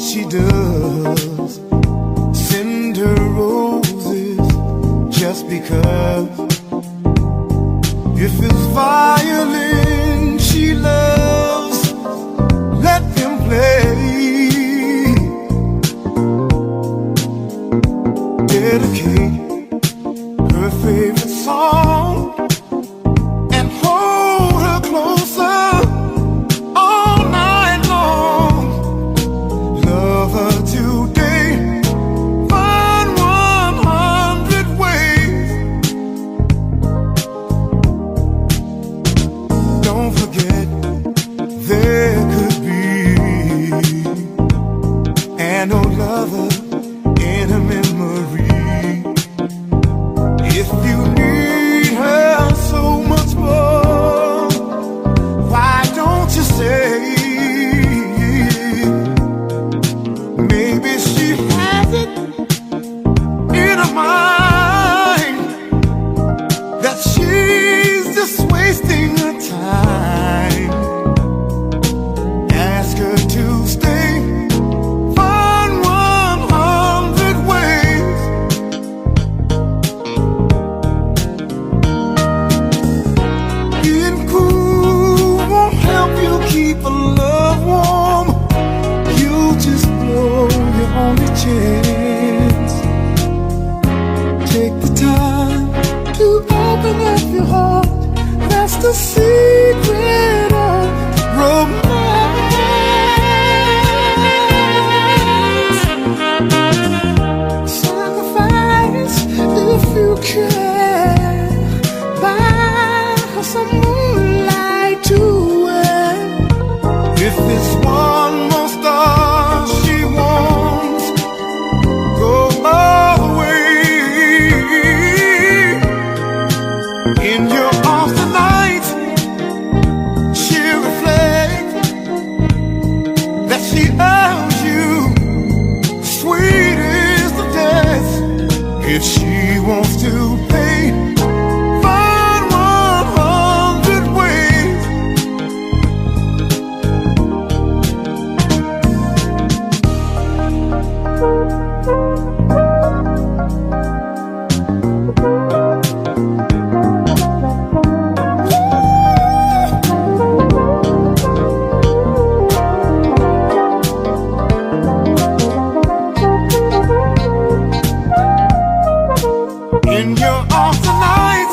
she does, send her roses just because. If it's violin she loves, let them play. Dedicate her favorite song and hold her closer all night long. Love her today, find 100 ways. Don't forget there could be an old lover in a memory. If you need her so much more, why don't you say? Maybe she has it in her mind that she's just wasting her time. Ask her to stay, find 100 ways. Being cool won't help you keep a love warm. You just blow your only chance. Take the time to open up your heart. That's the secret of romance. Sacrifice if you can. Buy her some moonlight to wear. If it's one more star she wants, go all the way. In your arms tonight, she'll reflect that she owes you. Sweet is the death. If she wants to pay, find 100 ways. In your arms tonight,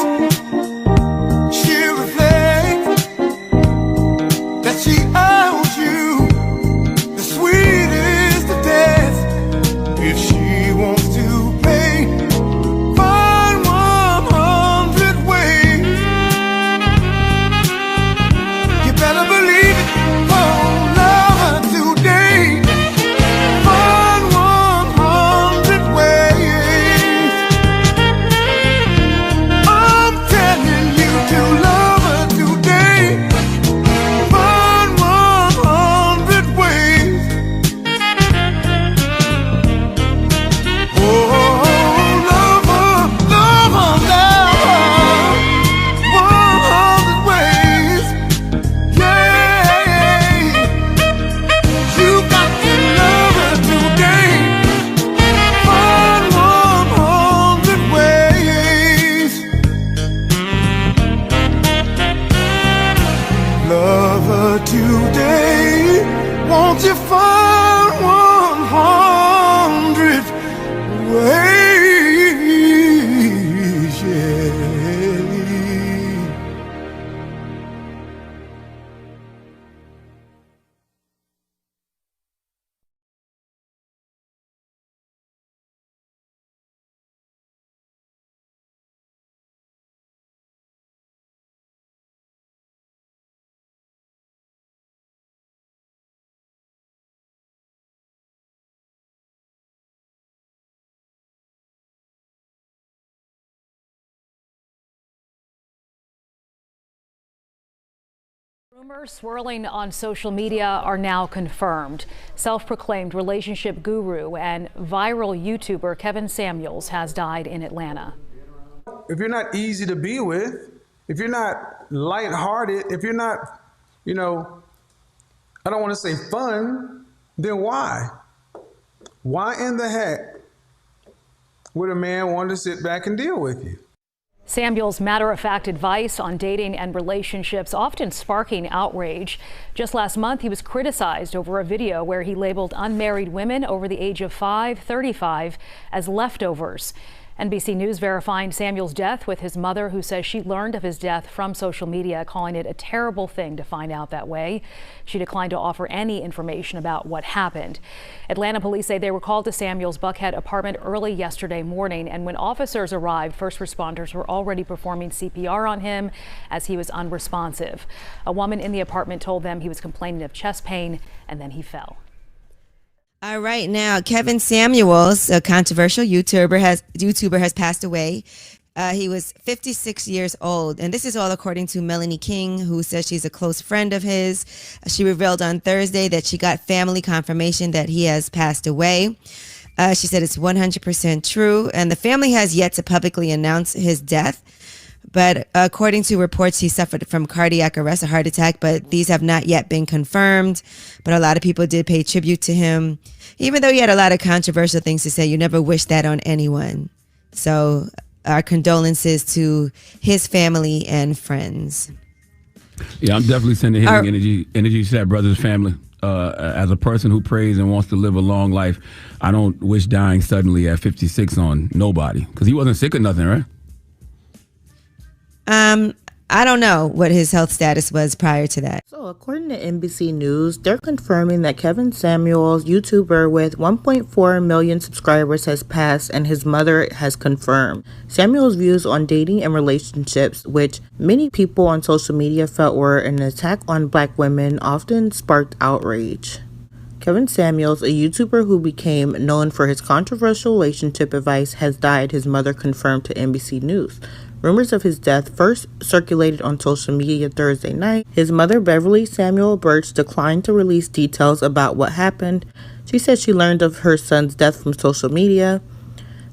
she'll reflect that she owes you. The sweet is the death. If she wants to pay, find 100 ways. You better believe it. Oh, love her today. Find 100 ways. I'm telling you to love her today. Find 100 ways. Oh, love her, love her, love her. 100 ways. Yeah. You got to love her today. Find 100 ways. Love her today. Won't you find 100 ways? Yeah. Rumors swirling on social media are now confirmed. Self-proclaimed relationship guru and viral YouTuber Kevin Samuels has died in Atlanta. If you're not easy to be with, if you're not lighthearted, if you're not, I don't want to say fun, then why? Why in the heck would a man want to sit back and deal with you? Samuel's matter-of-fact advice on dating and relationships often sparking outrage. Just last month, he was criticized over a video where he labeled unmarried women over the age of 35 as leftovers. NBC News verifying Samuel's death with his mother, who says she learned of his death from social media, calling it a terrible thing to find out that way. She declined to offer any information about what happened. Atlanta police say they were called to Samuel's Buckhead apartment early yesterday morning, and when officers arrived, first responders were already performing CPR on him as he was unresponsive. A woman in the apartment told them he was complaining of chest pain, and then he fell. All right, now Kevin Samuels, a controversial YouTuber, has passed away. He was 56 years old, and this is all according to Melanie King, who says she's a close friend of his. She revealed on Thursday that she got family confirmation that he has passed away. She said it's 100% true, and the family has yet to publicly announce his death. But according to reports, he suffered from cardiac arrest, a heart attack, but these have not yet been confirmed. But a lot of people did pay tribute to him, even though he had a lot of controversial things to say. You never wish that on anyone. So our condolences to his family and friends. Yeah, I'm definitely sending healing energy to that brother's family. As a person who prays and wants to live a long life, I don't wish dying suddenly at 56 on nobody, because he wasn't sick or nothing, right? I don't know what his health status was prior to that. So according to NBC News, they're confirming that Kevin Samuels, YouTuber with 1.4 million subscribers, has passed, and his mother has confirmed. Samuels' views on dating and relationships, which many people on social media felt were an attack on black women, often sparked outrage. Kevin Samuels, a YouTuber who became known for his controversial relationship advice, has died, his mother confirmed to NBC News. Rumors of his death first circulated on social media Thursday night. His mother, Beverly Samuel Birch, declined to release details about what happened. She said she learned of her son's death from social media.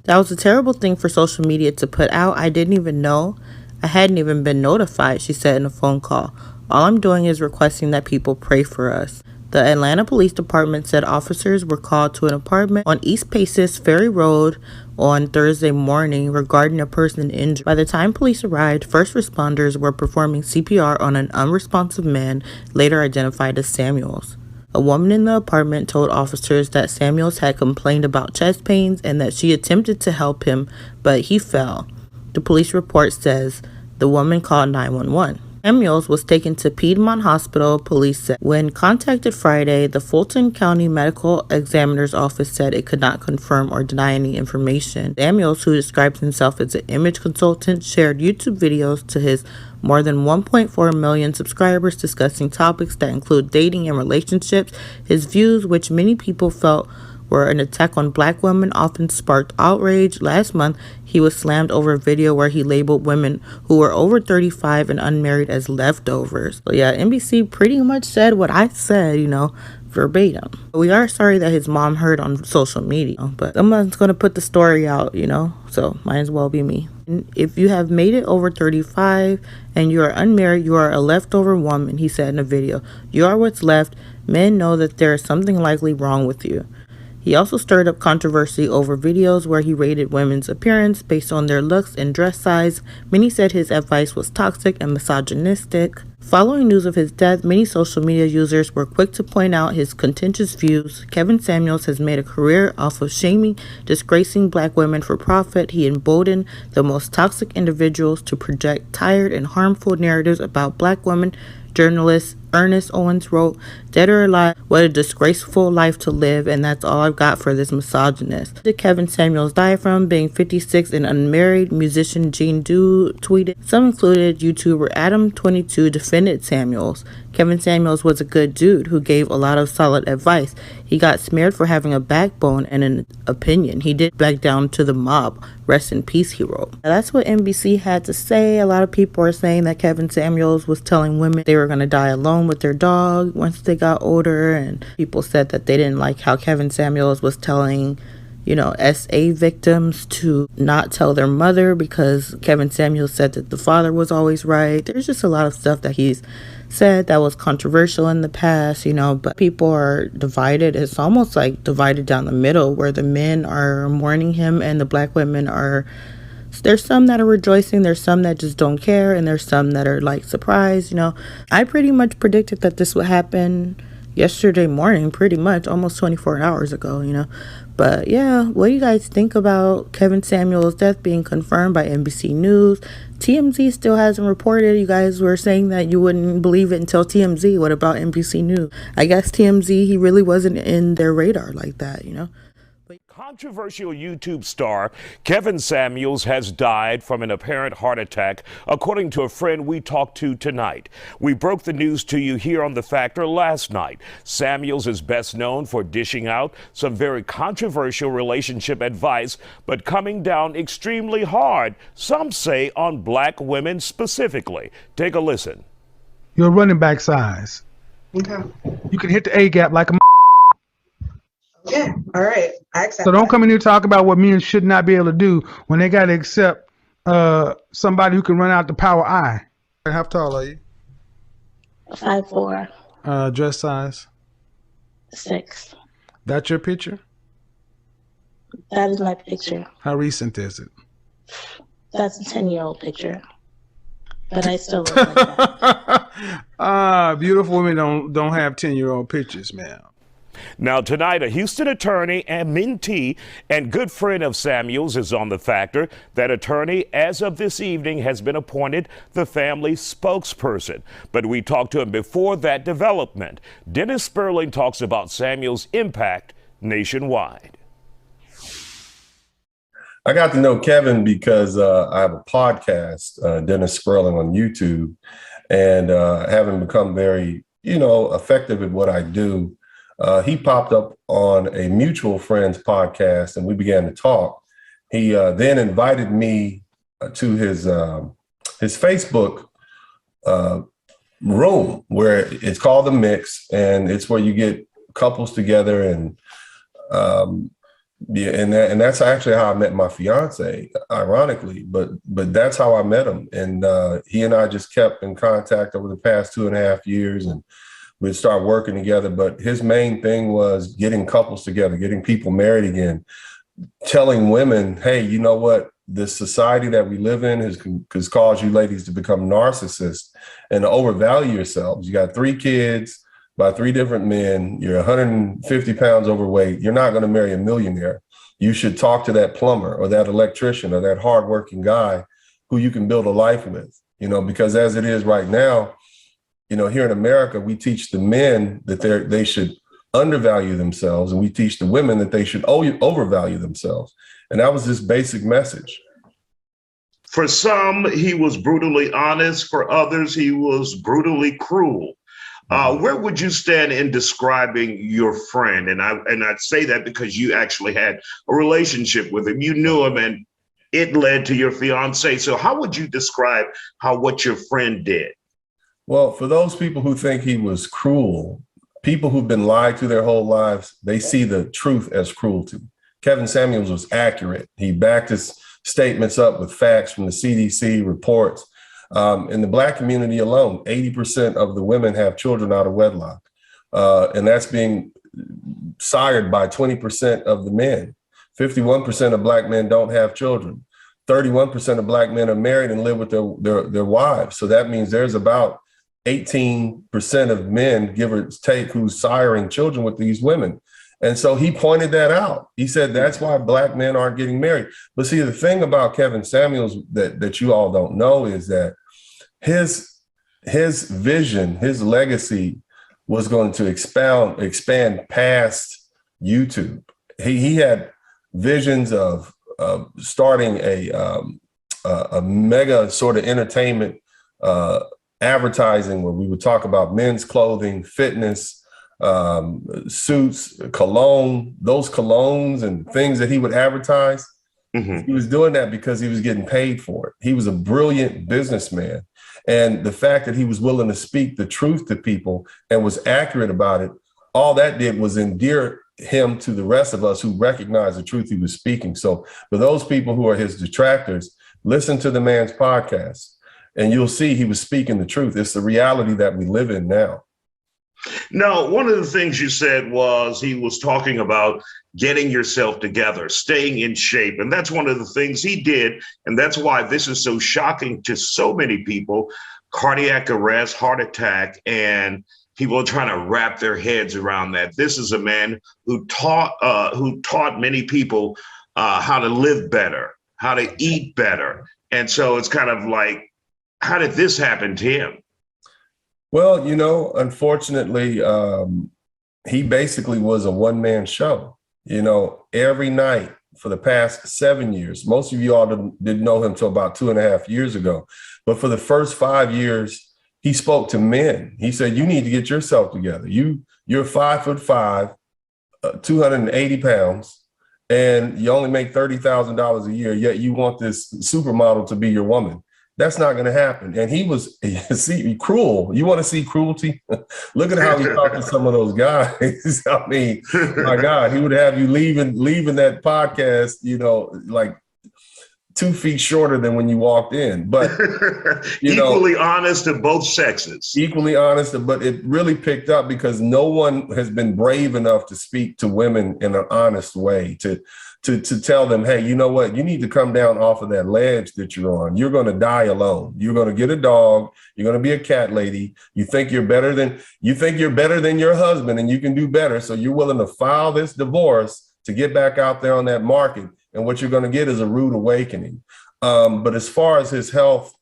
That was a terrible thing for social media to put out. I didn't even know. I hadn't even been notified, she said in a phone call. All I'm doing is requesting that people pray for us. The Atlanta Police Department said officers were called to an apartment on East Paces Ferry Road on Thursday morning regarding a person injured. By the time police arrived, first responders were performing CPR on an unresponsive man, later identified as Samuels. A woman in the apartment told officers that Samuels had complained about chest pains and that she attempted to help him, but he fell. The police report says the woman called 911. Samuels was taken to Piedmont Hospital, police said. When contacted Friday, the Fulton County Medical Examiner's Office said it could not confirm or deny any information. Samuels, who describes himself as an image consultant, shared YouTube videos to his more than 1.4 million subscribers discussing topics that include dating and relationships. His views, which many people felt were an attack on black women, often sparked outrage. Last month, he was slammed over a video where he labeled women who were over 35 and unmarried as leftovers. So yeah, NBC pretty much said what I said, verbatim. We are sorry that his mom heard on social media, but someone's going to put the story out, so might as well be me. If you have made it over 35 and you are unmarried, you are a leftover woman, he said in a video. You are what's left. Men know that there is something likely wrong with you. He also stirred up controversy over videos where he rated women's appearance based on their looks and dress size. Many said his advice was toxic and misogynistic. Following news of his death, many social media users were quick to point out his contentious views. Kevin Samuels has made a career off of shaming, disgracing black women for profit. He emboldened the most toxic individuals to project tired and harmful narratives about black women. Journalist Ernest Owens wrote, "Dead or alive, what a disgraceful life to live, and that's all I've got for this misogynist." Did Kevin Samuels die from? Being 56 and unmarried, musician Gene Dew tweeted. Some included YouTuber Adam22 defended Samuels. Kevin Samuels was a good dude who gave a lot of solid advice. He got smeared for having a backbone and an opinion. He did back down to the mob. Rest in peace, he wrote. Now, that's what NBC had to say. A lot of people are saying that Kevin Samuels was telling women they were going to die alone with their dog once they got older, and people said that they didn't like how Kevin Samuels was telling SA victims to not tell their mother because Kevin Samuels said that the father was always right. There's just a lot of stuff that he's said that was controversial in the past, but people are divided. It's almost like divided down the middle, where the men are mourning him and the black women are, there's some that are rejoicing, there's some that just don't care, and there's some that are like surprised. I pretty much predicted that this would happen yesterday morning, pretty much almost 24 hours ago. But yeah, what do you guys think about Kevin Samuels' death being confirmed by NBC News? TMZ still hasn't reported. You guys were saying that you wouldn't believe it until TMZ. What about NBC News? I guess TMZ, he really wasn't in their radar like that. Controversial YouTube star Kevin Samuels has died from an apparent heart attack, according to a friend we talked to tonight. We broke the news to you here on The Factor last night. Samuels is best known for dishing out some very controversial relationship advice, but coming down extremely hard, some say, on black women specifically. Take a listen. You're running back size. Okay. You can hit the A gap like a. Yeah. All right. I accept. So don't that. come in here talk about what men should not be able to do when they got to accept somebody who can run out the power I. How tall are you? 5'4". Dress size? 6. That's your picture? That is my picture. How recent is it? That's a 10-year-old picture. But I still look like that. Beautiful women don't have 10-year-old pictures, man. Now, tonight, a Houston attorney and mentee and good friend of Samuels is on The Factor. That attorney, as of this evening, has been appointed the family spokesperson. But we talked to him before that development. Dennis Sperling talks about Samuels' impact nationwide. I got to know Kevin because I have a podcast, Dennis Sperling on YouTube, and having become very, effective at what I do. He popped up on a mutual friend's podcast and we began to talk. He then invited me to his Facebook room where it's called The Mix, and it's where you get couples together and that's actually how I met my fiance, ironically, but that's how I met him. And he and I just kept in contact over the past 2.5 years, and we'd start working together. But his main thing was getting couples together, getting people married again, telling women, hey, you know what? This society that we live in has caused you ladies to become narcissists and to overvalue yourselves. You got 3 kids by 3 different men. You're 150 pounds overweight. You're not going to marry a millionaire. You should talk to that plumber or that electrician or that hardworking guy who you can build a life with, because as it is right now, here in America, we teach the men that they should undervalue themselves, and we teach the women that they should overvalue themselves. And that was this basic message. For some, he was brutally honest. For others, he was brutally cruel. Where would you stand in describing your friend? And I'd say that because you actually had a relationship with him. You knew him, and it led to your fiance. So how would you describe what your friend did? Well, for those people who think he was cruel, people who've been lied to their whole lives, they see the truth as cruelty. Kevin Samuels was accurate. He backed his statements up with facts from the CDC reports. In the Black community alone, 80% of the women have children out of wedlock. And that's being sired by 20% of the men. 51% of Black men don't have children. 31% of Black men are married and live with their wives. So that means there's about 18% of men, give or take, who's siring children with these women. And so he pointed that out. He said that's why Black men aren't getting married. But see, the thing about Kevin Samuels that you all don't know is that his vision, his legacy was going to expand past YouTube. He had visions of starting a mega sort of entertainment advertising where we would talk about men's clothing, fitness, suits, cologne, those colognes and things that he would advertise. Mm-hmm. He was doing that because he was getting paid for it. He was a brilliant businessman. And the fact that he was willing to speak the truth to people and was accurate about it, all that did was endear him to the rest of us who recognize the truth he was speaking. So for those people who are his detractors, listen to the man's podcast. And you'll see he was speaking the truth. It's the reality that we live in now. Now, one of the things you said was he was talking about getting yourself together, staying in shape. And that's one of the things he did. And that's why this is so shocking to so many people. Cardiac arrest, heart attack, and people are trying to wrap their heads around that. This is a man who taught many people how to live better, how to eat better. And so it's kind of like, how did this happen to him? Well, unfortunately, he basically was a one-man show. Every night for the past 7 years, most of you all didn't know him until about 2.5 years ago. But for the first 5 years, he spoke to men. He said, you need to get yourself together. You're 5'5", 280 pounds, and you only make $30,000 a year, yet you want this supermodel to be your woman. That's not going to happen. And he was cruel. You want to see cruelty? Look at how he talked to some of those guys. I mean, my God, he would have you leaving that podcast, like 2 feet shorter than when you walked in. But equally honest to both sexes. Equally honest, but it really picked up because no one has been brave enough to speak to women in an honest way, to tell them, hey, you know what? You need to come down off of that ledge that you're on. You're going to die alone. You're going to get a dog. You're going to be a cat lady. You think you're better than your husband and you can do better. So you're willing to file this divorce to get back out there on that market. And what you're going to get is a rude awakening. But as far as his health,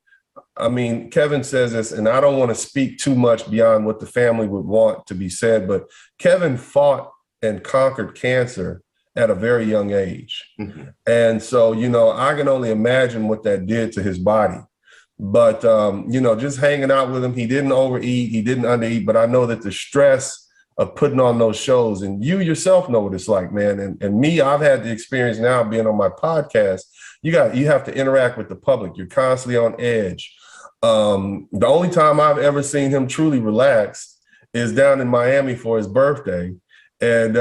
I mean, Kevin says this, and I don't want to speak too much beyond what the family would want to be said, but Kevin fought and conquered cancer at a very young age. Mm-hmm. And so, I can only imagine what that did to his body. But, just hanging out with him, he didn't overeat, he didn't undereat, but I know that the stress of putting on those shows, and you yourself know what it's like, man. And me, I've had the experience now being on my podcast. You have to interact with the public. You're constantly on edge. The only time I've ever seen him truly relaxed is down in Miami for his birthday. And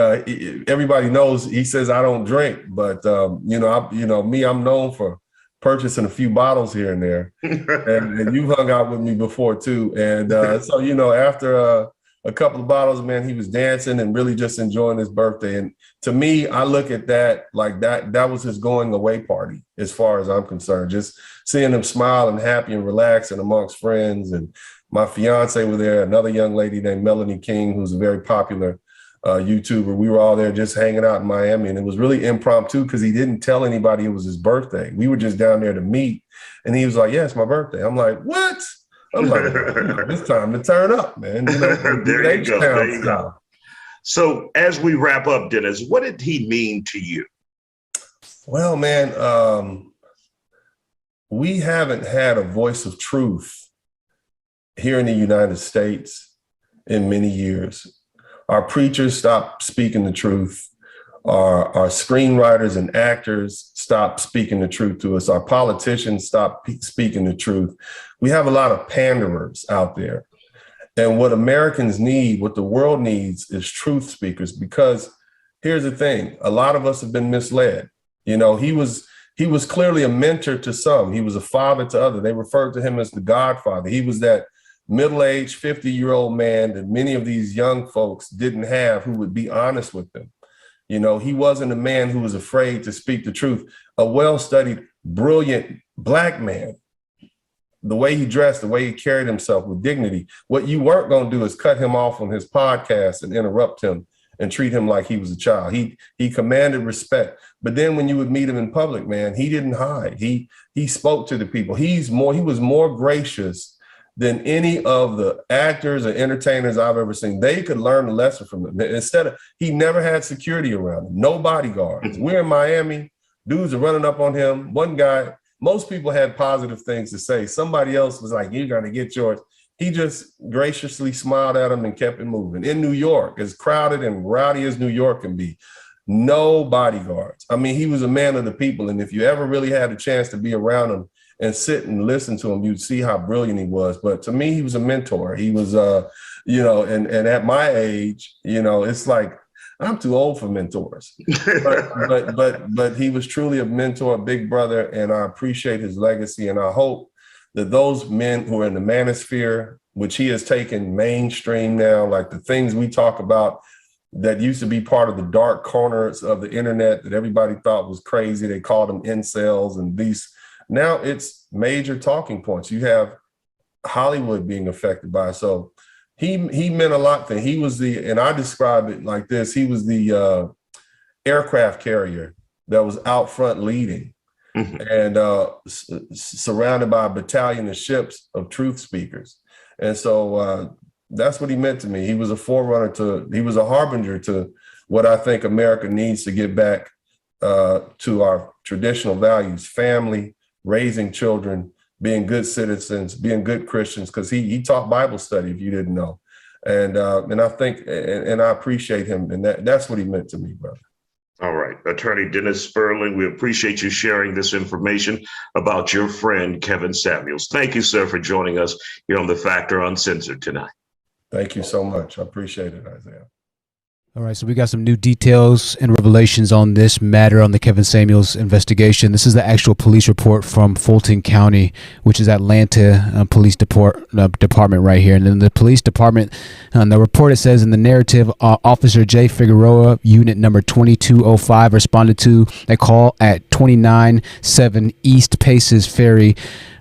everybody knows he says I don't drink, but me, I'm known for purchasing a few bottles here and there, and you've hung out with me before too. And so after a couple of bottles, man, he was dancing and really just enjoying his birthday. And to me, I look at that like that was his going away party, as far as I'm concerned. Just seeing him smile and happy and relaxed and amongst friends. And my fiance was there, another young lady named Melanie King, who's a very popular YouTuber. We were all there just hanging out in Miami, and it was really impromptu because he didn't tell anybody it was his birthday. We were just down there to meet, and he was like, "Yeah, it's my birthday." I'm like, "What?" I'm like, "It's time to turn up, man." There you go. There you go. So as we wrap up, Dennis, what did he mean to you? Well, man, we haven't had a voice of truth here in the United States in many years. Our preachers stopped speaking the truth. Our screenwriters and actors stopped speaking the truth to us. Our politicians stopped speaking the truth. We have a lot of panderers out there. And what Americans need, what the world needs, is truth speakers, because here's the thing. A lot of us have been misled. He was clearly a mentor to some. He was a father to others. They referred to him as the Godfather. He was that middle-aged 50-year-old man that many of these young folks didn't have, who would be honest with them. He wasn't a man who was afraid to speak the truth. A well-studied, brilliant Black man. The way he dressed, the way he carried himself with dignity. What you weren't going to do is cut him off on his podcast and interrupt him and treat him like he was a child. He commanded respect. But then when you would meet him in public, man, he didn't hide. He spoke to the people. He was more gracious than any of the actors or entertainers I've ever seen. They could learn a lesson from him. He never had security around him, no bodyguards. We're in Miami, dudes are running up on him. One guy, most people had positive things to say. Somebody else was like, "You're gonna get yours." He just graciously smiled at him and kept it moving. In New York, as crowded and rowdy as New York can be, no bodyguards. I mean, he was a man of the people. And if you ever really had a chance to be around him and sit and listen to him, you'd see how brilliant he was. But to me, he was a mentor. He was, and at my age, it's like, I'm too old for mentors, but he was truly a mentor, a big brother, and I appreciate his legacy. And I hope that those men who are in the manosphere, which he has taken mainstream now, like the things we talk about that used to be part of the dark corners of the internet that everybody thought was crazy. They called them incels and these. Now it's major talking points. You have Hollywood being affected by it. So he meant a lot to him. He was and I describe it like this, he was the aircraft carrier that was out front leading and surrounded by a battalion of ships of truth speakers. And so that's what he meant to me. He was a forerunner he was a harbinger to what I think America needs to get back to our traditional values: family, raising children, being good citizens, being good Christians, because he taught Bible study, if you didn't know. And I think, and I appreciate him. And that's what he meant to me, brother. All right. Attorney Dennis Sperling, we appreciate you sharing this information about your friend, Kevin Samuels. Thank you, sir, for joining us here on The Factor Uncensored tonight. Thank you so much. I appreciate it, Isaiah. All right, so we got some new details and revelations on this matter on the Kevin Samuels investigation. This is the actual police report from Fulton County, which is Atlanta Police Department right here. And then the police department, the report, it says in the narrative, Officer J. Figueroa, unit number 2205, responded to a call at 297 East Paces Ferry,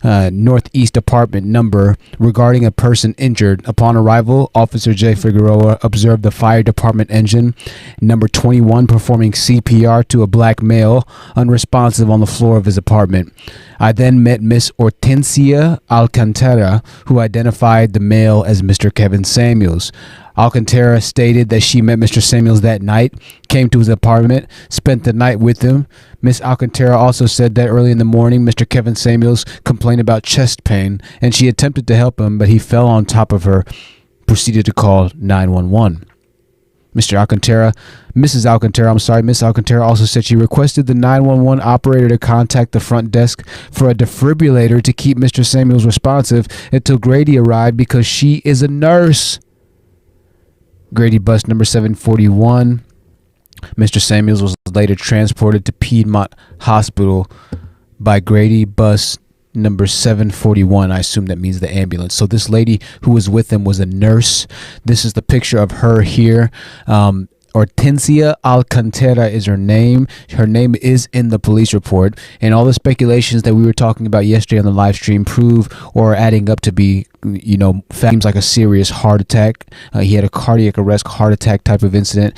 Northeast apartment number regarding a person injured. Upon arrival, Officer J. Figueroa observed the fire department engine number 21 performing CPR to a black male unresponsive on the floor of his apartment. I then met Miss Hortensia Alcantara, who identified the male as Mr. Kevin Samuels. Alcantara stated that she met Mr. Samuels that night, came to his apartment, spent the night with him. Miss Alcantara also said that early in the morning, Mr. Kevin Samuels complained about chest pain, and she attempted to help him, but he fell on top of her, proceeded to call 911. Miss Alcantara also said she requested the 911 operator to contact the front desk for a defibrillator to keep Mr. Samuels responsive until Grady arrived because she is a nurse. Grady bus number 741. Mr. Samuels was later transported to Piedmont Hospital by Grady bus number 741. I assume that means the ambulance. So this lady who was with him was a nurse. This is the picture of her here. Hortensia Alcantara is her name. Her name is in the police report, and all the speculations that we were talking about yesterday on the live stream prove or are adding up to be, seems like a serious heart attack. He had a cardiac arrest, heart attack type of incident.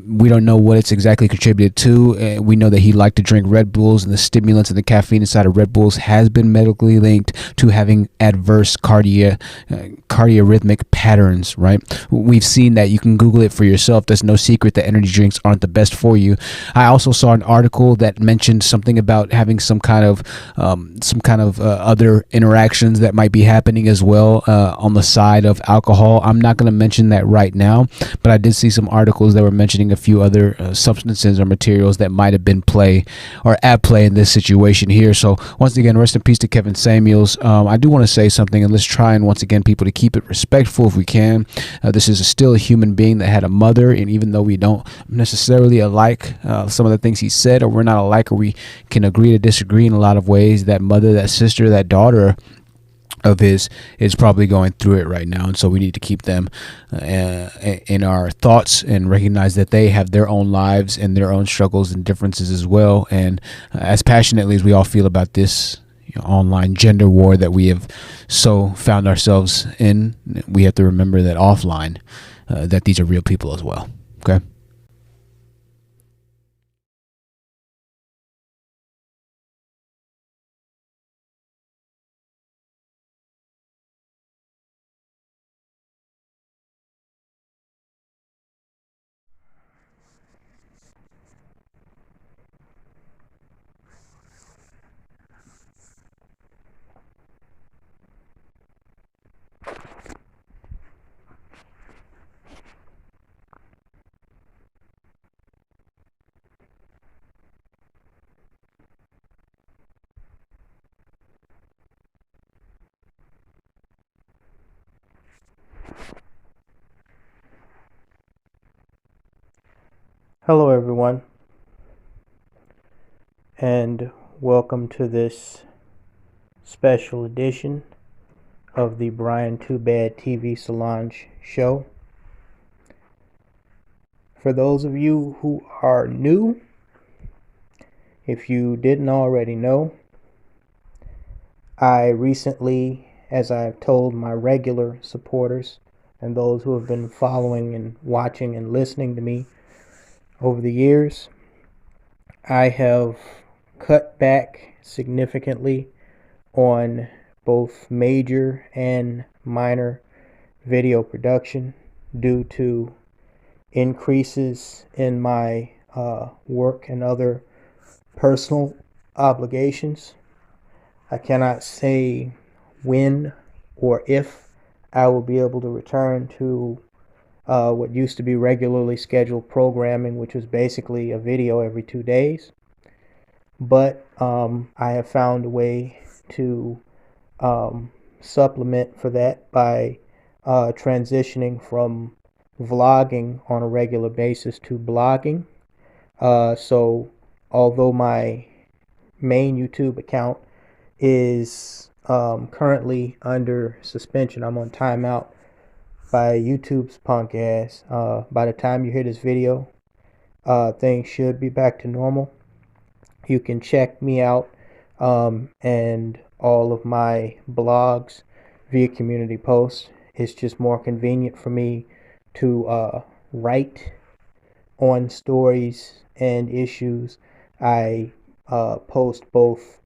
We don't know what it's exactly contributed to. We know that he liked to drink Red Bulls, and the stimulants and the caffeine inside of Red Bulls has been medically linked to having adverse cardiorhythmic patterns, right? We've seen that. You can Google it for yourself. There's no secret that energy drinks aren't the best for you. I also saw an article that mentioned something about having some kind of other interactions that might be happening as well on the side of alcohol. I'm not going to mention that right now, but I did see some articles that were mentioning a few other substances or materials that might have been at play in this situation here. So once again, rest in peace to Kevin Samuels. I do want to say something, and let's try and once again people to keep it respectful if we can. This is still a human being that had a mother, and even though we don't necessarily alike some of the things he said, or we're not alike, or we can agree to disagree in a lot of ways, that mother, that sister, that daughter of his is probably going through it right now, and so we need to keep them in our thoughts and recognize that they have their own lives and their own struggles and differences as well. And as passionately as we all feel about this online gender war that we have so found ourselves in, we have to remember that offline that these are real people as well. Okay. Hello everyone, and welcome to this special edition of the Brian Too Bad TV Solange show. For those of you who are new, if you didn't already know, I recently, as I've told my regular supporters and those who have been following and watching and listening to me over the years, I have cut back significantly on both major and minor video production due to increases in my work and other personal obligations. I cannot say when or if I will be able to return to what used to be regularly scheduled programming, which was basically a video every 2 days. But I have found a way to supplement for that by transitioning from vlogging on a regular basis to blogging. So although my main YouTube account is currently under suspension, I'm on timeout by YouTube's punk ass. By the time you hear this video, things should be back to normal. You can check me out and all of my blogs via community posts. It's just more convenient for me to write on stories and issues. I post both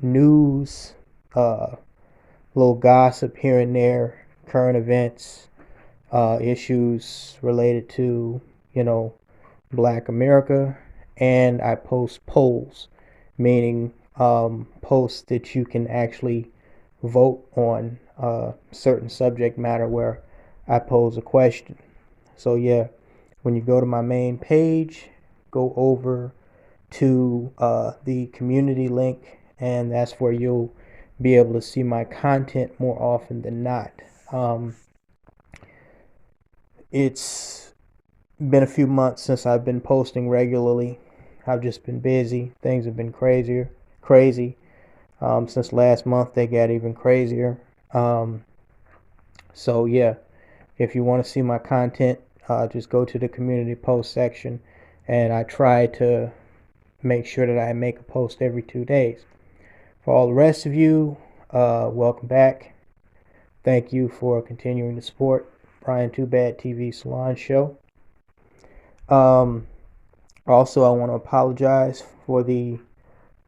news, little gossip here and there, current events, issues related to, Black America, and I post polls, meaning posts that you can actually vote on a certain subject matter where I pose a question. So yeah, when you go to my main page, go over to the community link, and that's where you'll be able to see my content more often than not. It's been a few months since I've been posting regularly. I've just been busy. Things have been crazy. Since last month, they got even crazier. So yeah, if you want to see my content, just go to the community post section, and I try to make sure that I make a post every 2 days. For all the rest of you, welcome back. Thank you for continuing to support Brian Too Bad TV Salon Show. Also, I want to apologize for the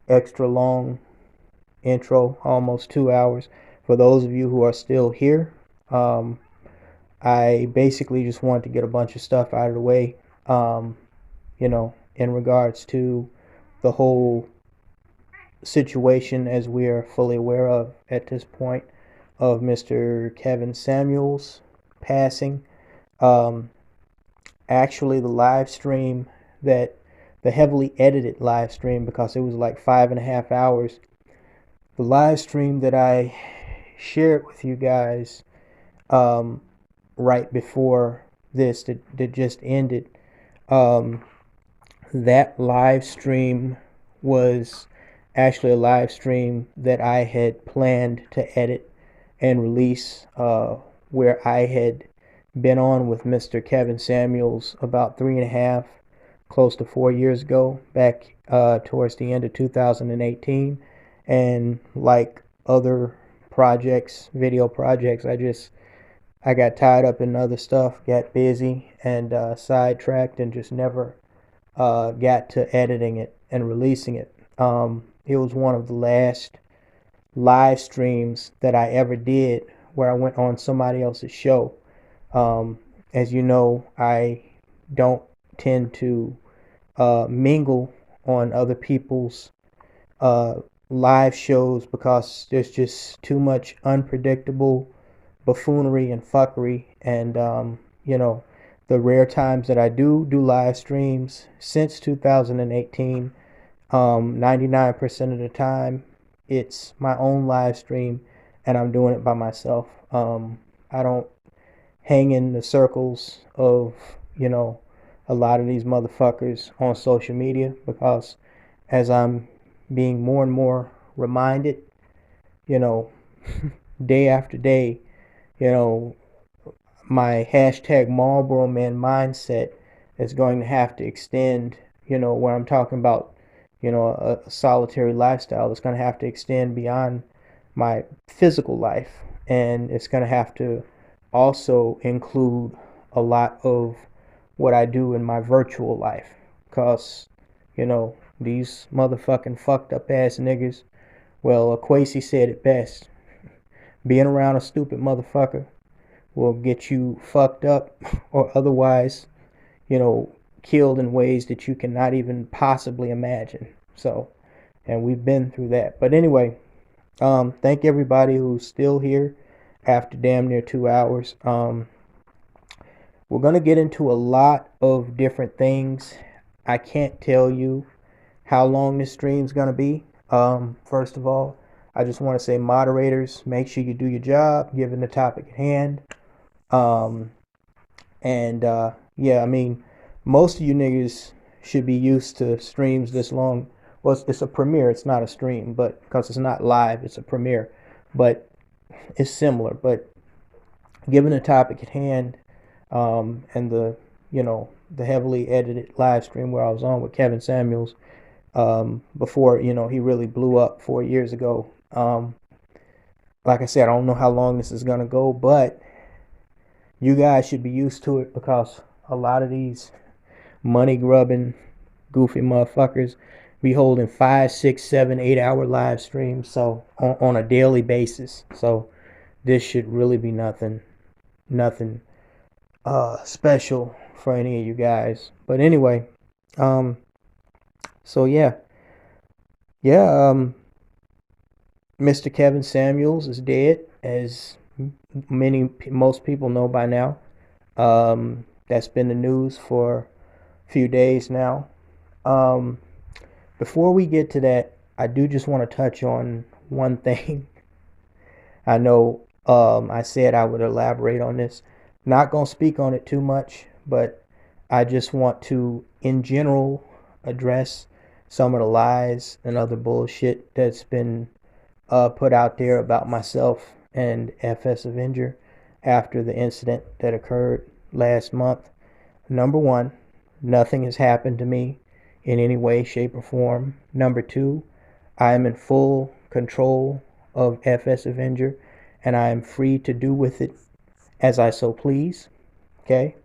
extra long intro, almost 2 hours. For those of you who are still here, I basically just wanted to get a bunch of stuff out of the way, in regards to the whole situation, as we are fully aware of at this point, of Mr. Kevin Samuels passing. Actually, the live stream the heavily edited live stream, because it was like 5.5 hours, the live stream that I shared with you guys right before this that just ended, that live stream was actually a live stream that I had planned to edit and release, where I had been on with Mr. Kevin Samuels about 3.5, close to 4 years ago, back towards the end of 2018. And like other projects, video projects, I got tied up in other stuff, got busy, and sidetracked, and just never got to editing it and releasing it. It was one of the last live streams that I ever did where I went on somebody else's show. As you know, I don't tend to mingle on other people's live shows, because there's just too much unpredictable buffoonery and fuckery. And the rare times that I do live streams since 2018, 99% of the time it's my own live stream, and I'm doing it by myself. I don't hang in the circles of a lot of these motherfuckers on social media, because as I'm being more and more reminded, you know, day after day, you know, my hashtag MalboroMan mindset is going to have to extend, you know, where I'm talking about, you know, a solitary lifestyle. It's going to have to extend beyond my physical life, and it's going to have to also include a lot of what I do in my virtual life, because, you know, these motherfucking fucked up ass niggas, well, Kwesi said it best: being around a stupid motherfucker will get you fucked up or otherwise, you know, killed in ways that you cannot even possibly imagine. So, and we've been through that. But anyway, thank everybody who's still here after damn near 2 hours. We're going to get into a lot of different things. I can't tell you how long this stream's going to be. First of all, I just want to say, moderators, make sure you do your job given the topic at hand. Yeah, I mean, most of you niggas should be used to streams this long. Well, it's a premiere, it's not a stream, but because it's not live, it's a premiere, but it's similar. But given the topic at hand, and the, you know, the heavily edited live stream where I was on with Kevin Samuels, before, you know, he really blew up 4 years ago. Like I said, I don't know how long this is gonna go, but you guys should be used to it, because a lot of these money grubbing, goofy motherfuckers be holding 5, 6, 7, 8 hour live streams, so on a daily basis. So this should really be nothing special for any of you guys. But anyway, so yeah, Mr. Kevin Samuels is dead, as most people know by now. That's been the news for a few days now. Before we get to that, I do just want to touch on one thing. I know I said I would elaborate on this. Not going to speak on it too much, but I just want to, in general, address some of the lies and other bullshit that's been put out there about myself and FS Avenger after the incident that occurred last month. Number one, nothing has happened to me in any way, shape, or form. Number two, I am in full control of FS Avenger, and I am free to do with it as I so please. Okay?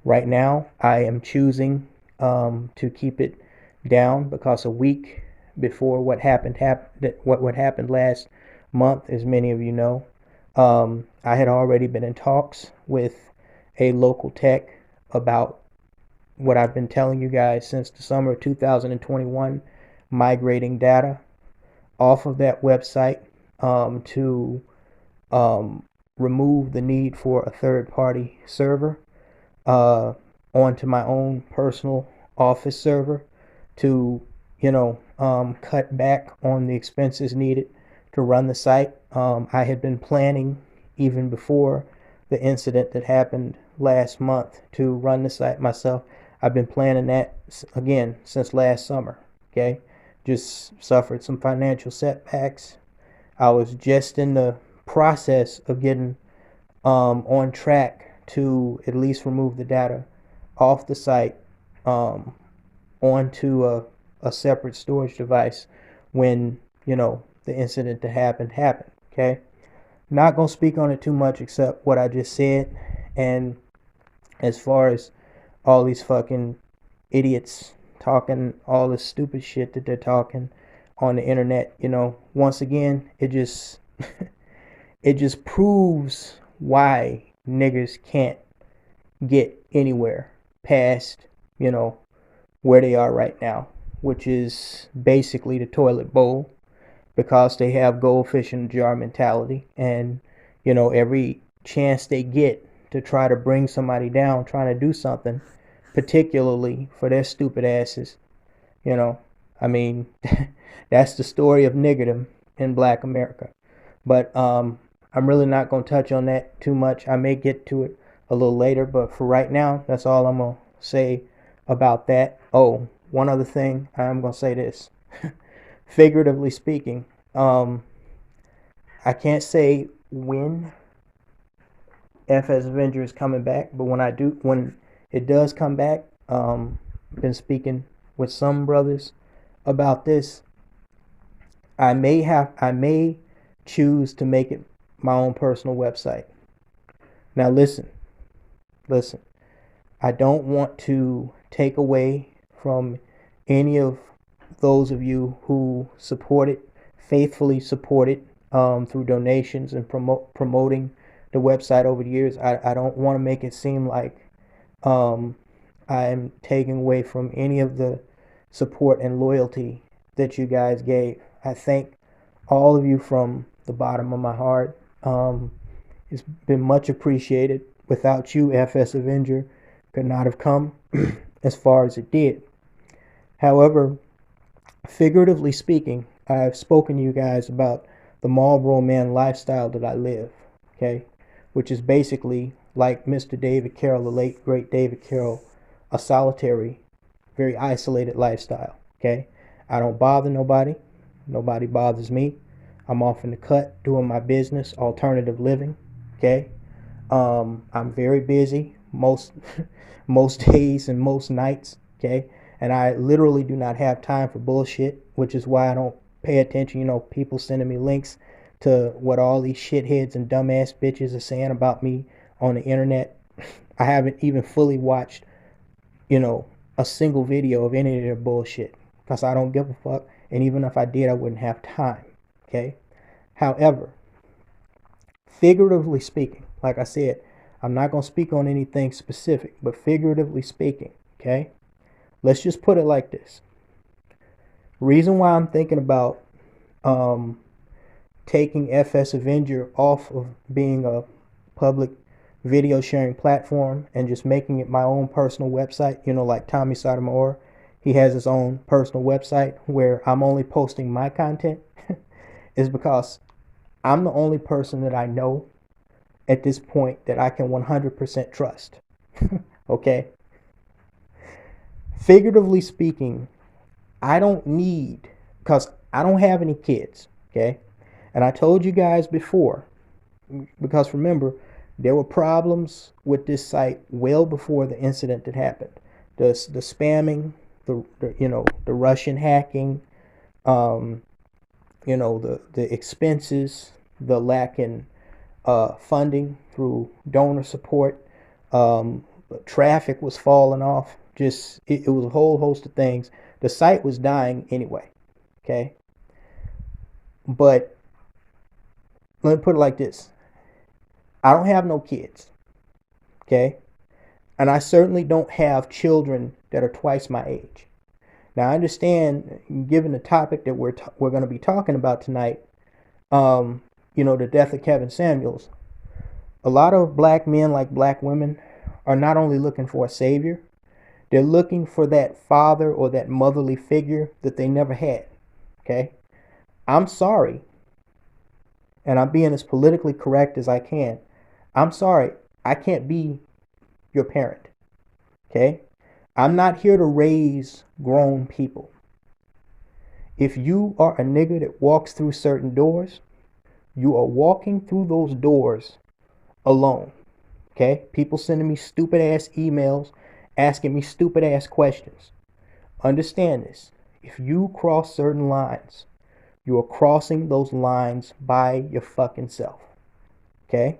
Right now, I am choosing to keep it down, because a week before what happened last month, as many of you know, I had already been in talks with a local tech about what I've been telling you guys since the summer of 2021, migrating data off of that website to remove the need for a third-party server onto my own personal office server, to, you know, cut back on the expenses needed to run the site. I had been planning, even before the incident that happened last month, to run the site myself. I've been planning that, again, since last summer. Okay, just suffered some financial setbacks. I was just in the process of getting on track to at least remove the data off the site onto a separate storage device when, you know, the incident that happened. Okay, not gonna speak on it too much except what I just said. And as far as all these fucking idiots talking all this stupid shit that they're talking on the internet, you know, once again, it just it just proves why niggas can't get anywhere past, you know, where they are right now, which is basically the toilet bowl, because they have goldfish in the jar mentality. And, you know, every chance they get to try to bring somebody down, trying to do something, particularly for their stupid asses, you know, I mean, that's the story of niggerdom in Black America. But I'm really not going to touch on that too much. I may get to it a little later, but for right now, that's all I'm going to say about that. Oh, one other thing, I'm going to say this. Figuratively speaking, Um, I can't say when FS Avenger is coming back, but when it does come back, been speaking with some brothers about this. I may choose to make it my own personal website. Now listen. I don't want to take away from any of those of you who faithfully support it through donations and promoting the website over the years. I don't want to make it seem like I'm taking away from any of the support and loyalty that you guys gave. I thank all of you from the bottom of my heart. It's been much appreciated. Without you, FS Avenger could not have come as far as it did. However, figuratively speaking, I've spoken to you guys about the MalboroMan lifestyle that I live, okay? Which is basically, like Mr. David Carroll, the late great David Carroll, a solitary, very isolated lifestyle, okay? I don't bother nobody. Nobody bothers me. I'm off in the cut doing my business, alternative living, okay? I'm very busy most days and most nights, okay? And I literally do not have time for bullshit, which is why I don't pay attention. You know, people sending me links to what all these shitheads and dumbass bitches are saying about me on the internet. I haven't even fully watched, a single video of any of their bullshit because I don't give a fuck. And even if I did, I wouldn't have time, okay? However, figuratively speaking, like I said, I'm not going to speak on anything specific, but figuratively speaking, okay? Let's just put it like this. Reason why I'm thinking about taking FS Avenger off of being a public video sharing platform and just making it my own personal website, like Tommy Sotomayor, he has his own personal website where I'm only posting my content, is because I'm the only person that I know at this point that I can 100% trust. Okay? Figuratively speaking, I don't need, because I don't have any kids, okay? And I told you guys before, because remember, there were problems with this site well before the incident that happened. The spamming, the Russian hacking, the expenses, the lack in funding through donor support, traffic was falling off. It was a whole host of things. The site was dying anyway, okay? But let me put it like this. I don't have no kids, okay? And I certainly don't have children that are twice my age. Now, I understand, given the topic that we're going to be talking about tonight, the death of Kevin Samuels, a lot of black men, like black women, are not only looking for a savior, they're looking for that father or that motherly figure that they never had, okay? I'm sorry, and I'm being as politically correct as I can. I'm sorry, I can't be your parent, okay? I'm not here to raise grown people. If you are a nigga that walks through certain doors, you are walking through those doors alone, okay? People sending me stupid ass emails, asking me stupid ass questions. Understand this. If you cross certain lines, you are crossing those lines by your fucking self, okay?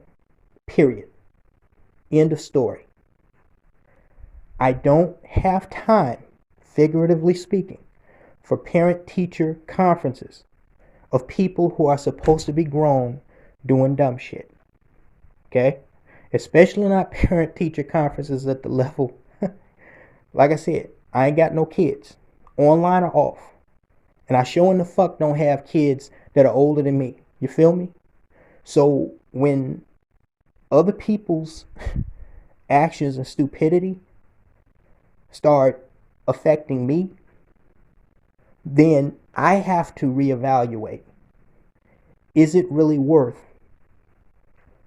Period. End of story. I don't have time, figuratively speaking, for parent-teacher conferences of people who are supposed to be grown doing dumb shit. Okay? Especially not parent-teacher conferences at the level. Like I said, I ain't got no kids, online or off. And I sure in the fuck don't have kids that are older than me. You feel me? So when other people's actions and stupidity start affecting me, then I have to reevaluate. Is it really worth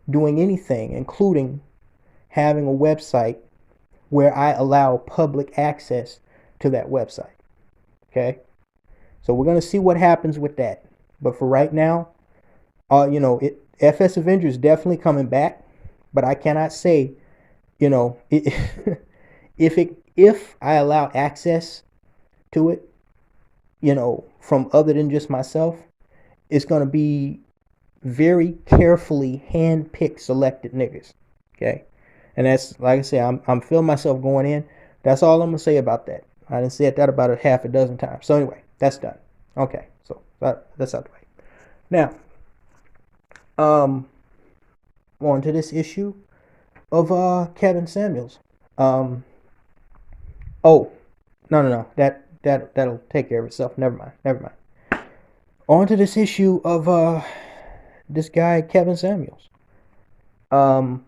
doing anything, including having a website where I allow public access to that website? Okay? So we're going to see what happens with that. But for right now, FS Avenger is definitely coming back. But I cannot say, if I allow access to it, from other than just myself, it's gonna be very carefully hand-picked, selected niggas. Okay, and that's like I say, I'm feeling myself going in. That's all I'm gonna say about that. I done said that about a half a dozen times. So anyway, that's done. Okay, so that's out the way. Now, on to this issue of Kevin Samuels. Oh, no. That'll take care of itself. Never mind. On to this issue of this guy Kevin Samuels. I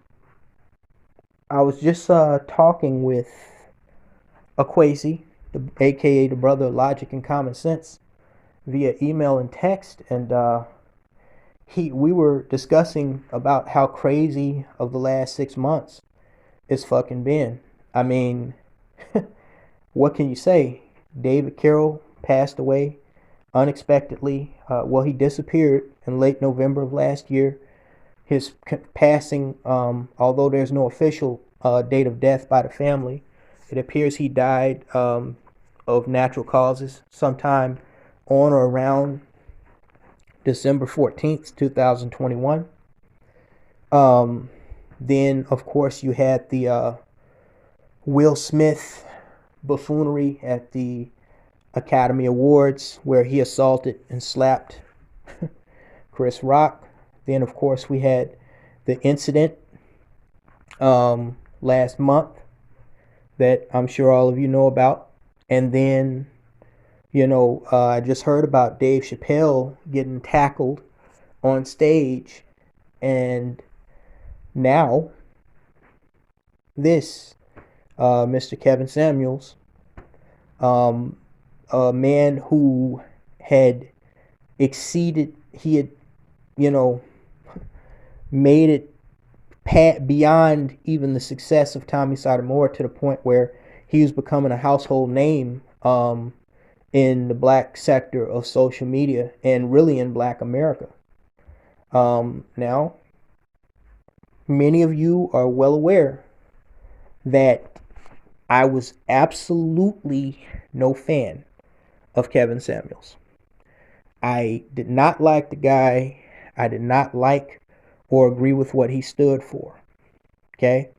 was just talking with Akwesi, aka the brother of logic and common sense, via email and text, and we were discussing about how crazy of the last 6 months it's fucking been. I mean, what can you say? David Carroll passed away unexpectedly. He disappeared in late November of last year. His passing, although there's no official date of death by the family, it appears he died of natural causes sometime on or around December 14th, 2021. Then, of course, you had the Will Smith buffoonery at the Academy Awards, where he assaulted and slapped Chris Rock. Then, of course, we had the incident last month that I'm sure all of you know about. And then, I just heard about Dave Chappelle getting tackled on stage. And now, this Mr. Kevin Samuels, a man who had made it beyond even the success of Tommy Sotomayor, to the point where he was becoming a household name in the black sector of social media and really in black America. Now, many of you are well aware that I was absolutely no fan of Kevin Samuels. I did not like the guy. I did not like or agree with what he stood for. Okay?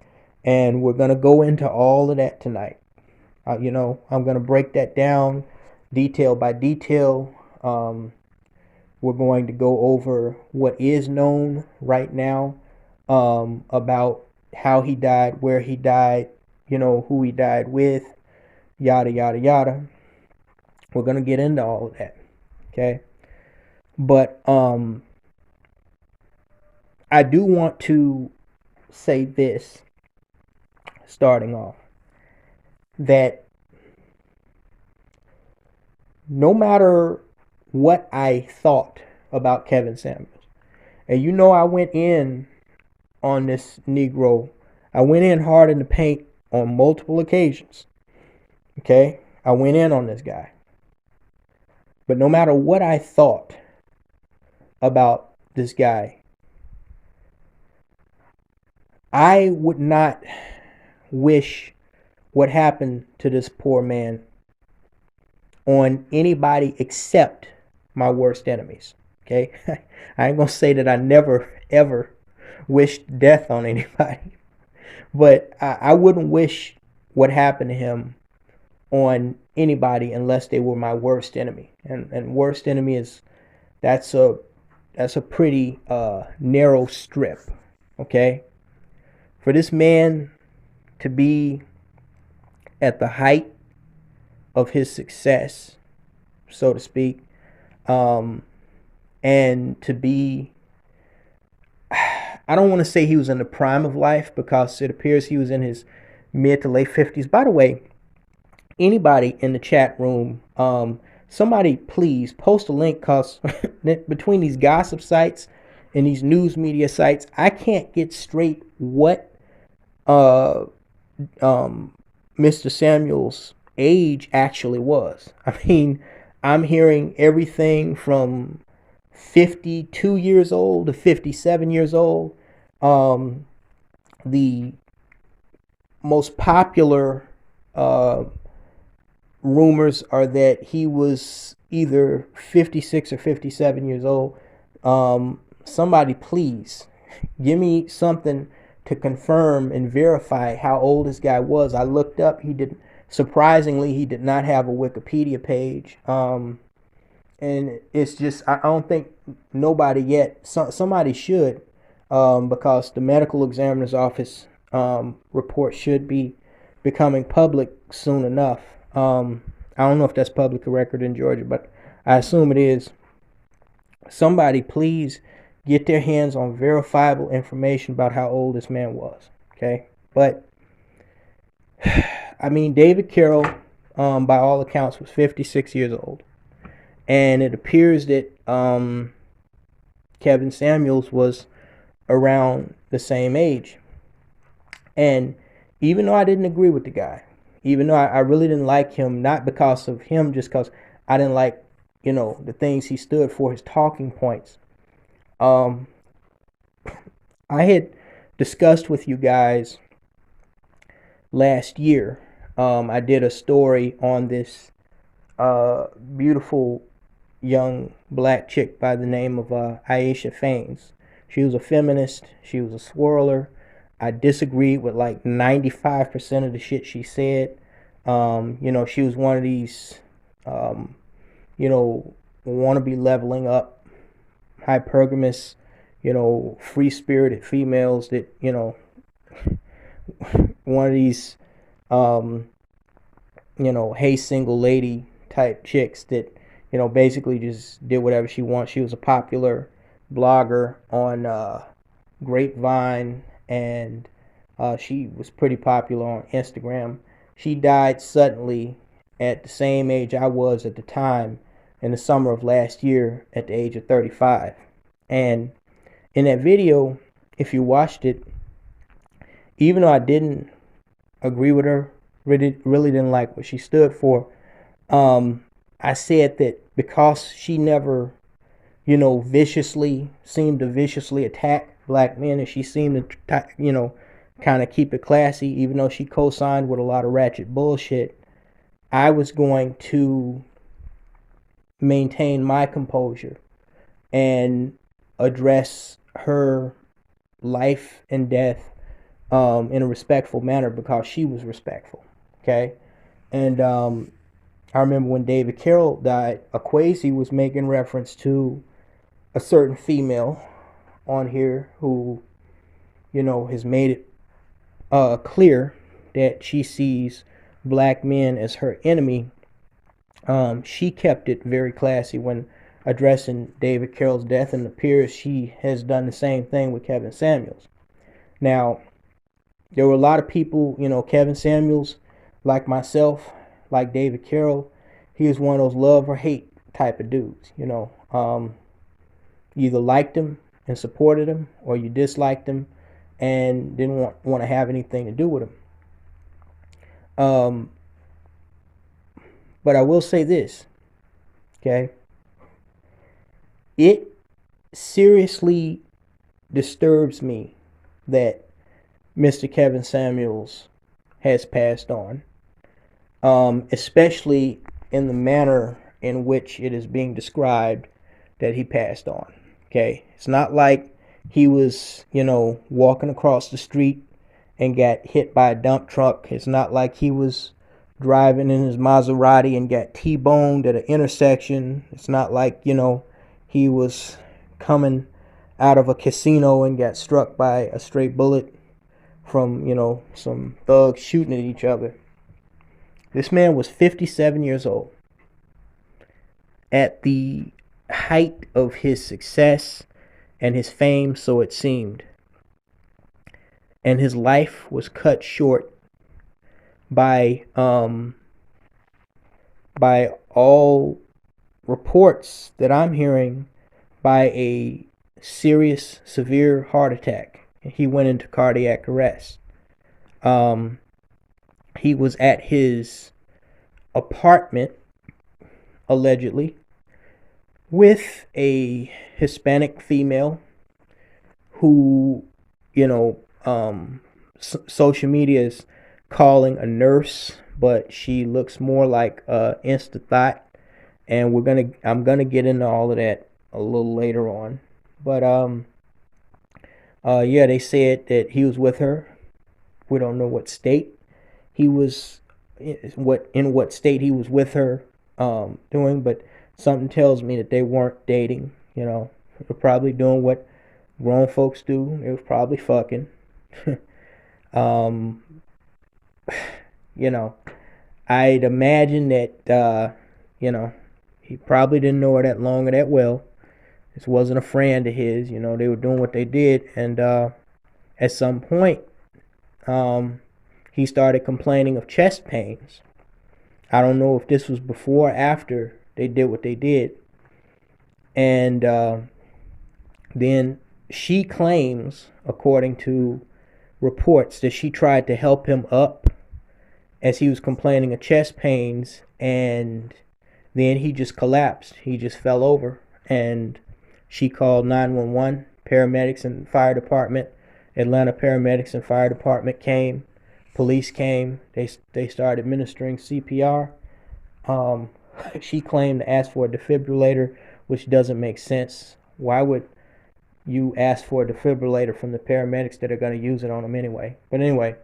And we're going to go into all of that tonight. I'm going to break that down detail by detail. We're going to go over what is known right now about how he died, where he died, who he died with, yada, yada, yada. We're going to get into all of that. Okay? But I do want to say this, starting off, that no matter what I thought about Kevin Samuels, and I went in on this Negro, I went in hard in the paint on multiple occasions. Okay? I went in on this guy. But no matter what I thought about this guy, I would not wish what happened to this poor man on anybody except my worst enemies. Okay? I ain't gonna say that I never ever wished death on anybody, but I wouldn't wish what happened to him on anybody unless they were my worst enemy. And worst enemy that's a pretty narrow strip. Okay? For this man to be at the height of his success, so to speak, and to be, I don't want to say he was in the prime of life, because it appears he was in his mid to late 50s. By the way, anybody in the chat room, somebody please post a link, because between these gossip sites and these news media sites, I can't get straight what Mr. Samuel's age actually was. I mean, I'm hearing everything from 52 years old to 57 years old. The most popular rumors are that he was either 56 or 57 years old. Somebody please give me something to confirm and verify how old this guy was. I looked up. Surprisingly, he did not have a Wikipedia page. And it's just, I don't think nobody yet, somebody should, because the medical examiner's office report should be becoming public soon enough. I don't know if that's public record in Georgia, but I assume it is. Somebody please get their hands on verifiable information about how old this man was. Okay, but I mean, David Carroll, by all accounts, was 56 years old, and it appears that Kevin Samuels was around the same age. And even though I didn't agree with the guy, even though I really didn't like him, not because of him, just because I didn't like, the things he stood for, his talking points. I had discussed with you guys last year. I did a story on this beautiful young black chick by the name of Aisha Faines. She was a feminist. She was a swirler. I disagreed with like 95% of the shit she said. She was one of these, wannabe leveling up, hypergamous, free-spirited females that, one of these, hey, single lady type chicks that, basically just did whatever she wants. She was a popular blogger on Grapevine, and she was pretty popular on Instagram. She died suddenly at the same age I was at the time, in the summer of last year, at the age of 35. And in that video, if you watched it, even though I didn't agree with her, really didn't like what she stood for, I said that because she never, seemed to viciously attack black men, and she seemed to, kind of keep it classy, even though she co-signed with a lot of ratchet bullshit, I was going to maintain my composure and address her life and death in a respectful manner, because she was respectful. Okay. And I remember when David Carroll died, Akwesi was making reference to a certain female on here who, has made it clear that she sees black men as her enemy. She kept it very classy when addressing David Carroll's death, and it appears she has done the same thing with Kevin Samuels. Now, there were a lot of people, Kevin Samuels, like myself, like David Carroll, he was one of those love or hate type of dudes, you either liked him and supported him, or you disliked him and didn't want to have anything to do with him. But I will say this, okay? It seriously disturbs me that Mr. Kevin Samuels has passed on, especially in the manner in which it is being described that he passed on. Okay, it's not like he was, walking across the street and got hit by a dump truck. It's not like he was driving in his Maserati and got T-boned at an intersection. It's not like, he was coming out of a casino and got struck by a stray bullet from, some thugs shooting at each other. This man was 57 years old. At the height of his success and his fame, so it seemed. And his life was cut short by all reports that I'm hearing, by a serious, severe heart attack. He went into cardiac arrest. He was at his apartment, allegedly, with a Hispanic female who, social media is calling a nurse, but she looks more like Insta Thought, and I'm gonna get into all of that a little later on. But yeah, they said that he was with her. We don't know what state he was, what state he was with her doing, but something tells me that they weren't dating. They're probably doing what grown folks do. They was probably fucking. um, I'd imagine that he probably didn't know her that long or that well. This wasn't a friend of his. They were doing what they did, and at some point, he started complaining of chest pains. I don't know if this was before or after they did what they did. And then she claims, according to reports, that she tried to help him up as he was complaining of chest pains, and then he just collapsed. He just fell over, and she called 911. Paramedics and fire department, Atlanta paramedics and fire department came. Police came. They started administering CPR. She claimed to ask for a defibrillator, which doesn't make sense. Why would you ask for a defibrillator from the paramedics that are going to use it on him anyway? But anyway,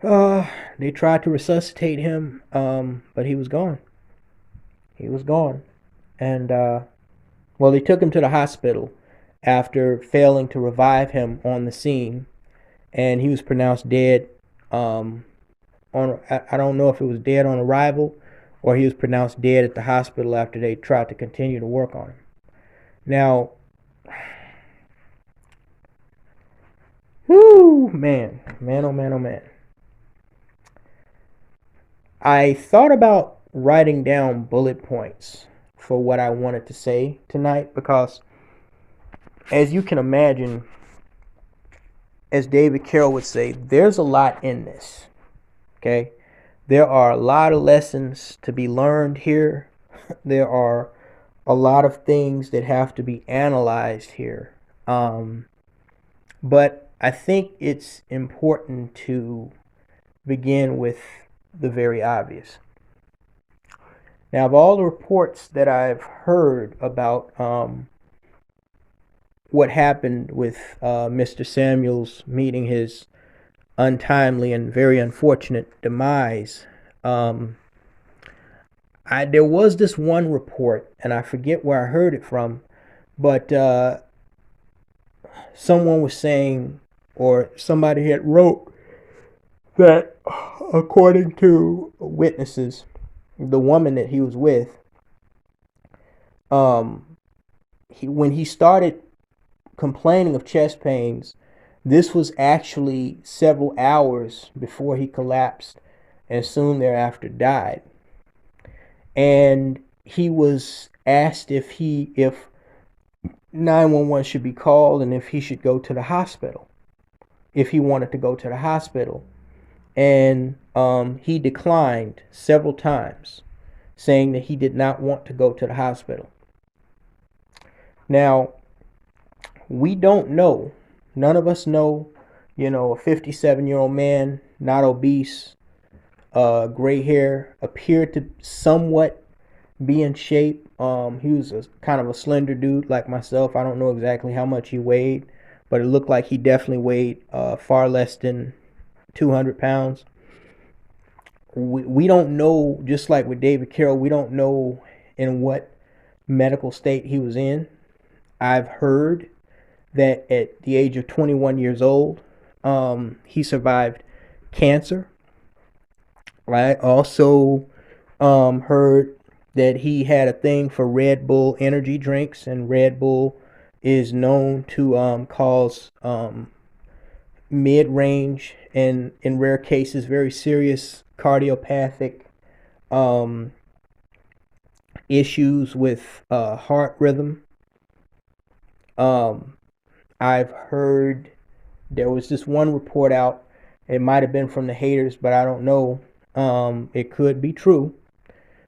they tried to resuscitate him, but he was gone. He was gone. And, they took him to the hospital after failing to revive him on the scene, and he was pronounced dead. I don't know if it was dead on arrival or he was pronounced dead at the hospital after they tried to continue to work on him. Now, oh man. I thought about writing down bullet points for what I wanted to say tonight because, as you can imagine, as David Carroll would say, there's a lot in this. Okay? There are a lot of lessons to be learned here. There are a lot of things that have to be analyzed here. But I think it's important to begin with the very obvious. Now, of all the reports that I've heard about what happened with Mr. Samuels meeting his untimely and very unfortunate demise, there was this one report, and I forget where I heard it from, but someone was saying, or somebody had wrote, that according to witnesses, the woman that he was with, when he started complaining of chest pains, this was actually several hours before he collapsed and soon thereafter died. And he was asked if 911 should be called and if he should go to the hospital, if he wanted to go to the hospital. And he declined several times, saying that he did not want to go to the hospital. Now, we don't know. None of us know, a 57-year-old man, not obese, gray hair, appeared to somewhat be in shape. He was kind of a slender dude like myself. I don't know exactly how much he weighed, but it looked like he definitely weighed far less than 200 pounds. We don't know, just like with David Carroll, we don't know in what medical state he was in. I've heard that at the age of 21 years old, he survived cancer. I also heard that he had a thing for Red Bull energy drinks, and Red Bull is known to cause mid-range and, in rare cases, very serious cardiopathic issues with heart rhythm. I've heard there was this one report out. It might have been from the haters, but I don't know. It could be true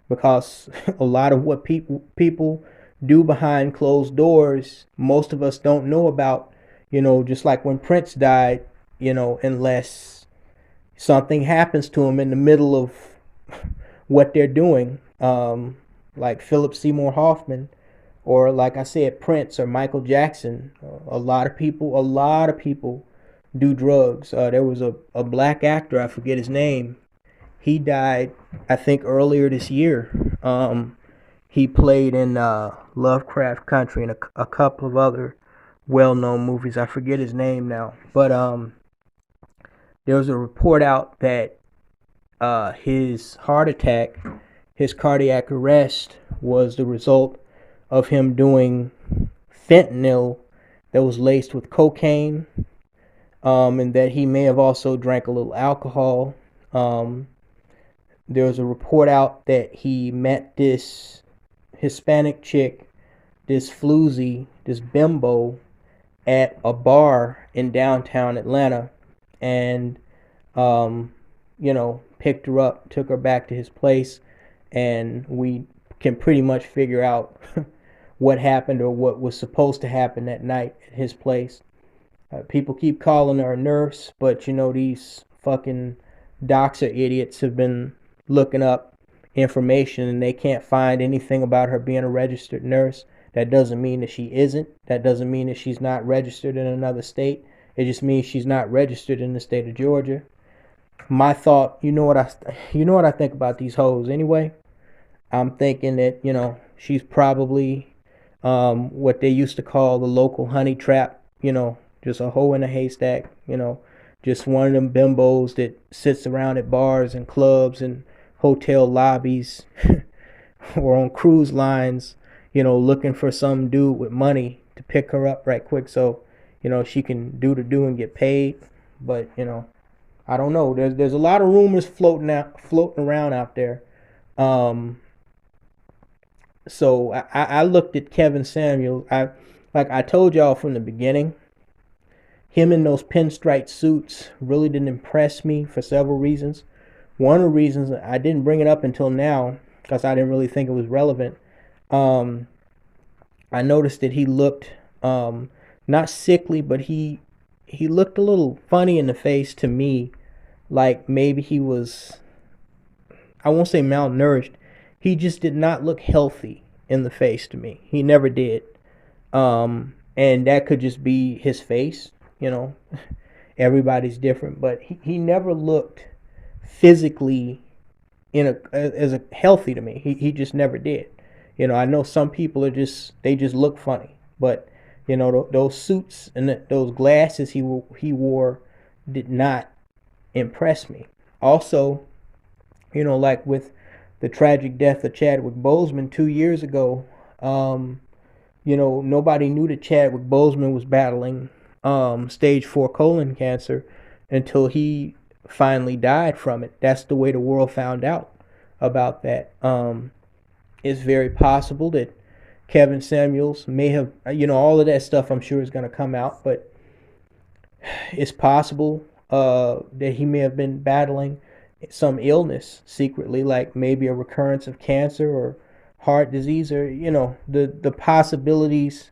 because a lot of what people do behind closed doors, most of us don't know about, just like when Prince died, unless something happens to him in the middle of what they're doing, like Philip Seymour Hoffman, or like I said, Prince or Michael Jackson. A lot of people do drugs. There was a black actor, I forget his name. He died, I think, earlier this year. He played in Lovecraft Country and a couple of other well-known movies. I forget his name now, but there was a report out that his heart attack, his cardiac arrest, was the result of him doing fentanyl that was laced with cocaine, and that he may have also drank a little alcohol. There was a report out that he met this Hispanic chick, this floozy, this bimbo, at a bar in downtown Atlanta, and picked her up, took her back to his place, and we can pretty much figure out what happened or what was supposed to happen that night at his place. People keep calling her a nurse, but these fucking doxer idiots have been looking up information and they can't find anything about her being a registered nurse. That doesn't mean that she isn't. That doesn't mean that she's not registered in another state. It just means she's not registered in the state of Georgia. My thought, you know what I think about these hoes anyway? I'm thinking that, she's probably what they used to call the local honey trap, just a hoe in a haystack, just one of them bimbos that sits around at bars and clubs and hotel lobbies or on cruise lines, looking for some dude with money to pick her up right quick so, she can do and get paid. But, I don't know. There's a lot of rumors floating around out there. So I looked at Kevin Samuels. I told y'all from the beginning, him in those pinstripe suits really didn't impress me for several reasons. One of the reasons I didn't bring it up until now, because I didn't really think it was relevant. I noticed that he looked not sickly, but he looked a little funny in the face to me, like maybe he was, I won't say malnourished. He just did not look healthy in the face to me. He never did. And that could just be his face, everybody's different, but he never looked physically as a healthy to me. He just never did. I know some people they just look funny, but those suits and those glasses he wore did not impress me. Also, like with the tragic death of Chadwick Boseman 2 years ago, nobody knew that Chadwick Boseman was battling stage 4 colon cancer until he finally died from it. That's the way the world found out about that. It's very possible that Kevin Samuels may have, all of that stuff I'm sure is going to come out, but it's possible that he may have been battling some illness secretly, like maybe a recurrence of cancer or heart disease, or the possibilities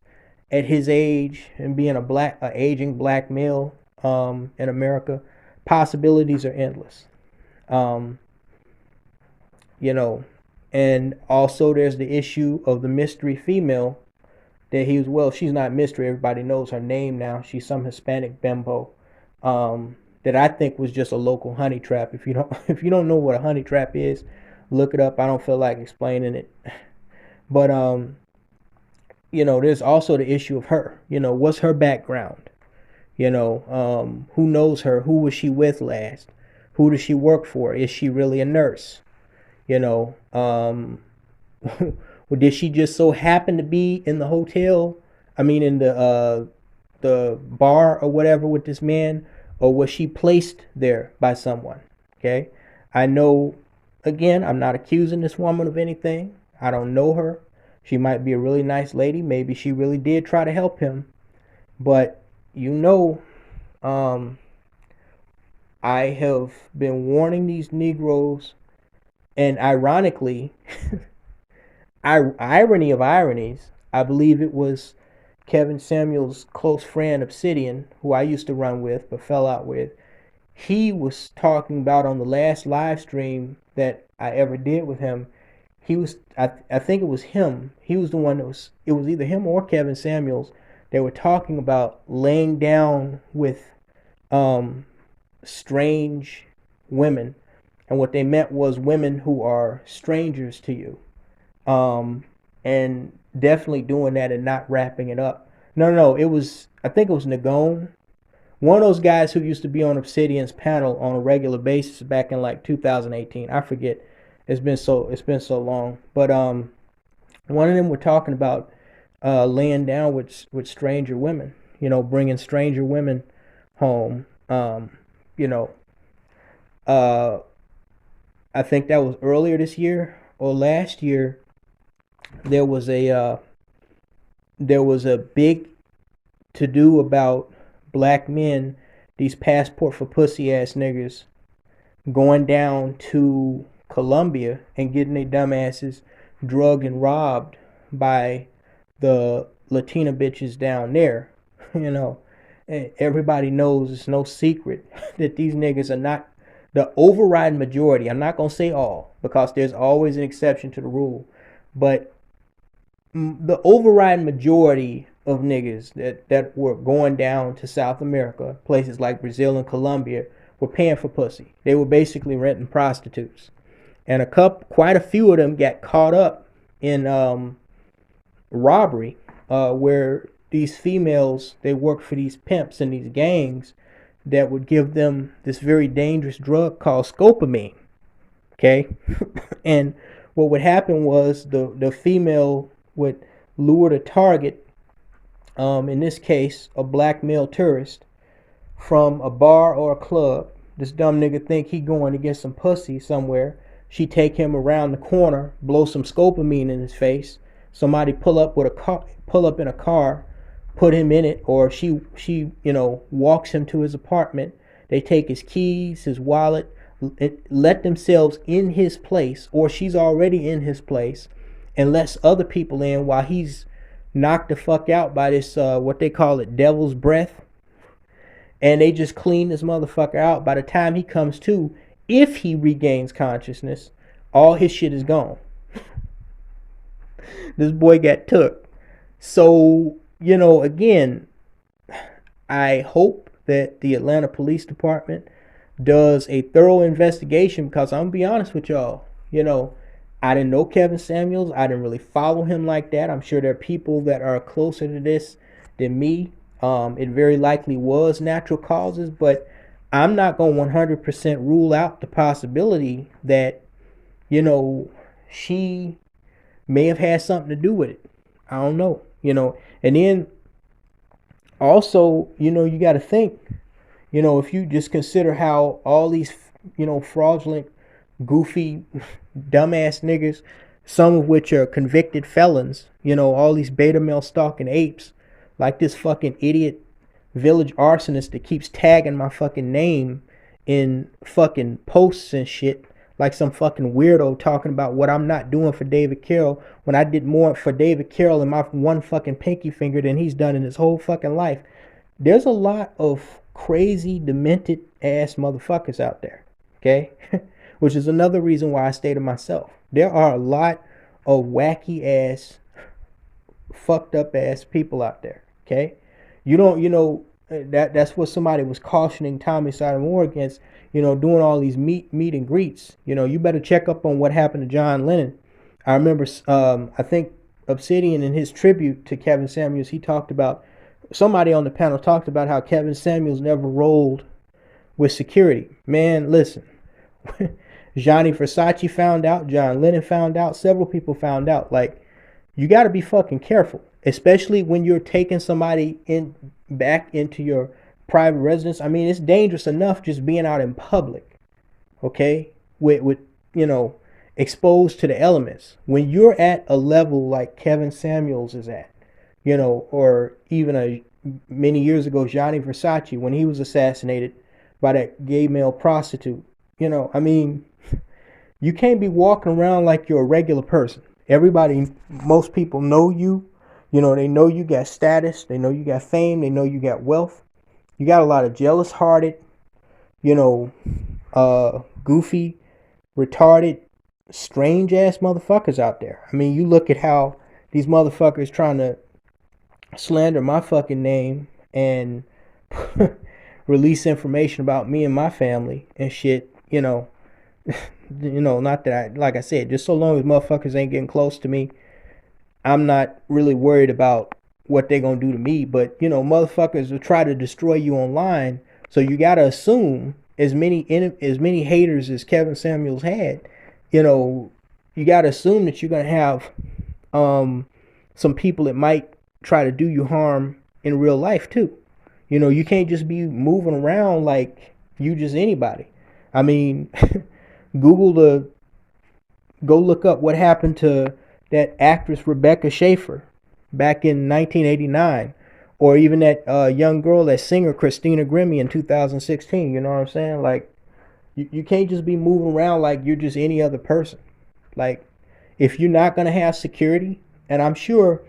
at his age and being a aging black male in America. Possibilities are endless. And also there's the issue of the mystery female that she's not mystery, everybody knows her name now. She's some Hispanic bimbo that I think was just a local honey trap. If you don't know what a honey trap is, look it up. I don't feel like explaining it. But there's also the issue of her. What's her background? Who knows her? Who was she with last? Who does she work for? Is she really a nurse? Did she just so happen to be in the hotel? In the bar or whatever with this man, or was she placed there by someone? Okay, I know. Again, I'm not accusing this woman of anything. I don't know her. She might be a really nice lady. Maybe she really did try to help him, but I have been warning these Negroes, and ironically, irony of ironies, I believe it was Kevin Samuels' close friend Obsidian, who I used to run with but fell out with. He was talking about on the last live stream that I ever did with him. He was, I think it was him. He was the one it was either him or Kevin Samuels. They were talking about laying down with strange women. And what they meant was women who are strangers to you. And definitely doing that and not wrapping it up. No, I think it was Nagone. One of those guys who used to be on Obsidian's panel on a regular basis back in like 2018. I forget. It's been so long. But one of them were talking about laying down with stranger women. Bringing stranger women home. I think that was earlier this year or last year. There was a big to do about black men, these passport for pussy ass niggas, going down to Colombia and getting their dumbasses drugged and robbed by the Latina bitches down there. Everybody knows, it's no secret that these niggas are not the overriding majority. I'm not gonna say all, because there's always an exception to the rule, but the overriding majority of niggas that were going down to South America, places like Brazil and Colombia, were paying for pussy. They were basically renting prostitutes, and quite a few of them got caught up in robbery, where these females, they worked for these pimps and these gangs that would give them this very dangerous drug called scopamine. Okay, and what would happen was the female would lure the target, in this case a black male tourist, from a bar or a club. This dumb nigga think he going to get some pussy somewhere. She take him around the corner, blow some scopamine in his face. Somebody pull up in a car, put him in it, or she walks him to his apartment. They take his keys, his wallet, let themselves in his place, or she's already in his place, and lets other people in while he's knocked the fuck out by this what they call it, devil's breath. And they just clean this motherfucker out. By the time he comes to, if he regains consciousness, all his shit is gone. This boy got took. So, again, I hope that the Atlanta Police Department does a thorough investigation, because I'm gonna be honest with y'all, I didn't know Kevin Samuels. I didn't really follow him like that. I'm sure there are people that are closer to this than me. It very likely was natural causes, but I'm not going to 100% rule out the possibility that, she may have had something to do with it. I don't know, And then also, you got to think, if you just consider how all these, fraudulent, goofy, dumbass niggas, some of which are convicted felons, all these beta male stalking apes, like this fucking idiot village arsonist that keeps tagging my fucking name in fucking posts and shit, like some fucking weirdo talking about what I'm not doing for David Carroll, when I did more for David Carroll in my one fucking pinky finger than he's done in his whole fucking life. There's a lot of crazy, demented ass motherfuckers out there, okay? Which is another reason why I stay to myself. There are a lot of wacky ass, fucked up ass people out there, okay? That's what somebody was cautioning Tommy Sotomayor against, doing all these meet and greets. You better check up on what happened to John Lennon. I remember, I think Obsidian, in his tribute to Kevin Samuels, he talked about, somebody on the panel talked about how Kevin Samuels never rolled with security. Man, listen, Gianni Versace found out, John Lennon found out, several people found out. Like, you got to be fucking careful, especially when you're taking somebody back into your private residence. I mean, it's dangerous enough just being out in public, okay, with exposed to the elements. When you're at a level like Kevin Samuels is at, or even many years ago, Gianni Versace, when he was assassinated by that gay male prostitute, I mean, you can't be walking around like you're a regular person. Most people know you. You know, they know you got status, they know you got fame, they know you got wealth. You got a lot of jealous hearted, you know, goofy, retarded, strange ass motherfuckers out there. I mean, you look at how these motherfuckers trying to slander my fucking name and release information about me and my family and shit, you know. You know, not that I, like I said, just so long as motherfuckers ain't getting close to me, I'm not really worried about what they gonna do to me. But, you know, motherfuckers will try to destroy you online, so you gotta assume as many haters as Kevin Samuels had, you know, you gotta assume that you're gonna have some people that might try to do you harm in real life too. You know, you can't just be moving around like you just anybody. I mean, go look up what happened to that actress Rebecca Schaefer back in 1989, or even that young girl, that singer Christina Grimmie in 2016. You know what I'm saying? Like, you can't just be moving around like you're just any other person. Like, if you're not gonna have security, and I'm sure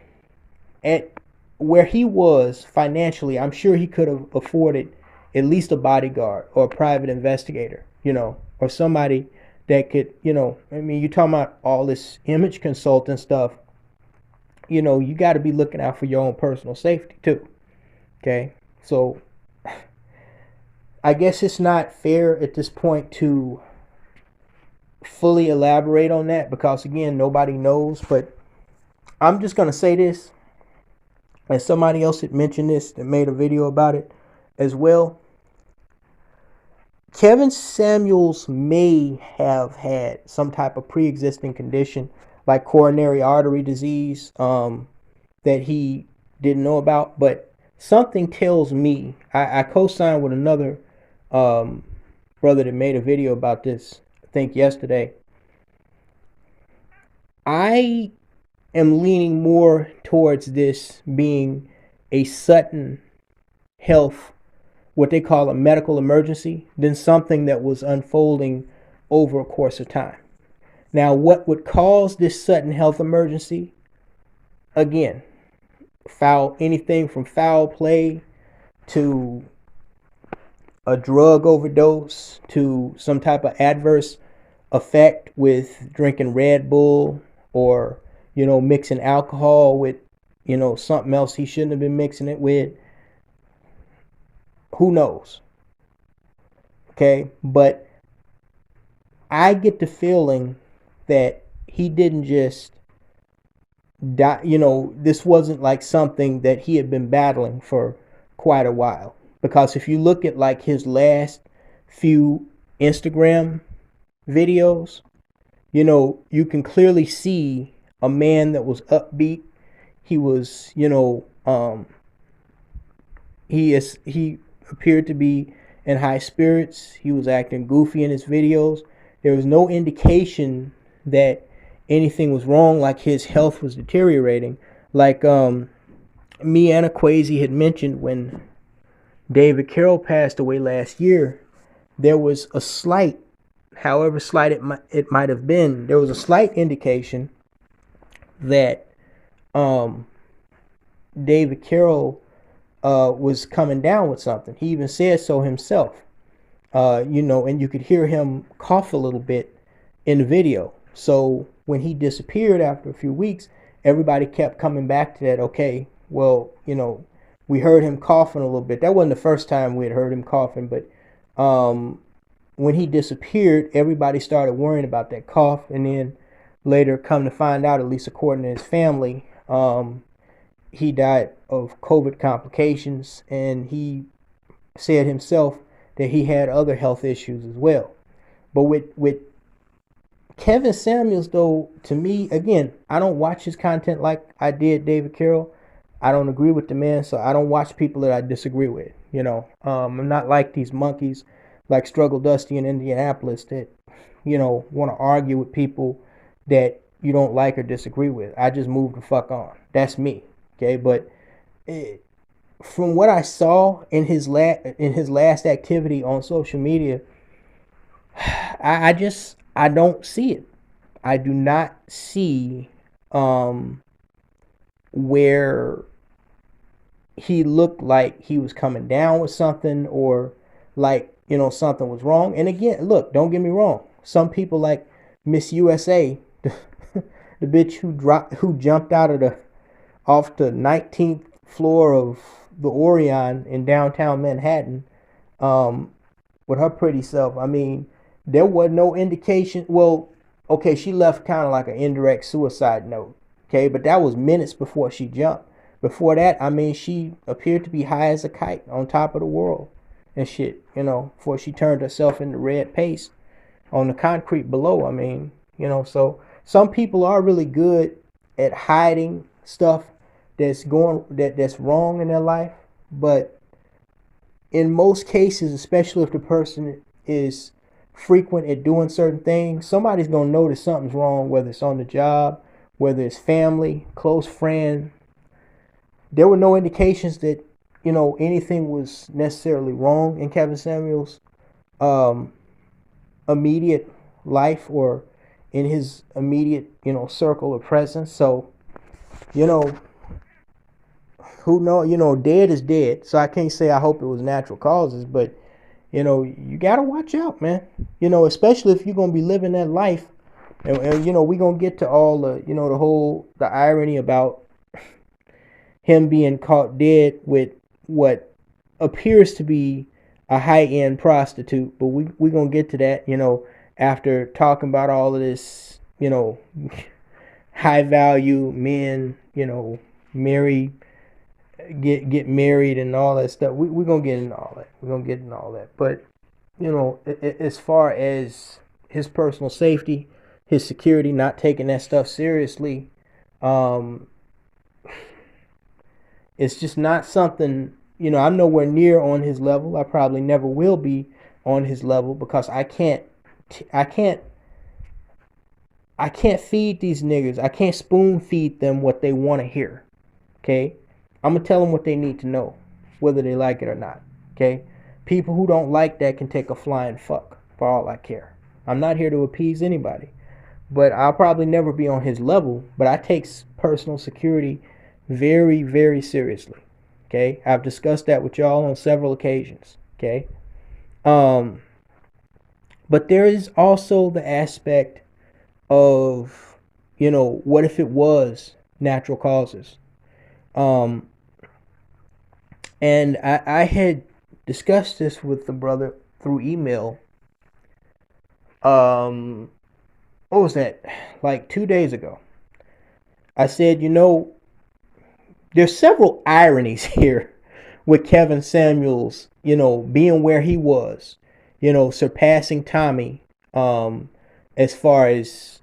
at where he was financially, I'm sure he could have afforded at least a bodyguard or a private investigator, you know, or somebody that could, you know, I mean, you're talking about all this image consulting stuff, you know, you got to be looking out for your own personal safety too. Okay. So I guess it's not fair at this point to fully elaborate on that because, again, nobody knows, but I'm just going to say this, and somebody else had mentioned this that made a video about it as well. Kevin Samuels may have had some type of pre-existing condition like coronary artery disease that he didn't know about, but something tells me, I co-signed with another brother that made a video about this, I think yesterday. I am leaning more towards this being a sudden health, what they call a medical emergency, than something that was unfolding over a course of time. Now, what would cause this sudden health emergency? Again, anything from foul play to a drug overdose to some type of adverse effect with drinking Red Bull, or, you know, mixing alcohol with, you know, something else he shouldn't have been mixing it with. Who knows? Okay, but I get the feeling that he didn't just die. You know, this wasn't like something that he had been battling for quite a while. Because if you look at like his last few Instagram videos, you know, you can clearly see a man that was upbeat. He was, you know, he appeared to be in high spirits. He was acting goofy in his videos. There was no indication that anything was wrong, like his health was deteriorating. Like me and Quasi had mentioned, when David Carroll passed away last year, there was a slight, however slight it might have been, there was a slight indication that David Carroll was coming down with something. He even said so himself, you know, and you could hear him cough a little bit in the video. So when he disappeared after a few weeks, everybody kept coming back to that. Okay, well, you know, we heard him coughing a little bit. That wasn't the first time we had heard him coughing, but when he disappeared, everybody started worrying about that cough. And then later, come to find out, at least according to his family, he died of COVID complications, and he said himself that he had other health issues as well. But with Kevin Samuels, though, to me, again, I don't watch his content like I did David Carroll. I don't agree with the man, so I don't watch people that I disagree with. You know, I'm not like these monkeys like Struggle Dusty in Indianapolis that, you know, want to argue with people that you don't like or disagree with. I just move the fuck on. That's me. Okay, but from what I saw in his last activity on social media, I don't see it. I do not see where he looked like he was coming down with something, or like, something was wrong. And again, look, don't get me wrong. Some people like Miss USA, the bitch who jumped off the 19th floor of the Orion in downtown Manhattan, with her pretty self. I mean, there was no indication. Well, okay, she left kind of like an indirect suicide note. Okay, but that was minutes before she jumped. Before that, I mean, she appeared to be high as a kite on top of the world and shit, before she turned herself into red paste on the concrete below. I mean, so some people are really good at hiding stuff that's wrong in their life, but in most cases, especially if the person is frequent at doing certain things, somebody's gonna notice something's wrong, whether it's on the job, whether it's family, close friend. There were no indications that anything was necessarily wrong in Kevin Samuels' immediate life or in his immediate circle of presence. So who know, dead is dead. So I can't say I hope it was natural causes, but you gotta watch out, man. Especially if you're gonna be living that life, and we're gonna get to all the irony about him being caught dead with what appears to be a high-end prostitute. But we're gonna get to that, after talking about all of this, high value men, get married and all that stuff. We're gonna get into all that. But as far as his personal safety, his security, not taking that stuff seriously, it's just not something. I'm nowhere near on his level. I probably never will be on his level, because I can't feed these niggas. I can't spoon feed them what they want to hear. Okay, I'm gonna tell them what they need to know, whether they like it or not. Okay, people who don't like that can take a flying fuck for all I care. I'm not here to appease anybody, but I'll probably never be on his level. But I take personal security very, very seriously. Okay, I've discussed that with y'all on several occasions. Okay, but there is also the aspect of, what if it was natural causes? And I had discussed this with the brother through email. What was that? Like 2 days ago. I said, there's several ironies here with Kevin Samuels, being where he was, surpassing Tommy, as far as,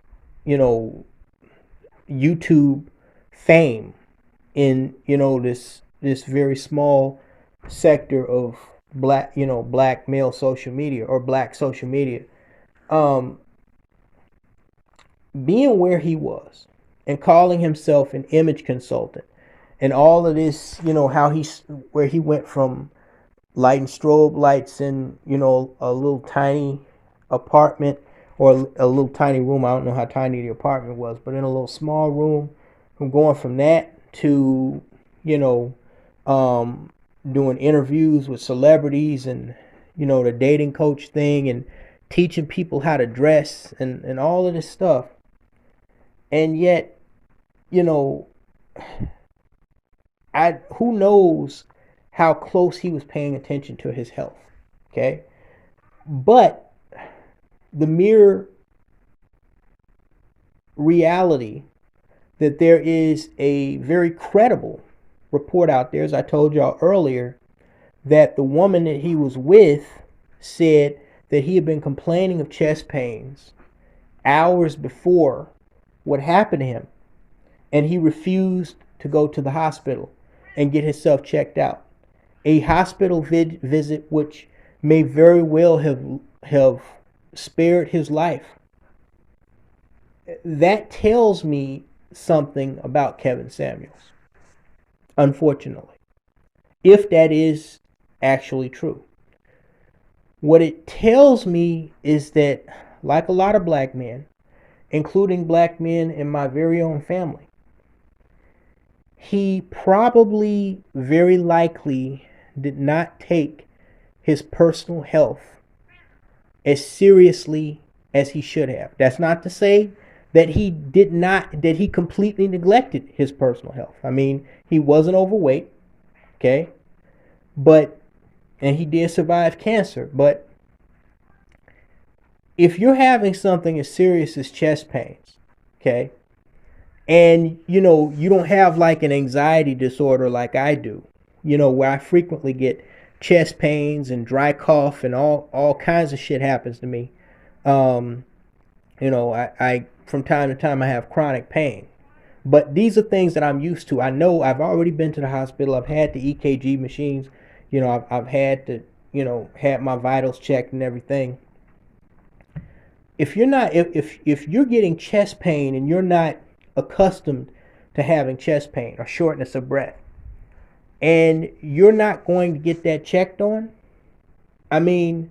YouTube fame in, this very small sector of black male social media, or black social media. Being where he was and calling himself an image consultant, and all of this, where he went from lighting strobe lights in, a little tiny apartment, or a little tiny room. I don't know how tiny the apartment was, but in a little small room, from going from that to, doing interviews with celebrities, and, the dating coach thing, and teaching people how to dress, and all of this stuff. And yet, who knows how close he was paying attention to his health. Okay. But the mere reality that there is a very credible report out there, as I told y'all earlier, that the woman that he was with said that he had been complaining of chest pains hours before what happened to him, and he refused to go to the hospital and get himself checked out. A hospital visit which may very well have spared his life. That tells me something about Kevin Samuels, unfortunately, if that is actually true. What it tells me is that, like a lot of black men, including black men in my very own family, he probably very likely did not take his personal health as seriously as he should have. That's not to say that he completely neglected his personal health. I mean, he wasn't overweight, okay? And he did survive cancer. But if you're having something as serious as chest pains, okay, and you don't have like an anxiety disorder like I do, where I frequently get chest pains and dry cough and all kinds of shit happens to me. I from time to time I have chronic pain. But these are things that I'm used to. I know I've already been to the hospital. I've had the EKG machines. I've had to, had my vitals checked and everything. If you're getting chest pain and you're not accustomed to having chest pain or shortness of breath, and you're not going to get that checked on, I mean,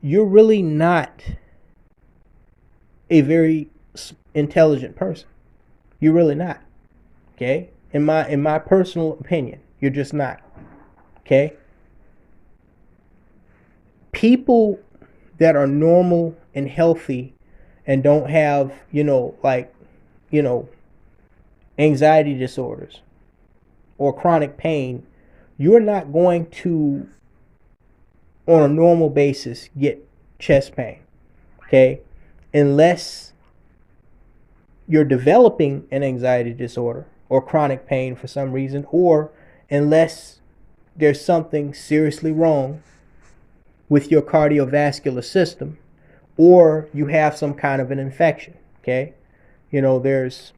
you're really not a very intelligent person. You're really not. Okay? In my personal opinion, you're just not. Okay? People that are normal and healthy and don't have, anxiety disorders or chronic pain, you're not going to, on a normal basis, get chest pain. Okay? Unless you're developing an anxiety disorder or chronic pain for some reason, or unless there's something seriously wrong with your cardiovascular system, or you have some kind of an infection. Okay? There's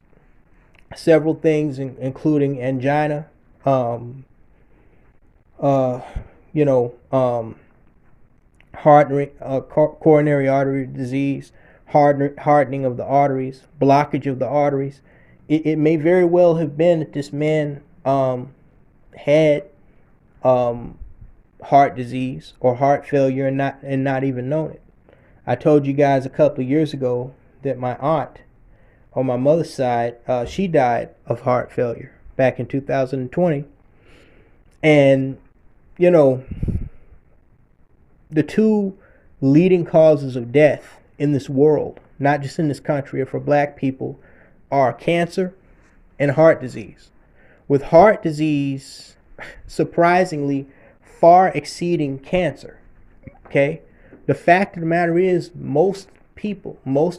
several things, including angina, coronary artery disease, hardening of the arteries, blockage of the arteries. It may very well have been that this man had heart disease or heart failure and not even known it. I told you guys a couple of years ago that my aunt on my mother's side, she died of heart failure back in 2020. And the two leading causes of death in this world, not just in this country or for black people, are cancer and heart disease. With heart disease surprisingly far exceeding cancer. Okay? The fact of the matter is, most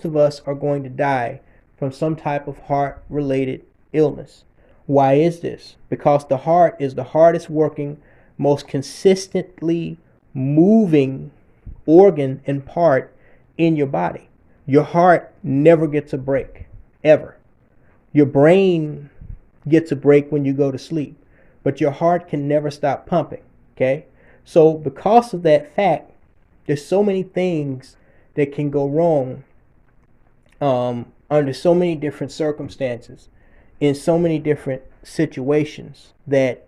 of us are going to die from some type of heart-related illness. Why is this? Because the heart is the hardest working, most consistently moving organ and part in your body. Your heart never gets a break, ever. Your brain gets a break when you go to sleep, but your heart can never stop pumping, okay? So because of that fact, there's so many things that can go wrong under so many different circumstances, in so many different situations that,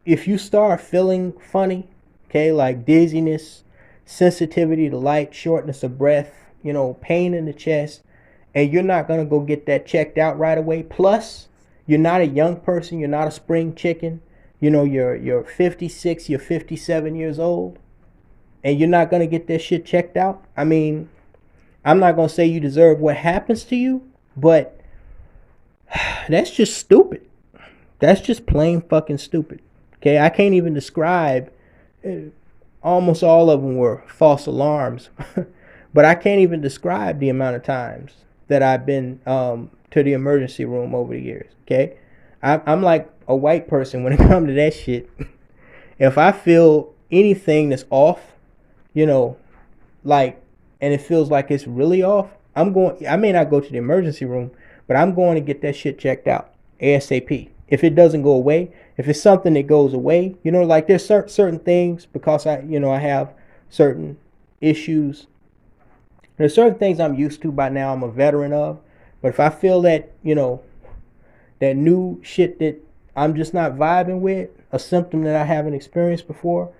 if you start feeling funny, okay, like dizziness, sensitivity to light, shortness of breath, pain in the chest, and you're not going to go get that checked out right away, plus you're not a young person, you're not a spring chicken, you're 56, you're 57 years old, and you're not going to get that shit checked out. I mean, I'm not going to say you deserve what happens to you, but that's just stupid. That's just plain fucking stupid. Okay, I can't even describe, almost all of them were false alarms, but I can't even describe the amount of times that I've been to the emergency room over the years. Okay, I'm like a white person when it comes to that shit. If I feel anything that's off, and it feels like it's really off, I may not go to the emergency room, but I'm going to get that shit checked out ASAP. If it doesn't go away, if it's something that goes away, like there's certain things, because I have certain issues. There's certain things I'm used to by now, I'm a veteran of. But if I feel that, that new shit that I'm just not vibing with, a symptom that I haven't experienced before,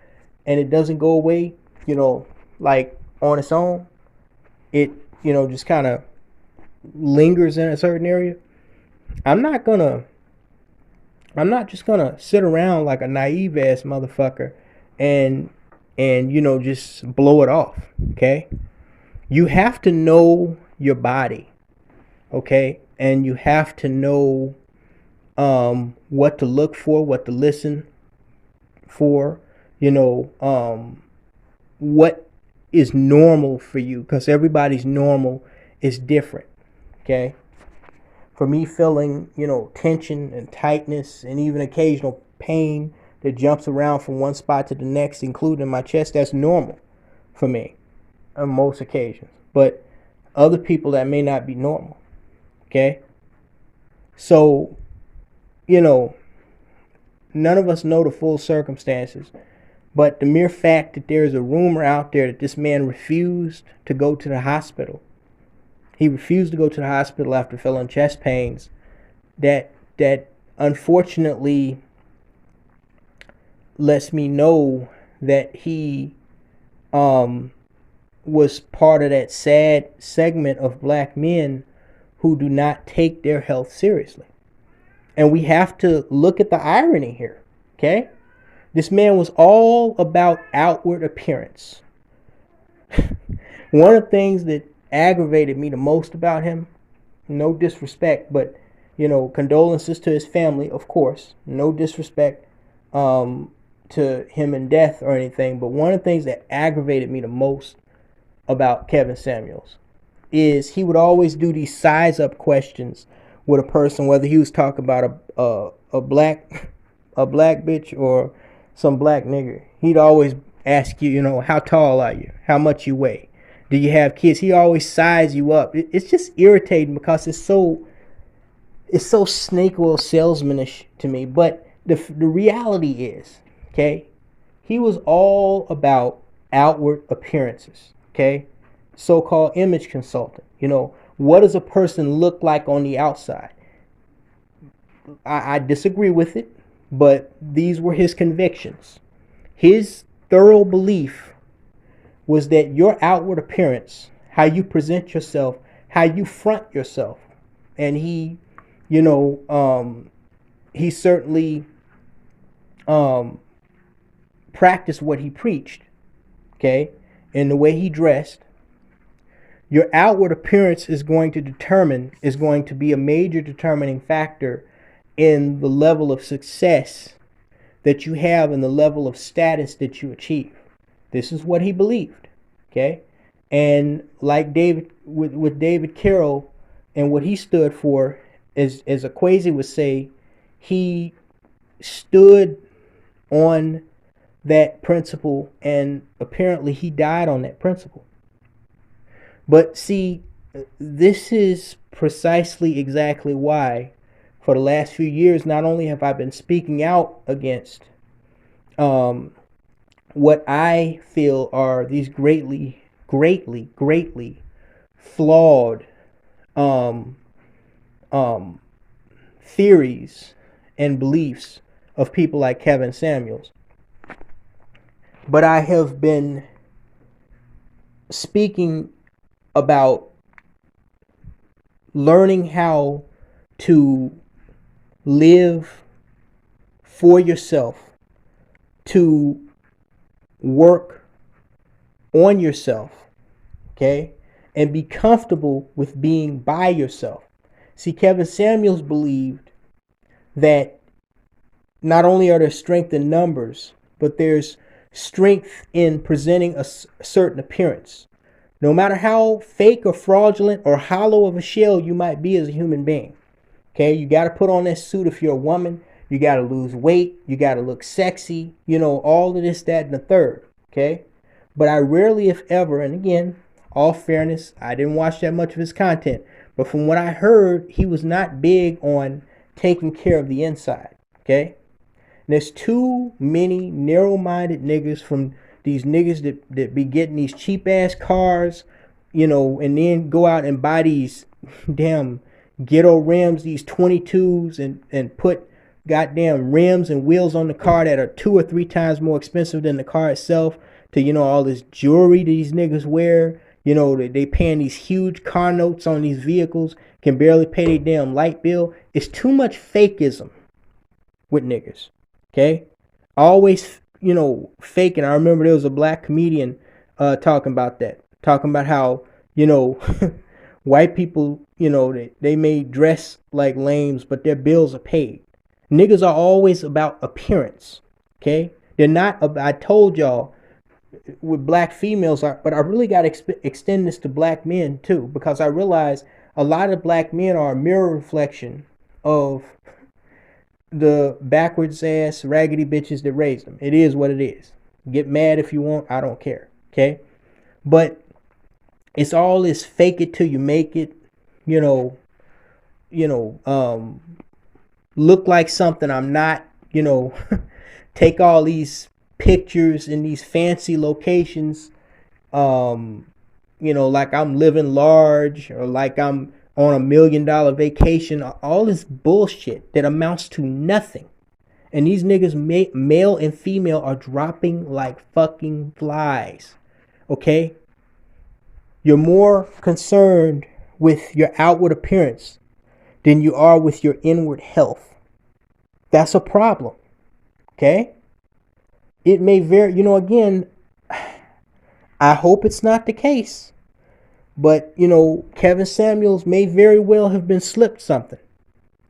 and it doesn't go away, like on its own, it, just kind of, lingers in a certain area, I'm not just gonna sit around like a naive ass motherfucker and just blow it off. Okay, you have to know your body. Okay, and you have to know what to look for, what to listen for, what is normal for you, because everybody's normal is different. Okay, for me, feeling tension and tightness and even occasional pain that jumps around from one spot to the next, including my chest, that's normal for me on most occasions. But other people, that may not be normal. Okay, so none of us know the full circumstances, but the mere fact that there is a rumor out there that this man refused to go to the hospital. He refused to go to the hospital after feeling chest pains. That unfortunately lets me know that he was part of that sad segment of black men who do not take their health seriously. And we have to look at the irony here. Okay? This man was all about outward appearance. One of the things that aggravated me the most about him, no disrespect, but condolences to his family, of course, no disrespect to him in death or anything, but one of the things that aggravated me the most about Kevin Samuels is he would always do these size up questions with a person, whether he was talking about a black bitch or some black nigger. He'd always ask you, how tall are you? How much you weigh? Do you have kids? He always size you up. It's just irritating because it's so snake oil salesmanish to me. But the reality is, okay, he was all about outward appearances. Okay, so-called image consultant. What does a person look like on the outside? I disagree with it, but these were his convictions. His thorough belief was that your outward appearance, how you present yourself, how you front yourself, and he certainly practiced what he preached, okay, in the way he dressed. Your outward appearance is going to be a major determining factor in the level of success that you have and the level of status that you achieve. This is what he believed, okay? And like with David Carroll and what he stood for, as Akwesi would say, he stood on that principle, and apparently he died on that principle. But see, this is precisely exactly why for the last few years, not only have I been speaking out against what I feel are these greatly flawed theories and beliefs of people like Kevin Samuels, but I have been speaking about learning how to live for yourself, to work on yourself, okay, and be comfortable with being by yourself. See, Kevin Samuels believed that not only are there strength in numbers, but there's strength in presenting a certain appearance. No matter how fake or fraudulent or hollow of a shell you might be as a human being. Okay, you got to put on that suit if you're a woman. You got to lose weight. You got to look sexy. All of this, that, and the third. Okay, but I rarely, if ever, and again, all fairness, I didn't watch that much of his content. But from what I heard, he was not big on taking care of the inside. Okay, and there's too many narrow-minded niggas from these niggas that be getting these cheap-ass cars, and then go out and buy these damn ghetto rims, these 22s, and put goddamn rims and wheels on the car that are 2 or 3 times more expensive than the car itself, to all this jewelry these niggas wear, You know, they paying these huge car notes on these vehicles, can barely pay their damn light bill. It's too much fakeism with niggas. Okay? Always, you know, faking. I remember there was a black comedian talking about that. Talking about how, you know, white people, you know, they may dress like lames, but their bills are paid. Niggas are always about appearance. Okay? They're not, I told y'all, with black females, but I really got to extend this to black men too, because I realize a lot of black men are a mirror reflection of the backwards ass raggedy bitches that raised them. It is what it is. Get mad if you want, I don't care. Okay? But it's all this fake it till you make it, you know, look like something I'm not, you know, take all these pictures in these fancy locations, you know, like I'm living large or like I'm on $1 million vacation, all this bullshit that amounts to nothing. And these niggas, male and female, are dropping like fucking flies. Okay? You're more concerned with your outward appearance than you are with your inward health. That's a problem. Okay? It may vary, you know, again, I hope it's not the case. But, you know, Kevin Samuels may very well have been slipped something.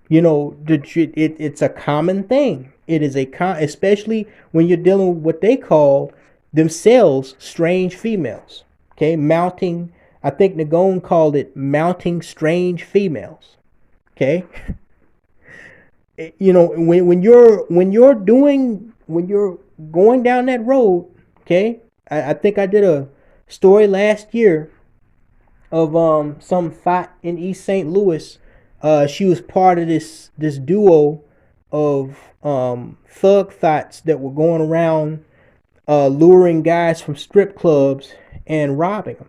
You know, it's a common thing. It is especially when you're dealing with what they call themselves strange females. Okay, mounting, I think Nagone called it mounting strange females. Okay? You know, when you're going down that road, okay? I think I did a story last year of some thought in East St. Louis. She was part of this duo of thug thoughts that were going around luring guys from strip clubs and robbing them.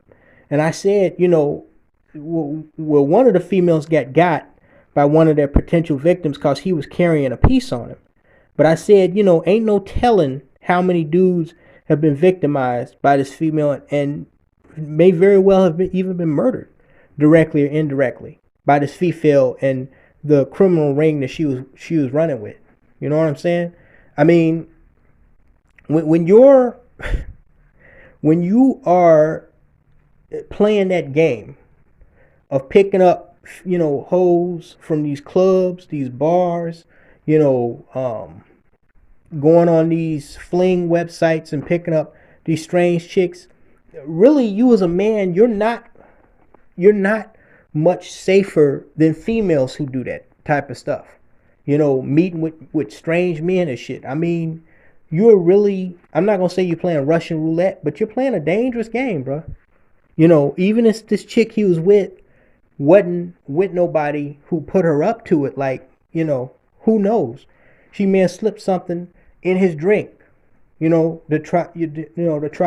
And I said, you know, well, one of the females got by one of their potential victims because he was carrying a piece on him. But I said, you know, ain't no telling how many dudes have been victimized by this female and may very well have even been murdered directly or indirectly by this female and the criminal ring that she was running with. You know what I'm saying? I mean, when you are playing that game of picking up, you know, hoes from these clubs, these bars, you know, going on these fling websites and picking up these strange chicks, really, you as a man, you're not much safer than females who do that type of stuff. You know, meeting with strange men and shit. I mean, you're really, I'm not going to say you're playing Russian roulette, but you're playing a dangerous game, bro. You know, even if this chick he was with wasn't with nobody who put her up to it, like, you know, who knows? She may have slipped something in his drink, you know, to try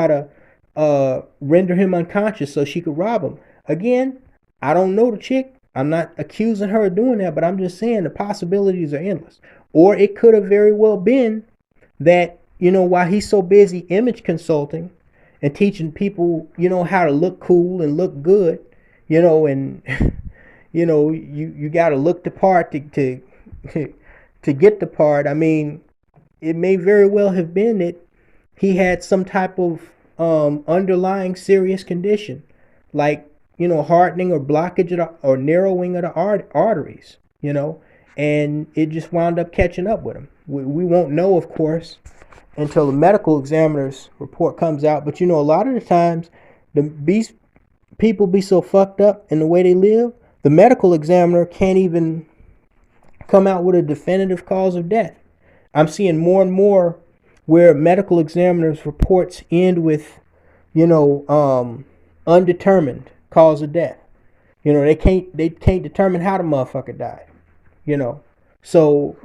to render him unconscious so she could rob him. Again, I don't know the chick. I'm not accusing her of doing that, but I'm just saying the possibilities are endless. Or it could have very well been that, you know, while he's so busy image consulting and teaching people, you know, how to look cool and look good, you know, and, you know, you got to look the part to get the part. I mean, it may very well have been that he had some type of underlying serious condition, like, you know, hardening or blockage or narrowing of the arteries, you know, and it just wound up catching up with him. We won't know, of course, until the medical examiner's report comes out. But, you know, a lot of the times, these people be so fucked up in the way they live, the medical examiner can't even come out with a definitive cause of death. I'm seeing more and more where medical examiners' reports end with, you know, undetermined cause of death. You know, they can't determine how the motherfucker died. You know, so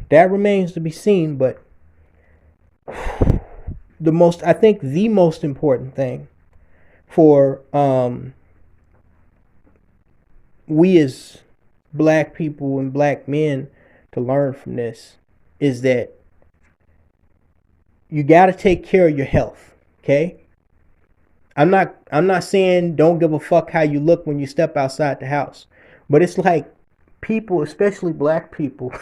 that remains to be seen. But the most important thing for we as black people and black men to learn from this is that you got to take care of your health. Okay, I'm not saying don't give a fuck how you look when you step outside the house. But it's like people, especially black people,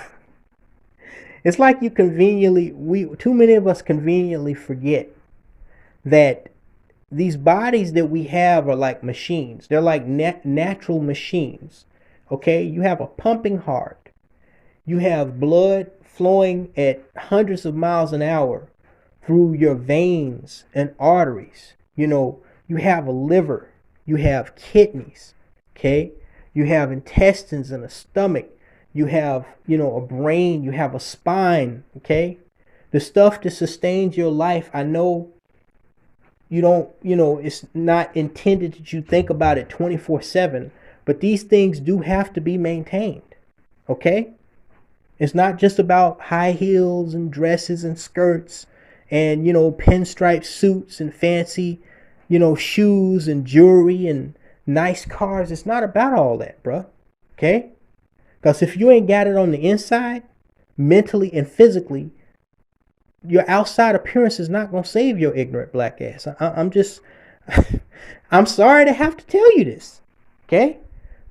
it's like too many of us conveniently forget that these bodies that we have are like machines. They're like natural machines. Okay? You have a pumping heart. You have blood flowing at hundreds of miles an hour through your veins and arteries. You have a liver. You have kidneys. Okay? You have intestines and a stomach. You have, a brain. You have a spine. Okay? The stuff that sustains your life, I know you don't, it's not intended that you think about it 24/7, but these things do have to be maintained. Okay? It's not just about high heels and dresses and skirts and, pinstripe suits and fancy, shoes and jewelry and nice cars. It's not about all that, bruh. Okay? Because if you ain't got it on the inside, mentally and physically, your outside appearance is not going to save your ignorant black ass. I'm just, I'm sorry to have to tell you this. Okay?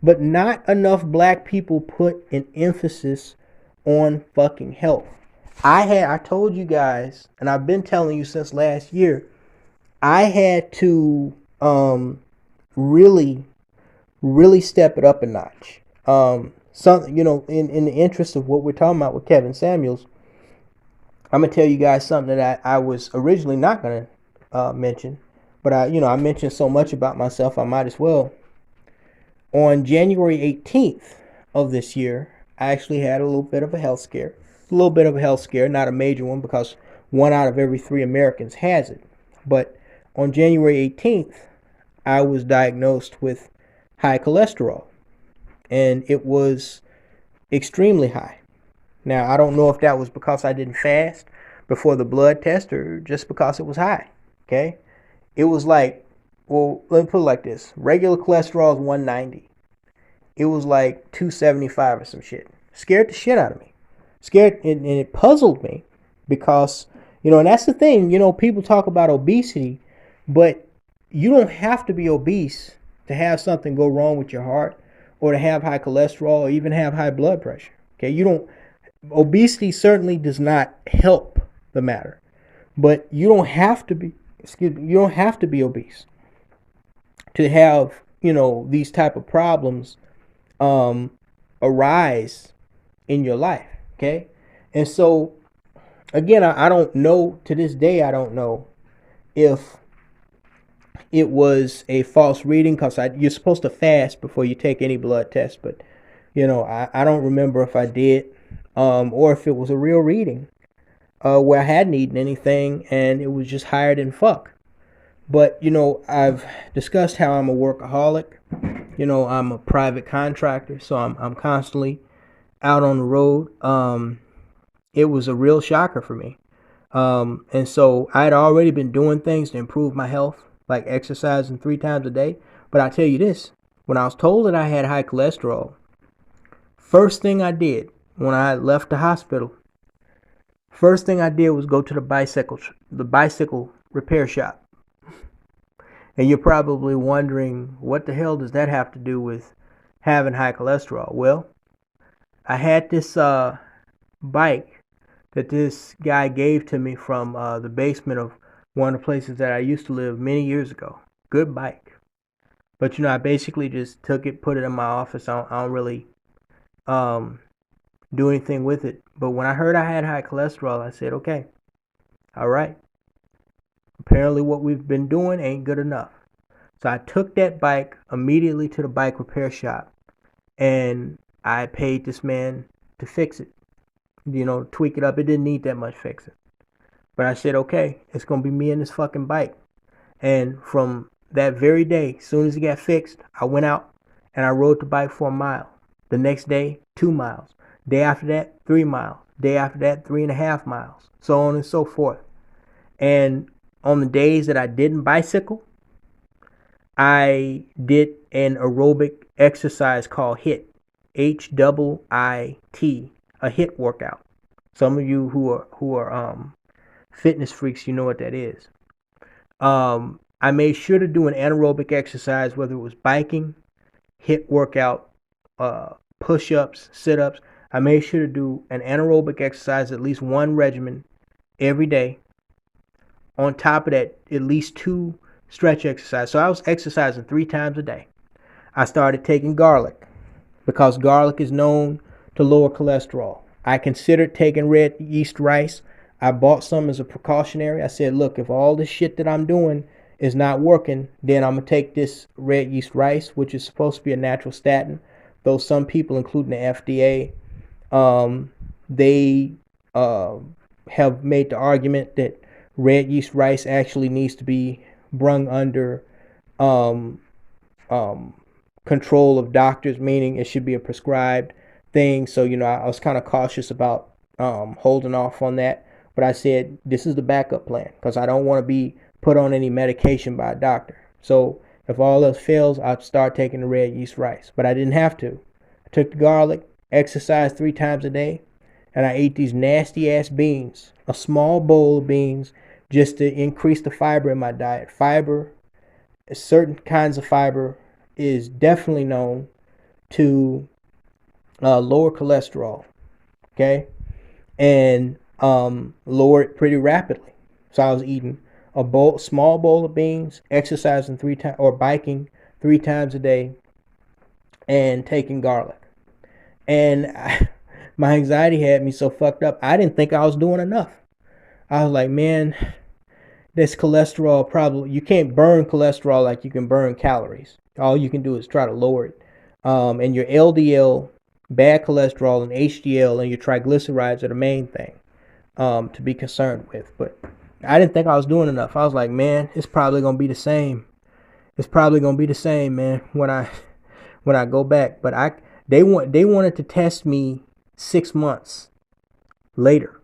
But not enough black people put an emphasis on fucking health. I told you guys, and I've been telling you since last year, I had to really step it up a notch. Something, in the interest of what we're talking about with Kevin Samuels, I'm gonna tell you guys something that I was originally not gonna mention, but I mentioned so much about myself, I might as well. On January 18th of this year, I actually had a little bit of a health scare. A little bit of a health scare, not a major one, because 1 out of every 3 Americans has it. But on January 18th, I was diagnosed with high cholesterol, and it was extremely high. Now, I don't know if that was because I didn't fast before the blood test or just because it was high. Okay? It was like, well, let me put it like this. Regular cholesterol is 190. It was like 275 or some shit. Scared the shit out of me. Scared, and it puzzled me because, and that's the thing, people talk about obesity, but you don't have to be obese to have something go wrong with your heart or to have high cholesterol or even have high blood pressure. Okay? Obesity certainly does not help the matter, but you don't have to be, you don't have to be obese to have, these type of problems arise in your life. Okay? And so, again, I don't know, to this day, I don't know if it was a false reading, because you're supposed to fast before you take any blood test, but, I don't remember if I did, or if it was a real reading where I hadn't eaten anything and it was just higher than fuck. But, I've discussed how I'm a workaholic. I'm a private contractor, so I'm constantly out on the road. It was a real shocker for me. And so I had already been doing things to improve my health, like exercising 3 times a day. But I tell you this, when I was told that I had high cholesterol, first thing I did when I left the hospital, first thing I did was go to the bicycle repair shop. And you're probably wondering, what the hell does that have to do with having high cholesterol? Well, I had this bike that this guy gave to me from the basement of one of the places that I used to live many years ago. Good bike. But, I basically just took it, put it in my office. I don't really do anything with it. But when I heard I had high cholesterol, I said, okay, all right. Apparently what we've been doing ain't good enough. So I took that bike immediately to the bike repair shop, and I paid this man to fix it, tweak it up. It didn't need that much fixing. But I said, okay, it's going to be me and this fucking bike. And from that very day, as soon as it got fixed, I went out and I rode the bike for a mile. The next day, 2 miles. Day after that, 3 miles. Day after that, 3.5 miles. So on and so forth. And on the days that I didn't bicycle, I did an aerobic exercise called HIIT. HIIT, a HIIT workout. Some of you who are fitness freaks, you know what that is. I made sure to do an anaerobic exercise, whether it was biking, HIIT workout, push-ups, sit-ups. I made sure to do an anaerobic exercise, at least one regimen every day. On top of that, at least 2 stretch exercises. So I was exercising 3 times a day. I started taking garlic because garlic is known to lower cholesterol. I considered taking red yeast rice. I bought some as a precautionary. I said, look, if all this shit that I'm doing is not working, then I'm going to take this red yeast rice, which is supposed to be a natural statin. Though some people, including the FDA, they have made the argument that red yeast rice actually needs to be brung under control of doctors, meaning it should be a prescribed thing. So, I was kind of cautious about holding off on that. But I said, this is the backup plan because I don't want to be put on any medication by a doctor. So if all else fails, I'd start taking the red yeast rice. But I didn't have to. I took the garlic, exercised 3 times a day, and I ate these nasty ass beans, a small bowl of beans, just to increase the fiber in my diet. Fiber, certain kinds of fiber, is definitely known to lower cholesterol, okay, and lower it pretty rapidly. So I was eating a small bowl of beans, exercising 3 times or biking 3 times a day, and taking garlic. And my anxiety had me so fucked up. I didn't think I was doing enough. I was like, man, this cholesterol probably, you can't burn cholesterol like you can burn calories. All you can do is try to lower it. And your LDL, bad cholesterol, and HDL and your triglycerides are the main thing to be concerned with. But I didn't think I was doing enough. I was like, man, it's probably gonna be the same. It's probably gonna be the same, man, when I go back. But they wanted to test me 6 months later.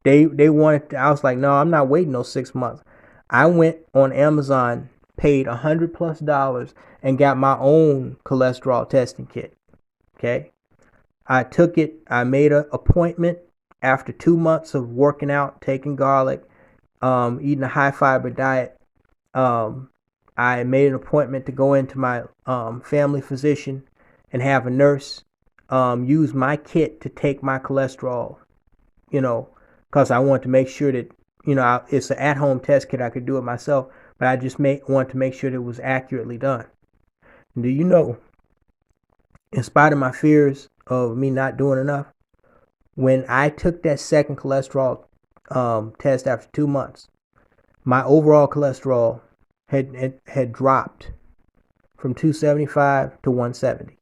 They wanted. I was like, no, I'm not waiting those 6 months. I went on Amazon, paid $100+ and got my own cholesterol testing kit. Okay, I took it. I made an appointment after 2 months of working out, taking garlic, eating a high fiber diet. I made an appointment to go into my family physician and have a nurse use my kit to take my cholesterol, because I wanted to make sure that, it's an at-home test kit. I could do it myself, but I just wanted to make sure that it was accurately done. And do you know, in spite of my fears of me not doing enough, when I took that second cholesterol test after 2 months, my overall cholesterol had dropped from 275 to 170,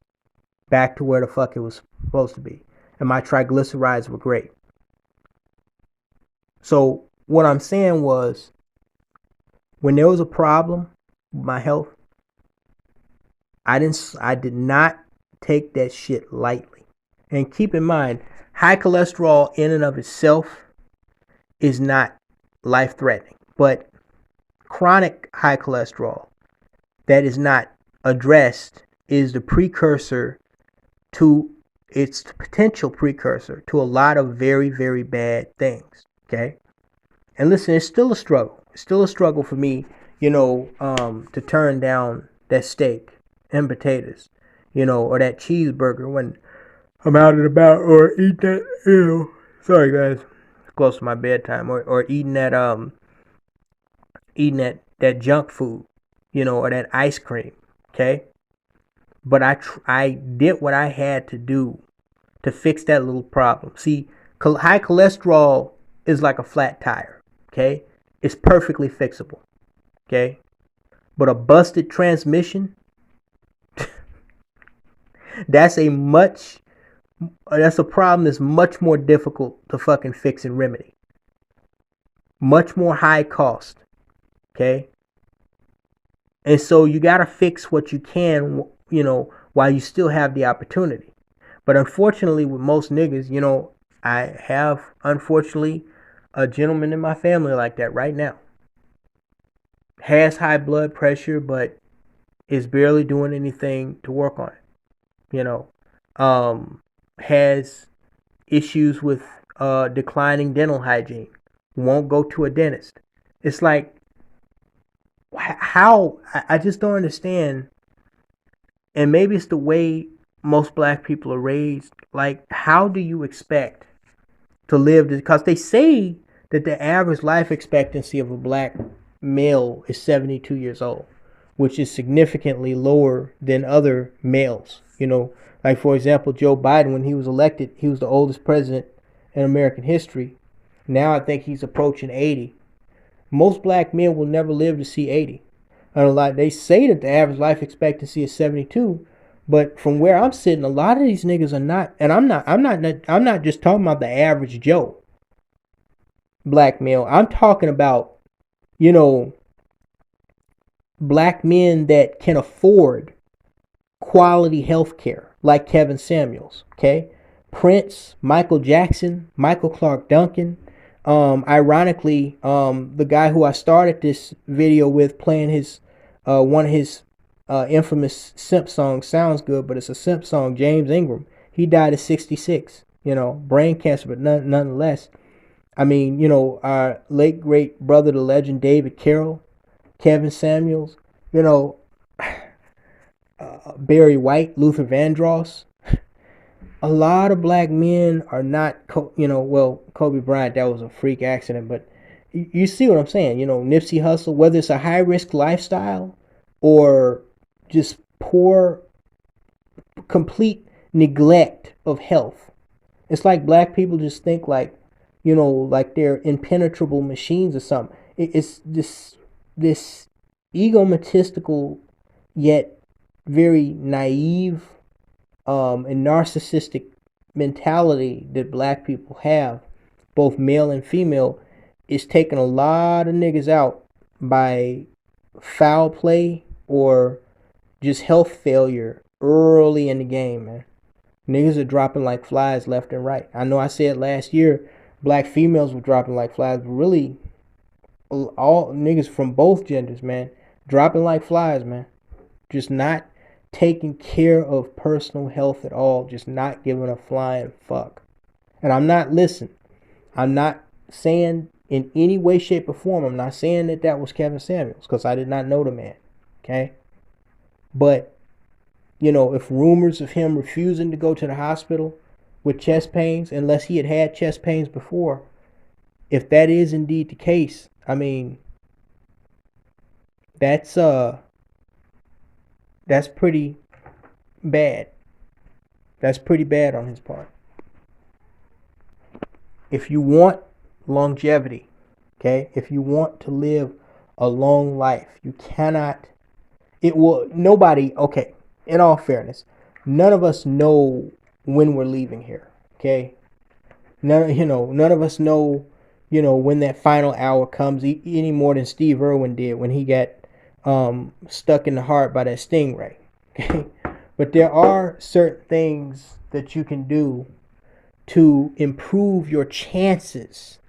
back to where the fuck it was supposed to be. And my triglycerides were great. So what I'm saying was, when there was a problem with my health, I did not take that shit lightly. And keep in mind, high cholesterol in and of itself is not life-threatening, but chronic high cholesterol that is not addressed is the precursor to, it's the potential precursor to a lot of very, very bad things. Okay? And listen, it's still a struggle. It's still a struggle for me, to turn down that steak and potatoes, or that cheeseburger when I'm out and about, or eat that, sorry guys, it's close to my bedtime, or eating that junk food, or that ice cream, okay? But I did what I had to do to fix that little problem. See, high cholesterol is like a flat tire, okay? It's perfectly fixable, okay? But a busted transmission, that's a problem that's much more difficult to fucking fix and remedy. Much more high cost, okay? And so you gotta fix what you can, while you still have the opportunity. But unfortunately, with most niggas, I have, unfortunately, a gentleman in my family like that right now. Has high blood pressure, but is barely doing anything to work on it. Has issues with declining dental hygiene. Won't go to a dentist. It's like, how I just don't understand. And maybe it's the way most black people are raised. Like, how do you expect to live this? Because they say that the average life expectancy of a black male is 72 years old, which is significantly lower than other males. You know, like for example, Joe Biden, when he was elected, he was the oldest president in American history. Now I think he's approaching 80. Most black men will never live to see 80. And a lot, they say that the average life expectancy is 72, but from where I'm sitting, a lot of these niggas are not. And I'm not just talking about the average Joe black male. I'm talking about, you know, black men that can afford quality health care, like Kevin Samuels, okay? Prince, Michael Jackson, Michael Clark Duncan. Ironically, the guy who I started this video with playing his one of his infamous simp songs, sounds good, but it's a simp song, James Ingram. He died at 66, you know, brain cancer, but nonetheless. I mean, you know, our late great brother, the legend David Carroll, Kevin Samuels, you know, Barry White, Luther Vandross. A lot of black men are not, you know, well, Kobe Bryant, that was a freak accident, but you see what I'm saying. You know, Nipsey Hussle, whether it's a high risk lifestyle or just poor, complete neglect of health. It's like black people just think like, you know, like they're impenetrable machines or something. It's this egotistical yet very naive and narcissistic mentality that black people have, both male and female, is taking a lot of niggas out by foul play or just health failure early in the game, man. Niggas are dropping like flies left and right. I know I said last year black females were dropping like flies, but really all niggas from both genders, man, dropping like flies, man. Just not taking care of personal health at all, just not giving a flying fuck. And I'm not saying in any way, shape, or form, I'm not saying that was Kevin Samuels, because I did not know the man, okay? But, you know, if rumors of him refusing to go to the hospital with chest pains, unless he had chest pains before, if that is indeed the case, I mean, that's pretty bad. That's pretty bad on his part. If you want longevity, okay, if you want to live a long life, you cannot, nobody, okay, in all fairness, none of us know when we're leaving here, okay? None of us know, you know, when that final hour comes, any more than Steve Irwin did when he got stuck in the heart by that stingray. Okay? But there are certain things that you can do to improve your chances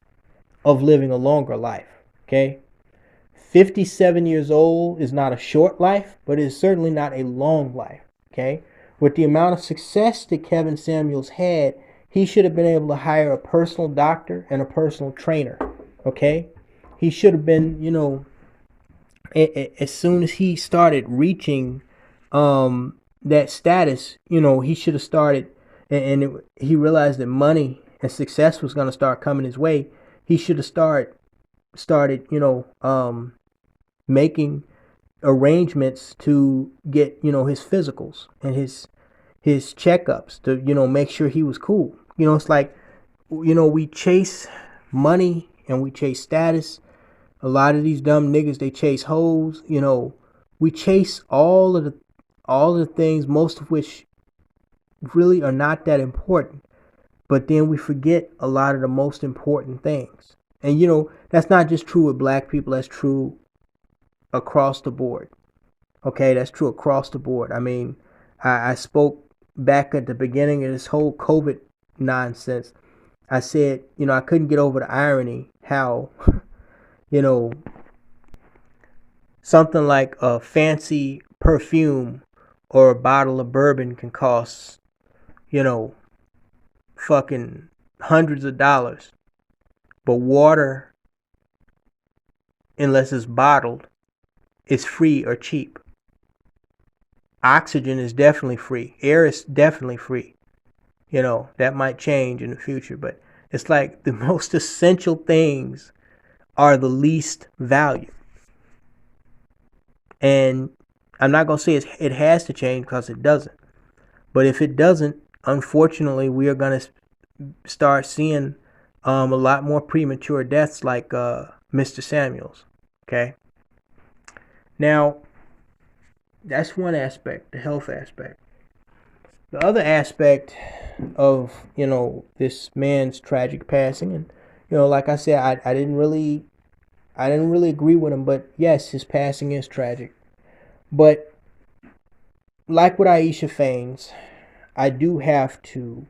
of living a longer life. Okay? 57 years old is not a short life, but it is certainly not a long life. Okay? With the amount of success that Kevin Samuels had, he should have been able to hire a personal doctor and a personal trainer. Okay? He should have been, you know, as soon as he started reaching that status, you know, he should have started, and he realized that money and success was going to start coming his way. He should have started, you know, making arrangements to get, you know, his physicals and his checkups to, you know, make sure he was cool. You know, it's like, you know, we chase money and we chase status. A lot of these dumb niggas, they chase hoes. You know, we chase all of the things, most of which really are not that important. But then we forget a lot of the most important things. And, you know, that's not just true with black people. That's true across the board. Okay, that's true across the board. I mean, I spoke back at the beginning of this whole COVID nonsense. I said, you know, I couldn't get over the irony how, you know, something like a fancy perfume or a bottle of bourbon can cost, you know, fucking hundreds of dollars. But water, unless it's bottled, is free or cheap. Oxygen is definitely free. Air is definitely free. You know, that might change in the future, but it's like the most essential things are the least value. And I'm not going to say it has to change, because it doesn't. But if it doesn't, unfortunately, we are going to start seeing a lot more premature deaths like Mr. Samuels. Okay. Now, that's one aspect, the health aspect. The other aspect of, you know, this man's tragic passing, and, you know, like I said, I didn't really agree with him, but yes, his passing is tragic. But like with Aisha Faines, I do have to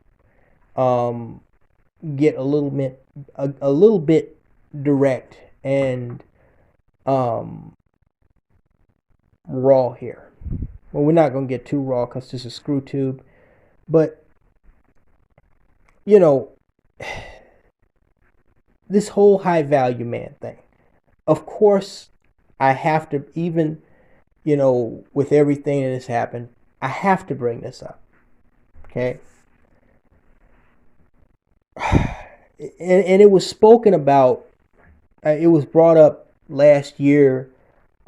get a little bit direct and raw here. Well, we're not gonna get too raw because this is screw tube, but you know, this whole high value man thing. Of course, I have to, even, you know, with everything that has happened, I have to bring this up. Okay. And it was spoken about, it was brought up last year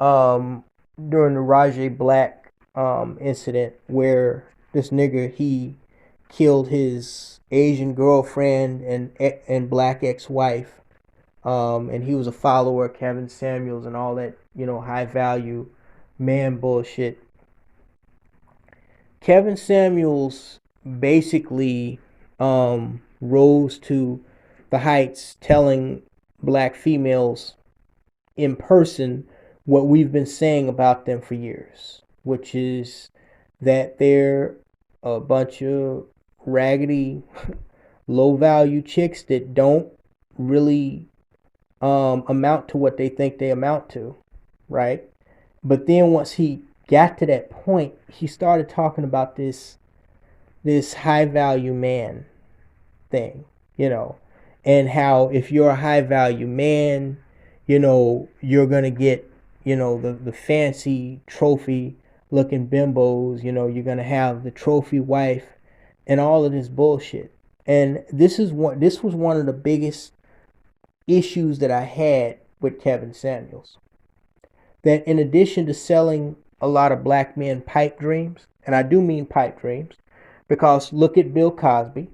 during the Rajay Black incident, where this nigga, he killed his Asian girlfriend and black ex-wife, and he was a follower of Kevin Samuels and all that, you know, high value man bullshit. Kevin Samuels basically rose to the heights, telling black females in person what we've been saying about them for years, which is that they're a bunch of raggedy, low value chicks that don't really amount to what they think they amount to, right? But then once he got to that point, he started talking about this high value man thing, you know, and how if you're a high value man, you know, you're gonna get, you know, the fancy trophy looking bimbos, you know, you're gonna have the trophy wife and all of this bullshit. And this was one of the biggest issues that I had with Kevin Samuels. That in addition to selling a lot of black men pipe dreams, and I do mean pipe dreams, because look at Bill Cosby,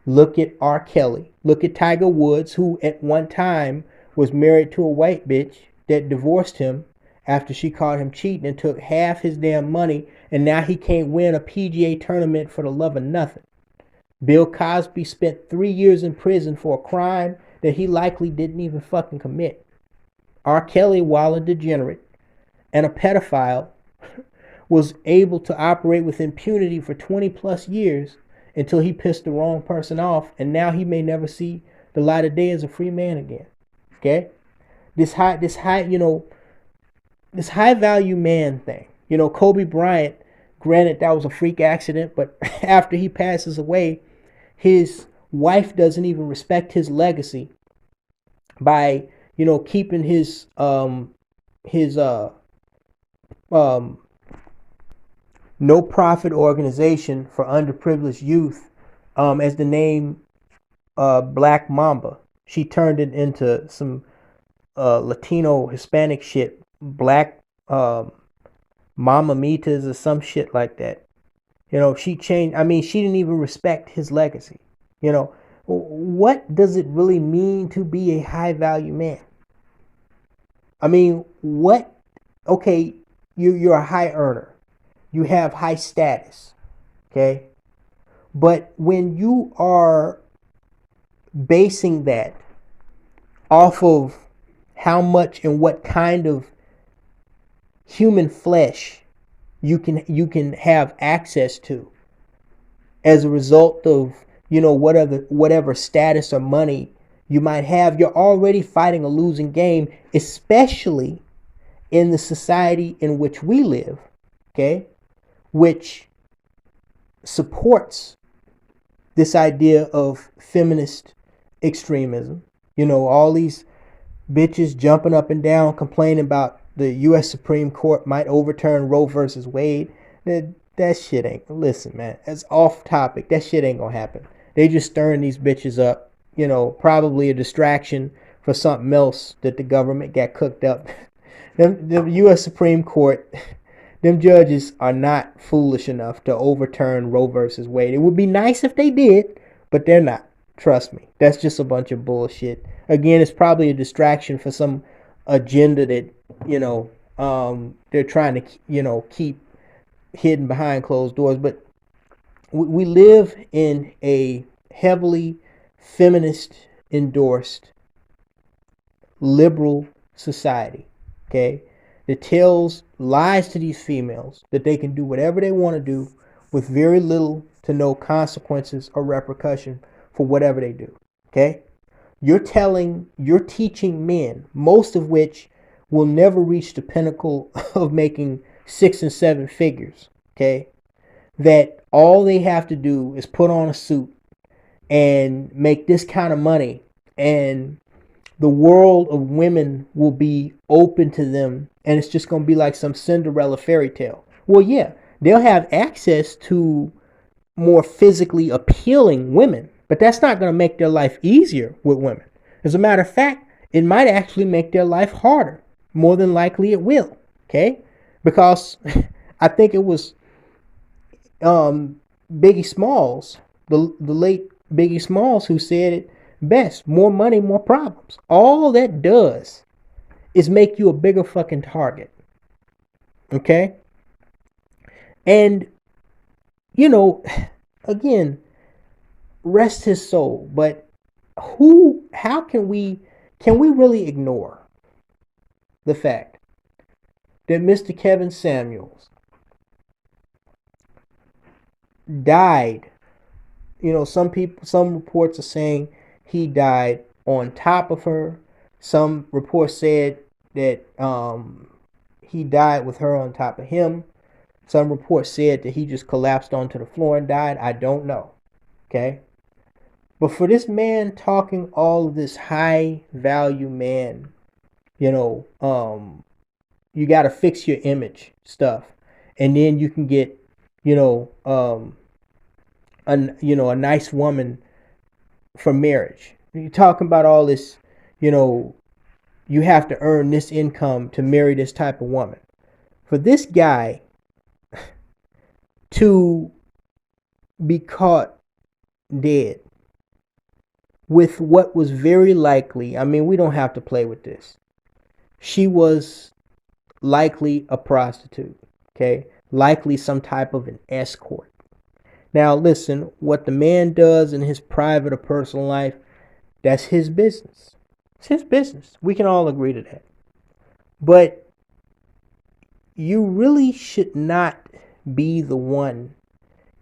look at R. Kelly, look at Tiger Woods, who at one time was married to a white bitch that divorced him after she caught him cheating and took half his damn money, and now he can't win a PGA tournament for the love of nothing. Bill Cosby spent 3 years in prison for a crime that he likely didn't even fucking commit. R. Kelly, while a degenerate and a pedophile, was able to operate with impunity for 20 plus years until he pissed the wrong person off, and now he may never see the light of day as a free man again. Okay? This high value man thing. You know, Kobe Bryant, granted that was a freak accident, but after he passes away, his wife doesn't even respect his legacy by, you know, keeping his no profit organization for underprivileged youth as the name Black Mamba. She turned it into some Latino Hispanic shit, Black Mama Mitas or some shit like that. You know, she changed. I mean, she didn't even respect his legacy. You know, what does it really mean to be a high value man? I mean, what? Okay, you're a high earner. You have high status. Okay. But when you are basing that off of how much and what kind of human flesh you can have access to as a result of, you know, whatever status or money you might have, you're already fighting a losing game, especially in the society in which we live, okay, which supports this idea of feminist extremism. You know, all these bitches jumping up and down complaining about the U.S. Supreme Court might overturn Roe versus Wade. That shit ain't. Listen, man, that's off topic. That shit ain't gonna happen. They just stirring these bitches up. You know, probably a distraction for something else that the government got cooked up. The U.S. Supreme Court, them judges are not foolish enough to overturn Roe versus Wade. It would be nice if they did, but they're not. Trust me. That's just a bunch of bullshit. Again, it's probably a distraction for some agenda that, they're trying to, keep hidden behind closed doors. But we live in a heavily feminist endorsed liberal society, okay, that tells lies to these females that they can do whatever they want to do with very little to no consequences or repercussion for whatever they do. Okay, you're teaching men, most of which will never reach the pinnacle of making 6 and 7 figures, okay, that all they have to do is put on a suit and make this kind of money, and the world of women will be open to them, and it's just going to be like some Cinderella fairy tale. Well, yeah, they'll have access to more physically appealing women, but that's not going to make their life easier with women. As a matter of fact, it might actually make their life harder. More than likely it will, okay? Because I think it was Biggie Smalls, the late Biggie Smalls, who said it best: more money, more problems. All that does is make you a bigger fucking target. Okay? And, again, rest his soul. But how can we really ignore the fact that Mr. Kevin Samuels died? Some reports are saying he died on top of her. Some reports said that he died with her on top of him. Some reports said that he just collapsed onto the floor and died. I don't know. Okay? But for this man talking all of this high value man, you got to fix your image stuff, and then you can get, a nice woman for marriage. You're talking about all this, you have to earn this income to marry this type of woman. For this guy to be caught dead with what was very likely, we don't have to play with this. She was likely a prostitute, okay? Likely some type of an escort. Now, listen, what the man does in his private or personal life, that's his business. It's his business. We can all agree to that. But you really should not be the one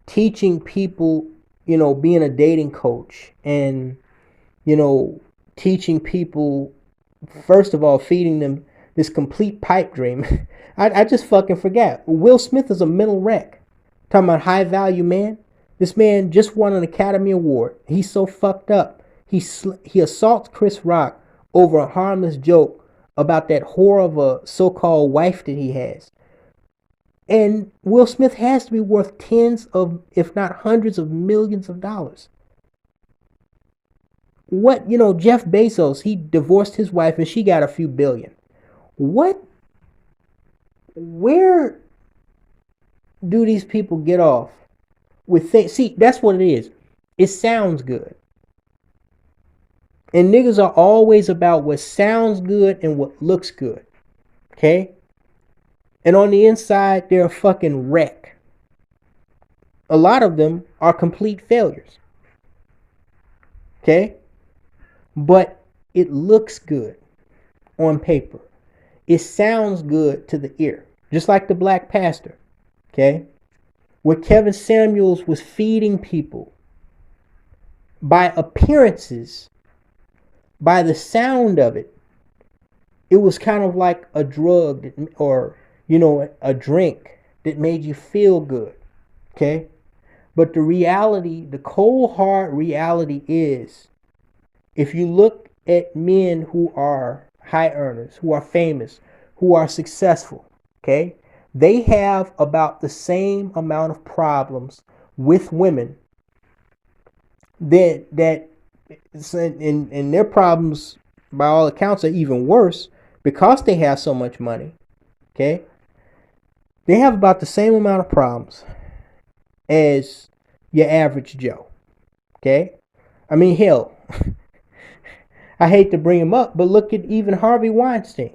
teaching people, being a dating coach and, teaching people, first of all, feeding them this complete pipe dream. I just fucking forgot. Will Smith is a mental wreck. Talking about high value man. This man just won an Academy Award. He's so fucked up. He assaults Chris Rock over a harmless joke about that whore of a so-called wife that he has. And Will Smith has to be worth tens of, if not hundreds of millions of dollars. What, Jeff Bezos, he divorced his wife and she got a few billion. Where do these people get off with things? See, that's what it is. It sounds good. And niggas are always about what sounds good and what looks good. Okay? And on the inside, they're a fucking wreck. A lot of them are complete failures. Okay? But it looks good on paper. It sounds good to the ear. Just like the black pastor. Okay? What Kevin Samuels was feeding people by appearances, by the sound of it, it was kind of like a drug or, a drink that made you feel good. Okay? But the reality, the cold hard reality is, if you look at men who are high earners, who are famous, who are successful, okay, they have about the same amount of problems with women that and their problems by all accounts are even worse because they have so much money. Okay, they have about the same amount of problems as your average Joe. Okay, I mean, hell, I hate to bring him up, but look at even Harvey Weinstein.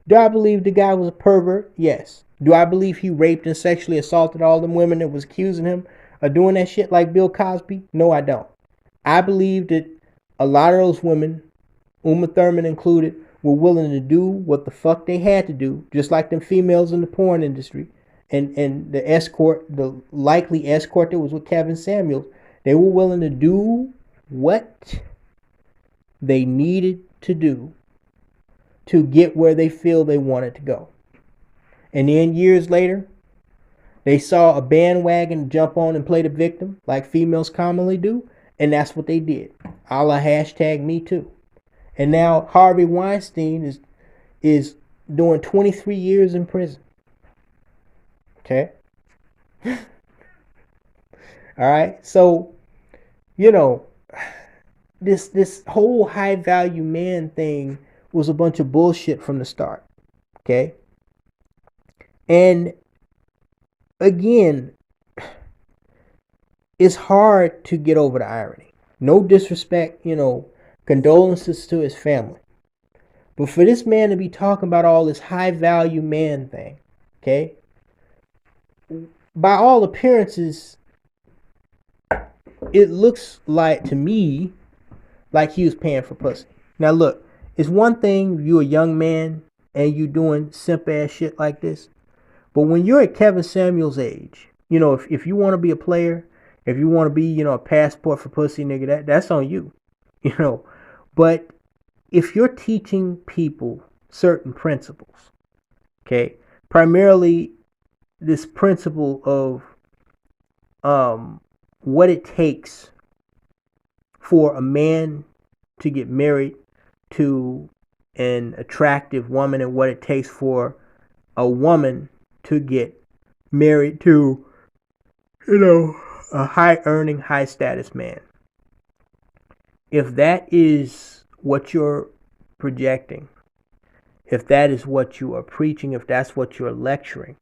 Do I believe the guy was a pervert? Yes. Do I believe he raped and sexually assaulted all them women that was accusing him of doing that shit like Bill Cosby? No, I don't. I believe that a lot of those women, Uma Thurman included, were willing to do what the fuck they had to do, just like them females in the porn industry. And the escort, the likely escort that was with Kevin Samuels, they were willing to do what they needed to do to get where they feel they wanted to go. And then years later, they saw a bandwagon jump on and play the victim like females commonly do, and that's what they did. A la hashtag me too. And now Harvey Weinstein is doing 23 years in prison. Okay? All right? So, you know, this whole high value man thing was a bunch of bullshit from the start. Okay? And again, it's hard to get over the irony. No disrespect, you know, condolences to his family. But for this man to be talking about all this high value man thing, okay? By all appearances, it looks like to me like he was paying for pussy. Now look, it's one thing you a young man and you doing simp ass shit like this. But when you're at Kevin Samuels' age, you know, if you want to be a player, if you want to be, you know, a passport for pussy nigga, that's on you. You know. But if you're teaching people certain principles, okay, primarily this principle of what it takes for a man to get married to an attractive woman and what it takes for a woman to get married to, you know, a high earning, high status man. If that is what you're projecting, if that is what you are preaching, if that's what you're lecturing,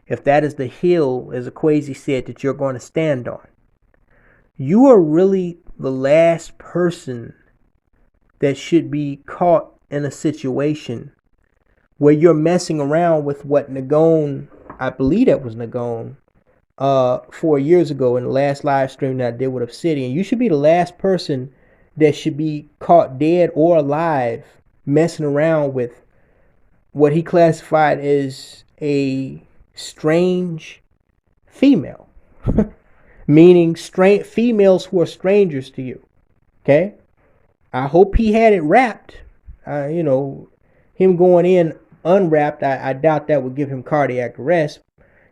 if that is the hill, as Akwesi said, that you're going to stand on, you are really the last person that should be caught in a situation where you're messing around with what Nagone, I believe that was Nagone, 4 years ago in the last live stream that I did with Obsidian. You should be the last person that should be caught dead or alive messing around with what he classified as a strange female. Meaning females who are strangers to you. Okay? I hope he had it wrapped. You know, him going in unwrapped, I doubt that would give him cardiac arrest,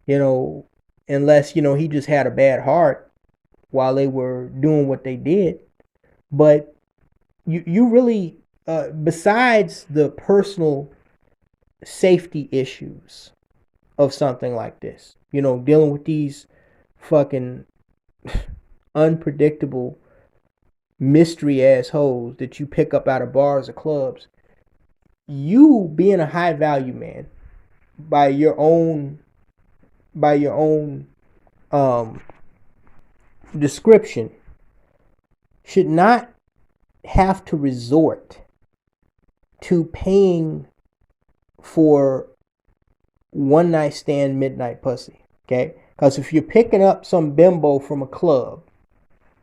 you know, unless, you know, he just had a bad heart while they were doing what they did. But you really, besides the personal safety issues of something like this, you know, dealing with these fucking unpredictable mystery assholes that you pick up out of bars or clubs, you being a high value man by your own description should not have to resort to paying for one night stand midnight pussy. Okay, because if you're picking up some bimbo from a club,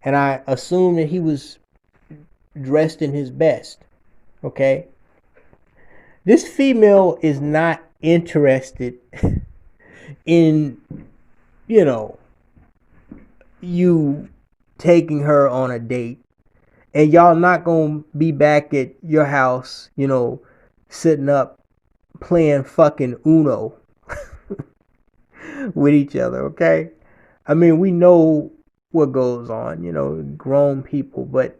and I assume that he was dressed in his best, okay, this female is not interested in, you know, you taking her on a date and y'all not gonna be back at your house, you know, sitting up playing fucking Uno with each other, okay? I mean, we know what goes on, you know, grown people, but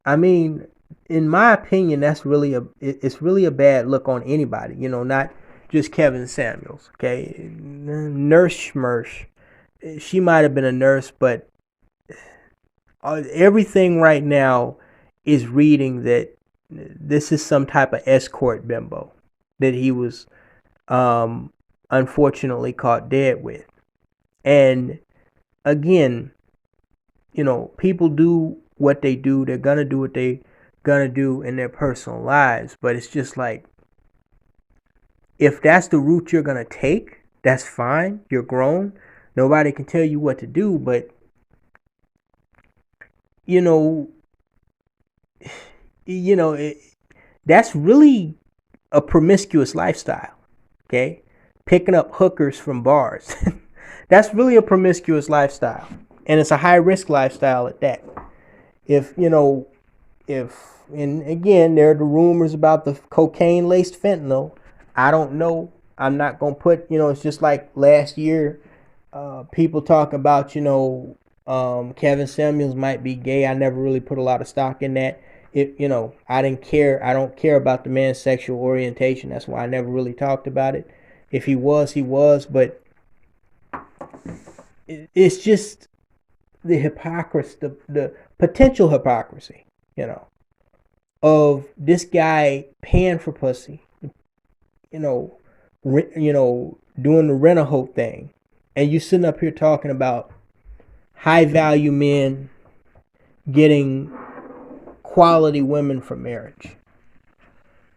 I mean, in my opinion, that's really it's really a bad look on anybody, not just Kevin Samuels. Okay, Nurse Schmersh, she might have been a nurse, but everything right now is reading that this is some type of escort bimbo that he was unfortunately caught dead with. And again, people do what they do. They're gonna do what they gonna do in their personal lives. But it's just like, if that's the route you're gonna take, that's fine. You're grown. Nobody can tell you what to do. But that's really a promiscuous lifestyle. Okay, picking up hookers from bars. That's really a promiscuous lifestyle, and it's a high risk lifestyle at that. And again, there are the rumors about the cocaine laced fentanyl. I don't know. I'm not gonna put. It's just like last year, people talk about Kevin Samuels might be gay. I never really put a lot of stock in that. I didn't care. I don't care about the man's sexual orientation. That's why I never really talked about it. If he was, he was. But it's just the hypocrisy, the potential hypocrisy, of this guy paying for pussy, doing the rent-a-hope thing, and you sitting up here talking about high value men getting quality women for marriage.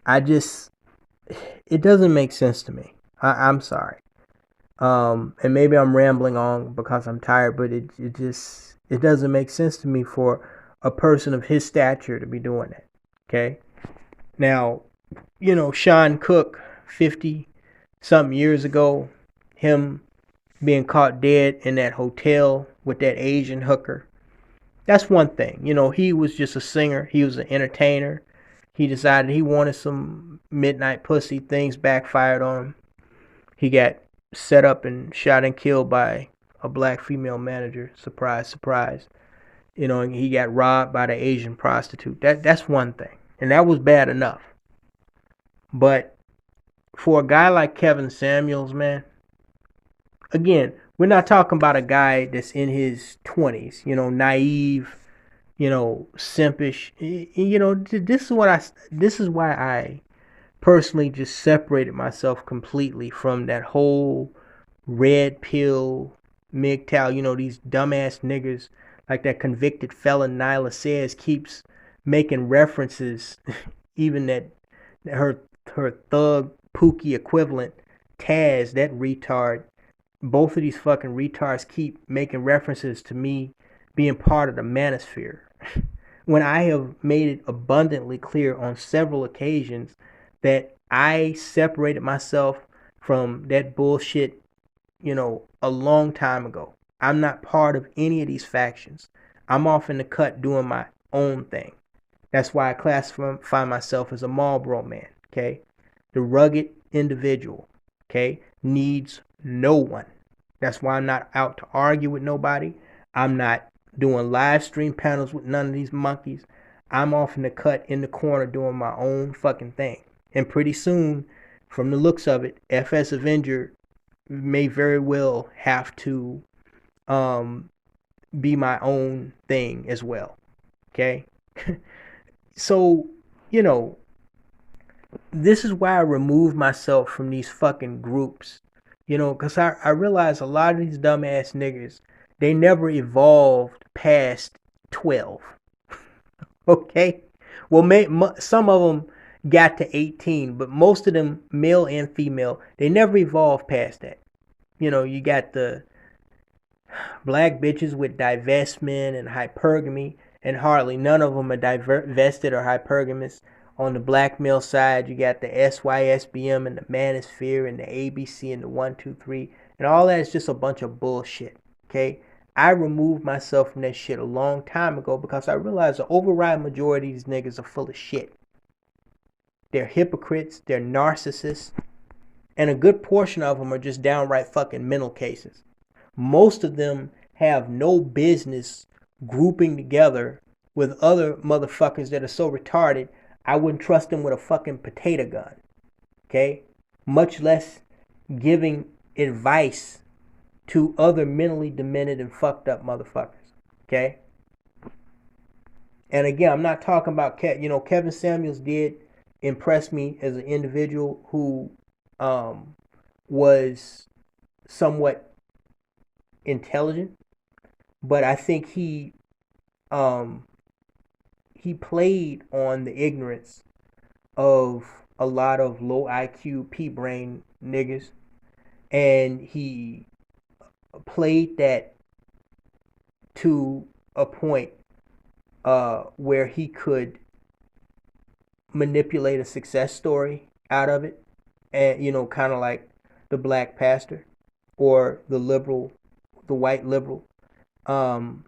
It doesn't make sense to me. I'm sorry. And maybe I'm rambling on because I'm tired, but it doesn't make sense to me for a person of his stature to be doing that. Okay. Now, Sean Cook, 50 something years ago, him being caught dead in that hotel with that Asian hooker. That's one thing. He was just a singer. He was an entertainer. He decided he wanted some midnight pussy. Things backfired on him. He got set up and shot and killed by a black female manager. Surprise, surprise. And he got robbed by the Asian prostitute. That's one thing. And that was bad enough. But for a guy like Kevin Samuels, man, again, we're not talking about a guy that's in his 20s, naive, simpish. This is why I personally just separated myself completely from that whole red pill MGTOW, these dumbass niggas like that convicted felon Nyla says keeps making references, even that her thug Pookie equivalent Taz, that retard. Both of these fucking retards keep making references to me being part of the manosphere, when I have made it abundantly clear on several occasions that I separated myself from that bullshit, a long time ago. I'm not part of any of these factions. I'm off in the cut doing my own thing. That's why I classify myself as a MalboroMan, okay? The rugged individual, okay, needs no one. That's why I'm not out to argue with nobody. I'm not doing live stream panels with none of these monkeys. I'm off in the cut in the corner doing my own fucking thing. And pretty soon, from the looks of it, FS Avenger may very well have to be my own thing as well. Okay? So, this is why I remove myself from these fucking groups. Because I realize a lot of these dumbass niggas, they never evolved past 12. Okay? Well, some of them got to 18, but most of them, male and female, they never evolved past that. You got the black bitches with divestment and hypergamy, and hardly none of them are divested or hypergamous. On the black male side, you got the SYSBM and the Manosphere and the ABC and the 123, and all that is just a bunch of bullshit. Okay? I removed myself from that shit a long time ago because I realized the overriding majority of these niggas are full of shit. They're hypocrites, they're narcissists, and a good portion of them are just downright fucking mental cases. Most of them have no business grouping together with other motherfuckers that are so retarded, I wouldn't trust them with a fucking potato gun. Okay? Much less giving advice to other mentally demented and fucked up motherfuckers. Okay? And again, I'm not talking about Kevin Samuels did impress me as an individual who was somewhat intelligent, but I think he played on the ignorance of a lot of low IQ pea brain niggas, and he played that to a point where he could manipulate a success story out of it, and kind of like the black pastor or the white liberal, or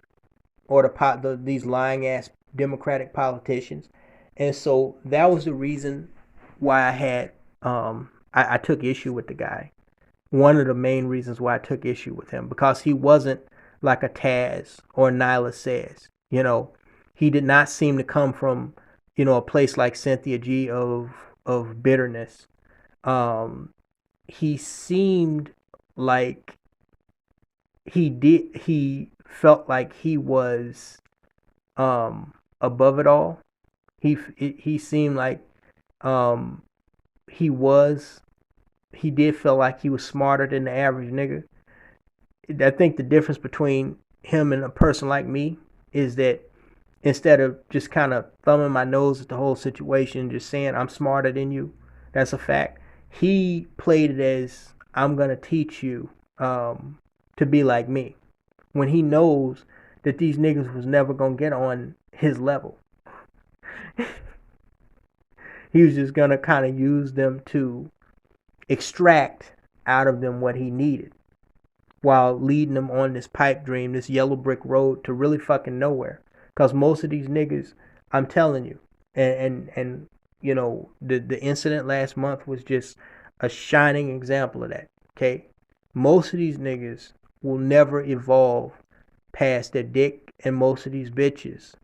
these lying ass Democratic politicians. And so that was the reason why I took issue with the guy. One of the main reasons why I took issue with him, because he wasn't like a Taz or Nyla says. He did not seem to come from a place like Cynthia G of bitterness. He seemed like he felt like he was above it all. He seemed like he did feel like he was smarter than the average nigga. I think the difference between him and a person like me is that instead of just kind of thumbing my nose at the whole situation, just saying I'm smarter than you, that's a fact, he played it as I'm going to teach you to be like me, when he knows that these niggas was never going to get on his level. He was just going to kind of use them to extract out of them what he needed, while leading them on this pipe dream, this yellow brick road to really fucking nowhere. Because most of these niggas, I'm telling you, and the incident last month was just a shining example of that. Okay, most of these niggas will never evolve past their dick, and most of these bitches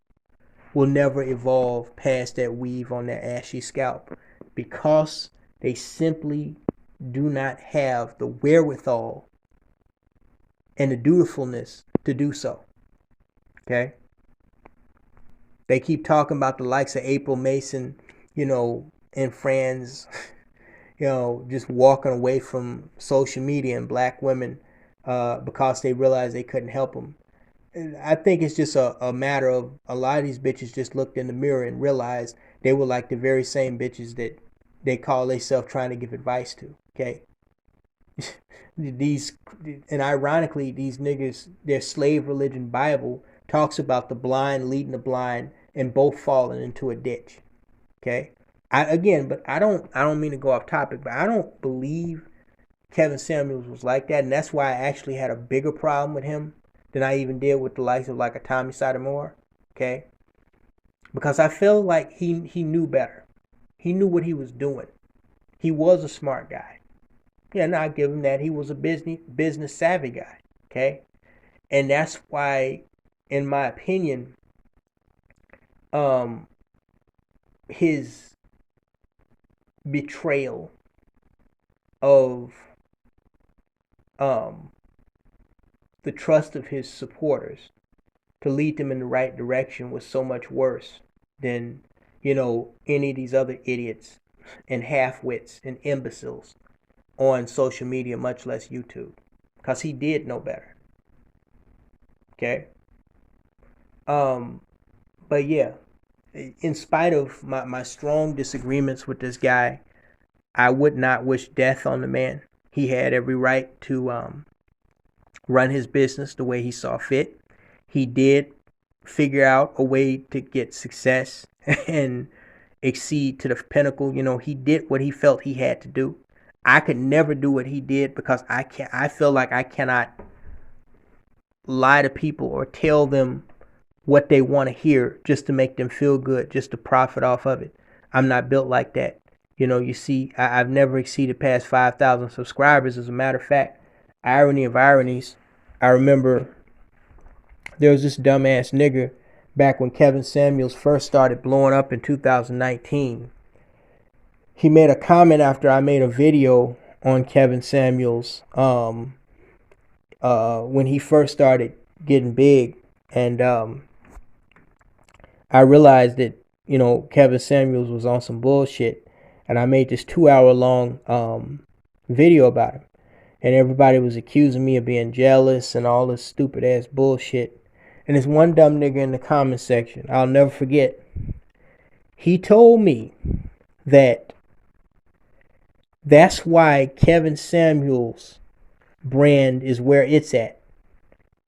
will never evolve past that weave on their ashy scalp, because they simply do not have the wherewithal and the dutifulness to do so. Okay? They keep talking about the likes of April Mason, and friends, just walking away from social media and black women because they realized they couldn't help them. I think it's just a matter of a lot of these bitches just looked in the mirror and realized they were like the very same bitches that they call themselves trying to give advice to. Okay? And ironically, these niggas, their slave religion Bible talks about the blind leading the blind and both falling into a ditch. Okay? I don't mean to go off topic, but I don't believe Kevin Samuels was like that, and that's why I actually had a bigger problem with him than I even did with the likes of like a Tommy Sotomayor. Okay? Because I feel like he knew better. He knew what he was doing. He was a smart guy. Yeah, and I give him that. He was a business savvy guy. Okay? And that's why, in my opinion, his betrayal of the trust of his supporters to lead them in the right direction was so much worse than, any of these other idiots and half-wits and imbeciles on social media, much less YouTube, because he did know better. Okay? But yeah, in spite of my strong disagreements with this guy, I would not wish death on the man. He had every right to run his business the way he saw fit. He did figure out a way to get success and exceed to the pinnacle. He did what he felt he had to do. I could never do what he did, because I feel like I cannot lie to people or tell them what they want to hear just to make them feel good, just to profit off of it. I'm not built like that. You see, I've never exceeded past 5,000 subscribers. As a matter of fact, irony of ironies, I remember there was this dumbass nigger back when Kevin Samuels first started blowing up in 2019. He made a comment after I made a video on Kevin Samuels when he first started getting big, and I realized that, you know, Kevin Samuels was on some bullshit, and I made this 2-hour long video about him, and everybody was accusing me of being jealous and all this stupid ass bullshit. And there's one dumb nigga in the comment section, I'll never forget, he told me that that's why Kevin Samuels' brand is where it's at,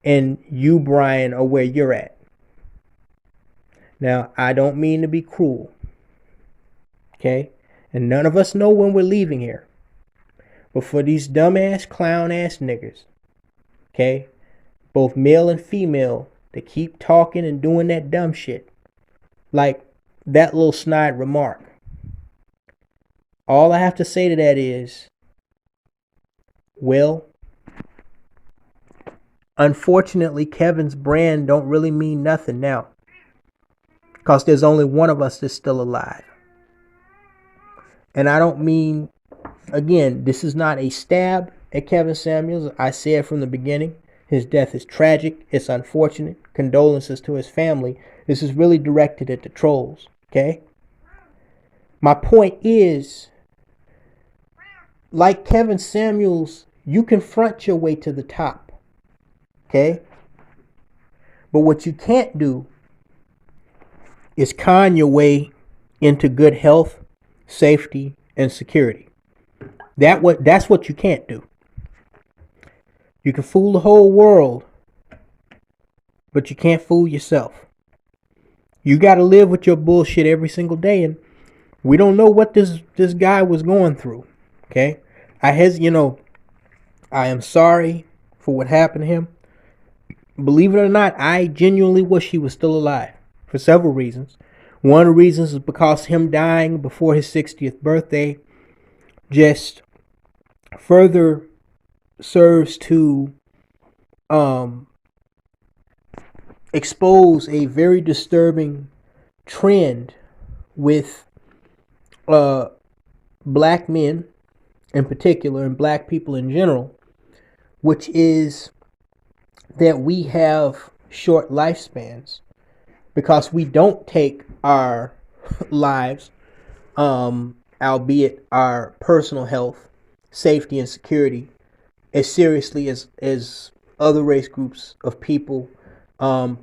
and you, Brian, are where you're at. Now, I don't mean to be cruel, okay? And none of us know when we're leaving here. But for these dumbass, clown-ass niggas, okay, both male and female, that keep talking and doing that dumb shit, like that little snide remark, all I have to say to that is, well, unfortunately, Kevin's brand don't really mean nothing now, because there's only one of us that's still alive. And I don't mean, again, this is not a stab at Kevin Samuels. I said from the beginning, his death is tragic. It's unfortunate. Condolences to his family. This is really directed at the trolls, okay? My point is, like Kevin Samuels, you confront your way to the top, okay? But what you can't do is con your way into good health, safety, and security. That's what you can't do. You can fool the whole world, but you can't fool yourself. You got to live with your bullshit every single day, and we don't know what this guy was going through, okay? I am sorry for what happened to him. Believe it or not, I genuinely wish he was still alive for several reasons. One of the reasons is because him dying before his 60th birthday just further serves to expose a very disturbing trend with black men in particular and black people in general, which is that we have short lifespans because we don't take our lives, albeit our personal health, safety, and security, as seriously as other race groups of people, in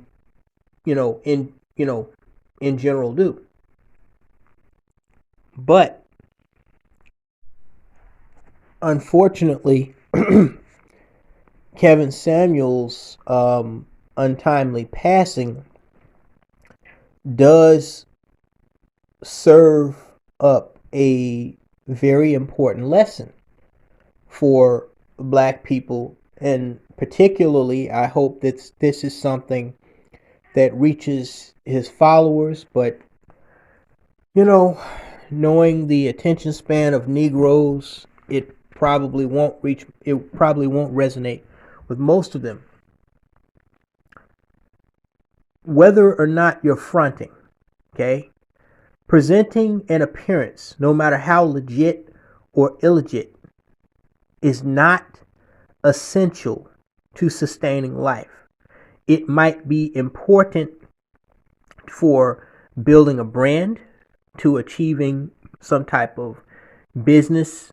general do. But unfortunately, Kevin Samuels' untimely passing does serve up a very important lesson for black people, and particularly I hope that this is something that reaches his followers. But knowing the attention span of Negroes, it probably won't resonate with most of them. Whether or not you're fronting, okay, presenting an appearance, no matter how legit or illegit, is not essential to sustaining life. It might be important for building a brand, to achieving some type of business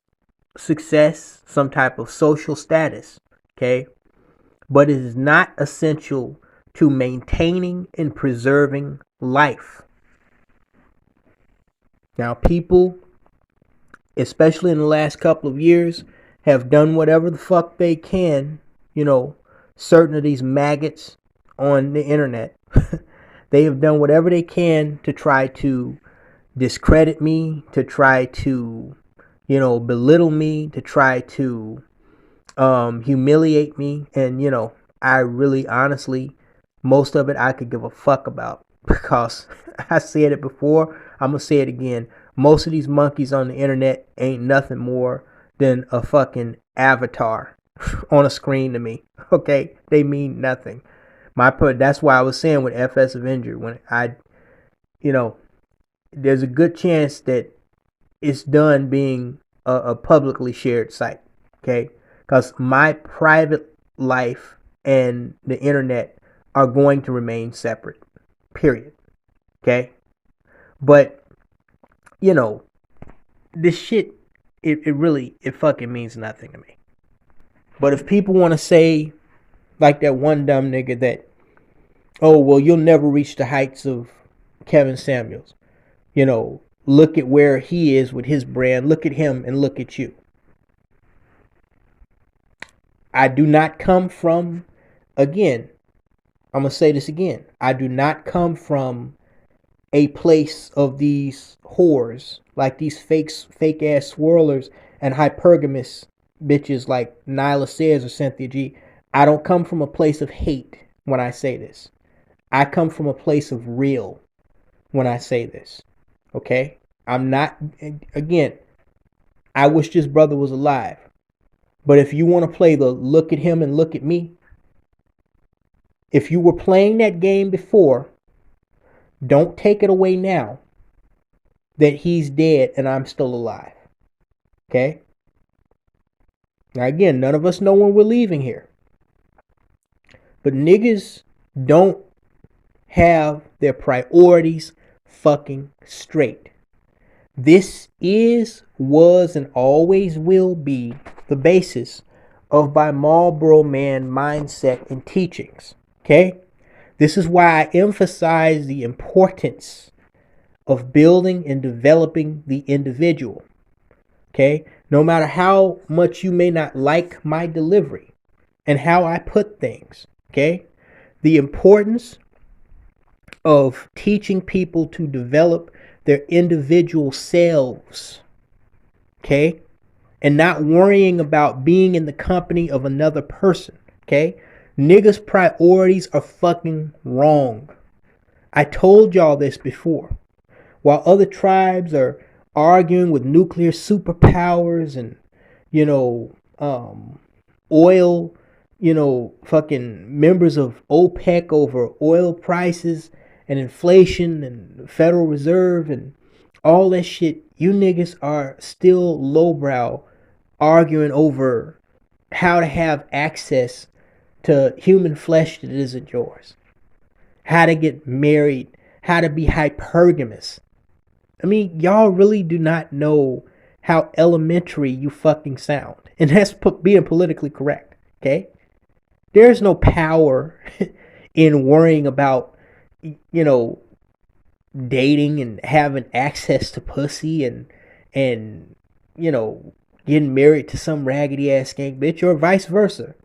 success, some type of social status, okay? But it is not essential to maintaining and preserving life. Now, people, especially in the last couple of years, have done whatever the fuck they can, certain of these maggots on the internet, they have done whatever they can to try to discredit me, to try to, belittle me, to try to humiliate me. And, I really, honestly, most of it I could give a fuck about, because I said it before, I'm going to say it again. Most of these monkeys on the internet ain't nothing more than a fucking avatar on a screen to me. Okay? They mean nothing. That's why I was saying with FS Avenger, when there's a good chance that it's done being a publicly shared site. Okay, because my private life and the internet are going to remain separate. Period. Okay, but this shit, it fucking means nothing to me. But if people want to say, like that one dumb nigga that, oh, well, you'll never reach the heights of Kevin Samuels. Look at where he is with his brand. Look at him and look at you. I do not come from, again, I'm going to say this again. I do not come from a place of these whores, like these fake ass swirlers and hypergamous bitches like Nyla Sayers or Cynthia G. I don't come from a place of hate when I say this. I come from a place of real when I say this. Okay? I'm not, again, I wish this brother was alive. But if you want to play the look at him and look at me, if you were playing that game before, don't take it away now that he's dead and I'm still alive. Okay? Now again, none of us know when we're leaving here. But niggas don't have their priorities fucking straight. This is, was, and always will be the basis of my MalboroMan mindset and teachings. Okay? This is why I emphasize the importance of building and developing the individual. Okay? No matter how much you may not like my delivery and how I put things. Okay? The importance of teaching people to develop their individual selves. Okay? And not worrying about being in the company of another person. Okay? Niggas' priorities are fucking wrong. I told y'all this before. While other tribes are arguing with nuclear superpowers and, oil, fucking members of OPEC over oil prices and inflation and the Federal Reserve and all that shit, you niggas are still lowbrow arguing over how to have access to human flesh that isn't yours. How to get married, how to be hypergamous. I mean, y'all really do not know how elementary you fucking sound. And that's being politically correct, okay? There's no power in worrying about, dating and having access to pussy and getting married to some raggedy ass skank bitch or vice versa.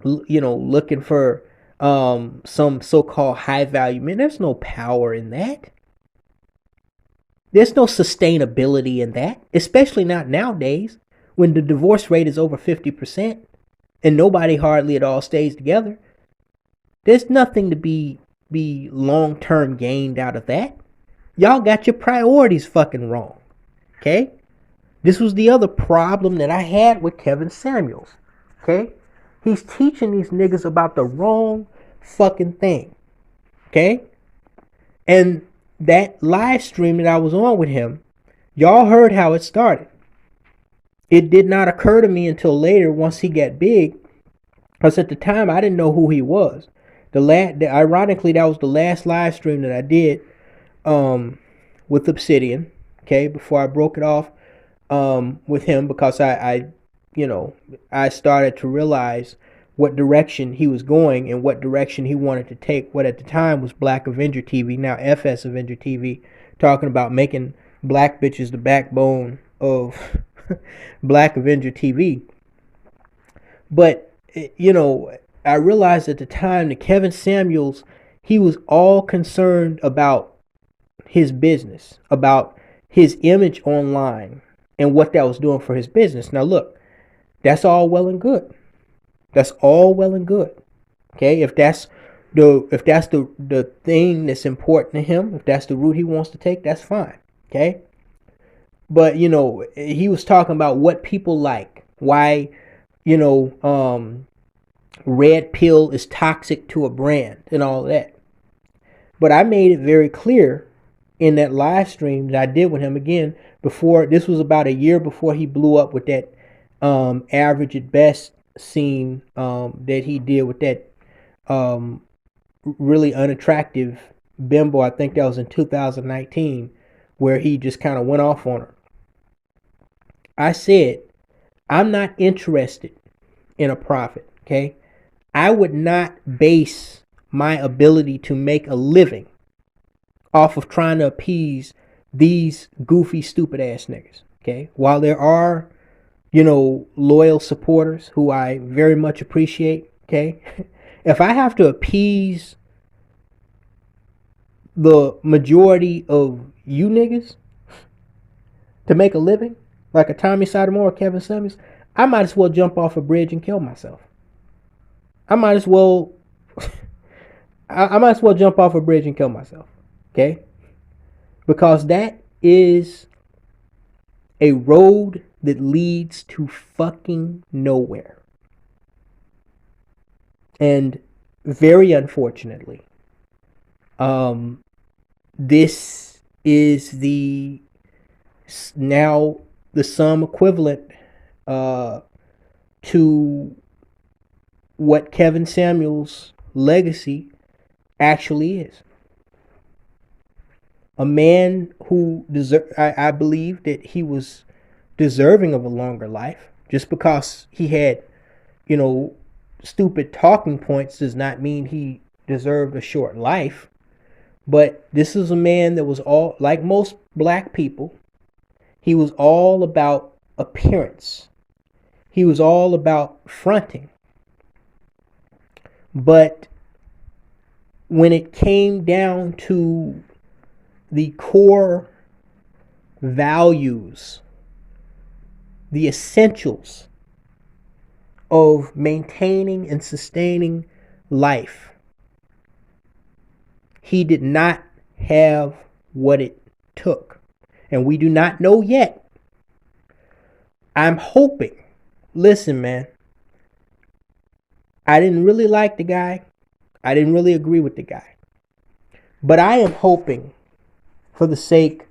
Looking for some so-called high value man. There's no power in that. There's no sustainability in that, especially not nowadays when the divorce rate is over 50% and nobody hardly at all stays together. There's nothing to be long-term gained out of that. Y'all got your priorities fucking wrong. Okay? This was the other problem that I had with Kevin Samuels. Okay? He's teaching these niggas about the wrong fucking thing. Okay? And that live stream that I was on with him, y'all heard how it started. It did not occur to me until later once he got big, because at the time I didn't know who he was. Ironically, that was the last live stream that I did with Obsidian, okay, before I broke it off with him, because I started to realize what direction he was going and what direction he wanted to take what at the time was Black Avenger TV, now FS Avenger TV, talking about making black bitches the backbone of Black Avenger TV. But, I realized at the time that Kevin Samuels, he was all concerned about his business, about his image online and what that was doing for his business. Now look, that's all well and good. That's all well and good. Okay, if that's the thing that's important to him, if that's the route he wants to take, that's fine. Okay? But he was talking about what people like, why red pill is toxic to a brand and all that. But I made it very clear in that live stream that I did with him again before. This was about a year before he blew up with that average at best scene that he did with that really unattractive bimbo. I think that was in 2019, where he just kind of went off on her. I said, I'm not interested in a profit, okay? I would not base my ability to make a living off of trying to appease these goofy, stupid ass niggas, okay? While there are, loyal supporters who I very much appreciate, okay? If I have to appease the majority of you niggas to make a living, like a Tommy Sotomayor or Kevin Samuels, I might as well jump off a bridge and kill myself. I might as well jump off a bridge and kill myself. Okay? Because that is a road that leads to fucking nowhere. And very unfortunately, this is now the sum equivalent to what Kevin Samuels' legacy actually is. A man who I believe that he was deserving of a longer life. Just because he had, stupid talking points does not mean he deserved a short life. But this is a man that was all, like most black people, he was all about appearance. He was all about fronting. But when it came down to the core values, the essentials of maintaining and sustaining life, he did not have what it took. And we do not know yet. I'm hoping, listen, man, I didn't really like the guy. I didn't really agree with the guy. But I am hoping, for the sake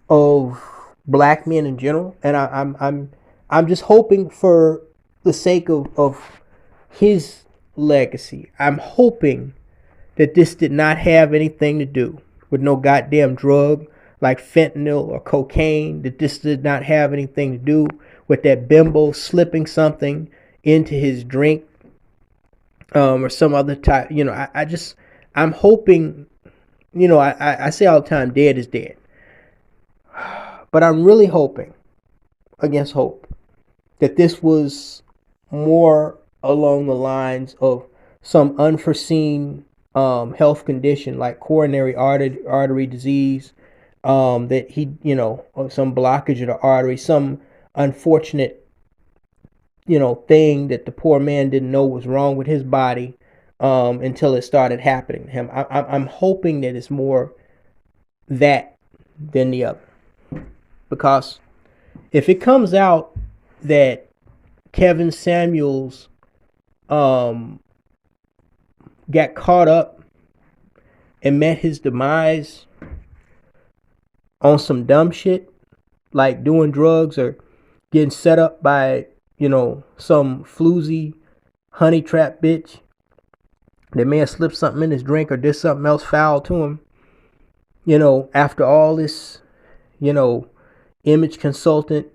of black men in general, and I'm just hoping for the sake of his legacy, I'm hoping that this did not have anything to do with no goddamn drug like fentanyl or cocaine, that this did not have anything to do with that bimbo slipping something into his drink or some other type. I'm hoping, I say all the time, dead is dead. But I'm really hoping, against hope, that this was more along the lines of some unforeseen health condition like coronary artery disease, that he, or some blockage of the artery, some unfortunate, thing that the poor man didn't know was wrong with his body until it started happening to him. I'm hoping that it's more that than the other. Because if it comes out that Kevin Samuels got caught up and met his demise on some dumb shit, like doing drugs or getting set up by, some floozy honey trap bitch that may have slipped something in his drink or did something else foul to him, after all this, image consultant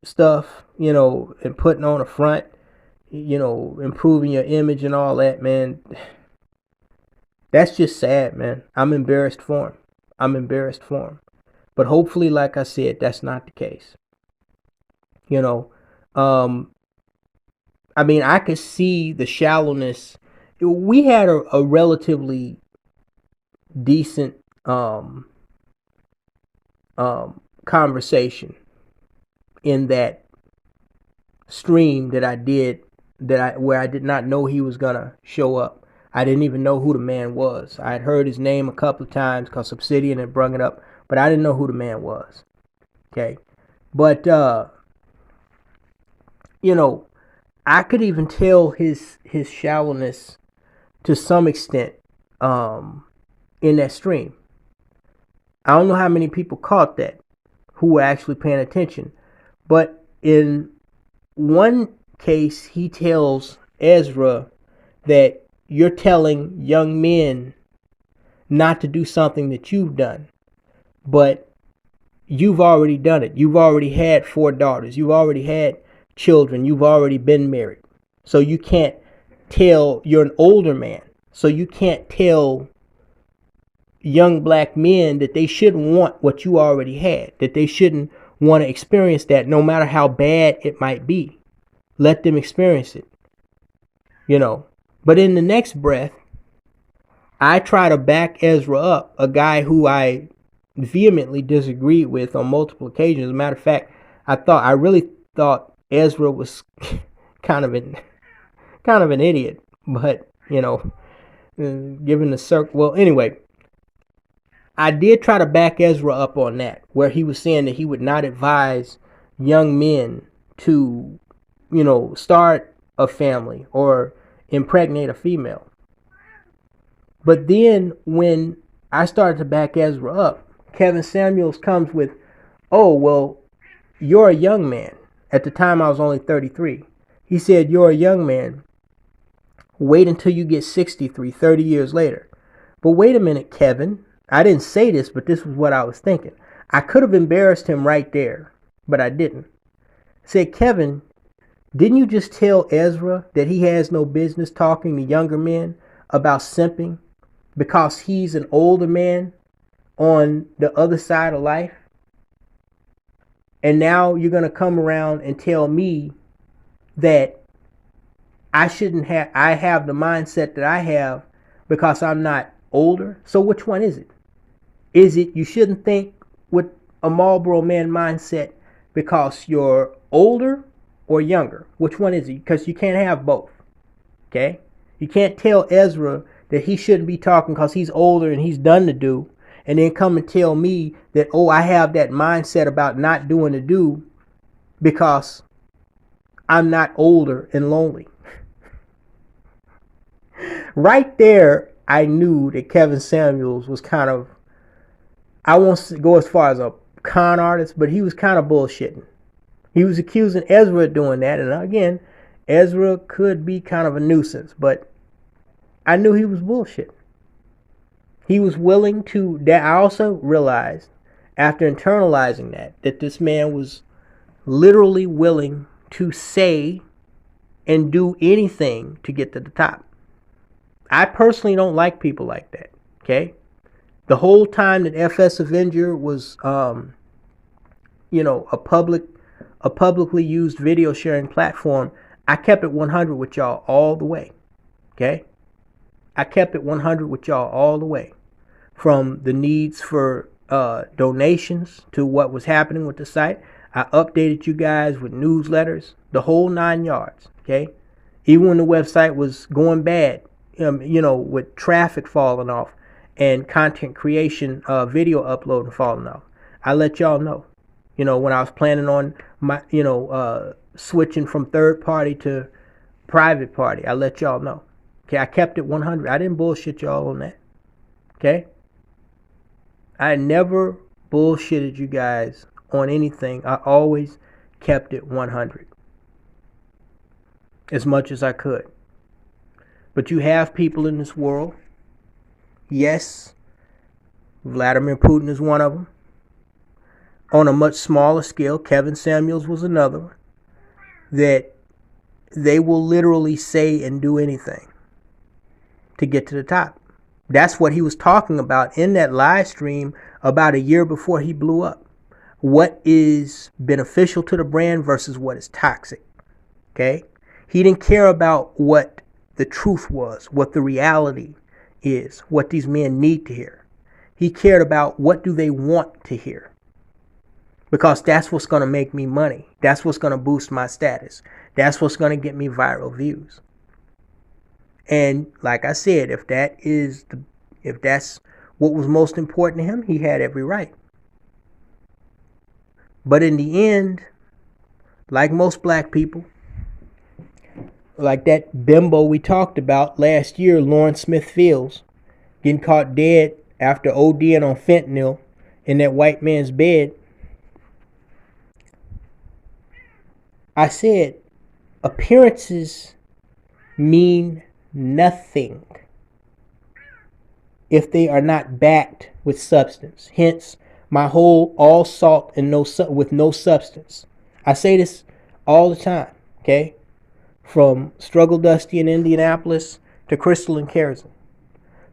stuff, and putting on a front, improving your image and all that, man. That's just sad, man. I'm embarrassed for him. But hopefully, like I said, that's not the case. I could see the shallowness. We had a relatively decent conversation in that stream that I did, where I did not know he was gonna show up. I didn't even know who the man was. I had heard his name a couple of times because Obsidian had brung it up, but I didn't know who the man was. Okay, but I could even tell his shallowness to some extent in that stream. I don't know how many people caught that who were actually paying attention. But in one case, he tells Ezra that you're telling young men not to do something that you've done. But you've already done it. You've already had 4 daughters. You've already had children. You've already been married. So you can't tell, you're an older man. So you can't tell young black men that they shouldn't want what you already had, that they shouldn't want to experience that no matter how bad it might be. Let them experience it, you know. But in the next breath, I try to back Ezra up, a guy who I vehemently disagreed with on multiple occasions. As a matter of fact, I really thought Ezra was kind of an idiot, but you know, given the circle. Well, anyway, I did try to back Ezra up on that, where he was saying that he would not advise young men to, you know, start a family or impregnate a female. But then when I started to back Ezra up, Kevin Samuels comes with, oh, well, you're a young man. At the time, I was only 33. He said, you're a young man. Wait until you get 63, 30 years later. But wait a minute, Kevin. I didn't say this, but this was what I was thinking. I could have embarrassed him right there, but I didn't. I said, Kevin, didn't you just tell Ezra that he has no business talking to younger men about simping because he's an older man on the other side of life? And now you're going to come around and tell me that I have the mindset that I have because I'm not older? So which one is it? Is it you shouldn't think with a MalboroMan mindset because you're older or younger? Which one is it? Because you can't have both. Okay? You can't tell Ezra that he shouldn't be talking because he's older and he's done to do, and then come and tell me that, oh, I have that mindset about not doing to do because I'm not older and lonely. Right there, I knew that Kevin Samuels was kind of, I won't go as far as a con artist, but he was kind of bullshitting. He was accusing Ezra of doing that. And again, Ezra could be kind of a nuisance, but I knew he was bullshitting. He was willing to, that I also realized after internalizing that this man was literally willing to say and do anything to get to the top. I personally don't like people like that. Okay. The whole time that FS Avenger was, you know, a publicly used video sharing platform, I kept it 100 with y'all all the way. Okay. I kept it 100 with y'all all the way, from the needs for donations to what was happening with the site. I updated you guys with newsletters, the whole 9 yards. Okay. Even when the website was going bad, you know, with traffic falling off and content creation, video uploading falling off, I let y'all know. You know, when I was planning on my, you know, switching from third party to private party, I let y'all know. Okay, I kept it 100. I didn't bullshit y'all on that. Okay? I never bullshitted you guys on anything. I always kept it 100. As much as I could. But you have people in this world. Yes, Vladimir Putin is one of them. On a much smaller scale, Kevin Samuels was another one. That they will literally say and do anything to get to the top. That's what he was talking about in that live stream about a year before he blew up. What is beneficial to the brand versus what is toxic. Okay? He didn't care about what the truth was, what the reality is, what these men need to hear. He cared about what do they want to hear. Because that's what's going to make me money. That's what's going to boost my status. That's what's going to get me viral views. And like I said, if that's what was most important to him, he had every right. But in the end, like most black people, like that bimbo we talked about last year, Lauren Smith Fields, getting caught dead after ODing on fentanyl in that white man's bed. I said appearances mean nothing if they are not backed with substance. Hence, my whole all salt and with no substance. I say this all the time, okay? From Struggle Dusty in Indianapolis to Crystal and Kerosene.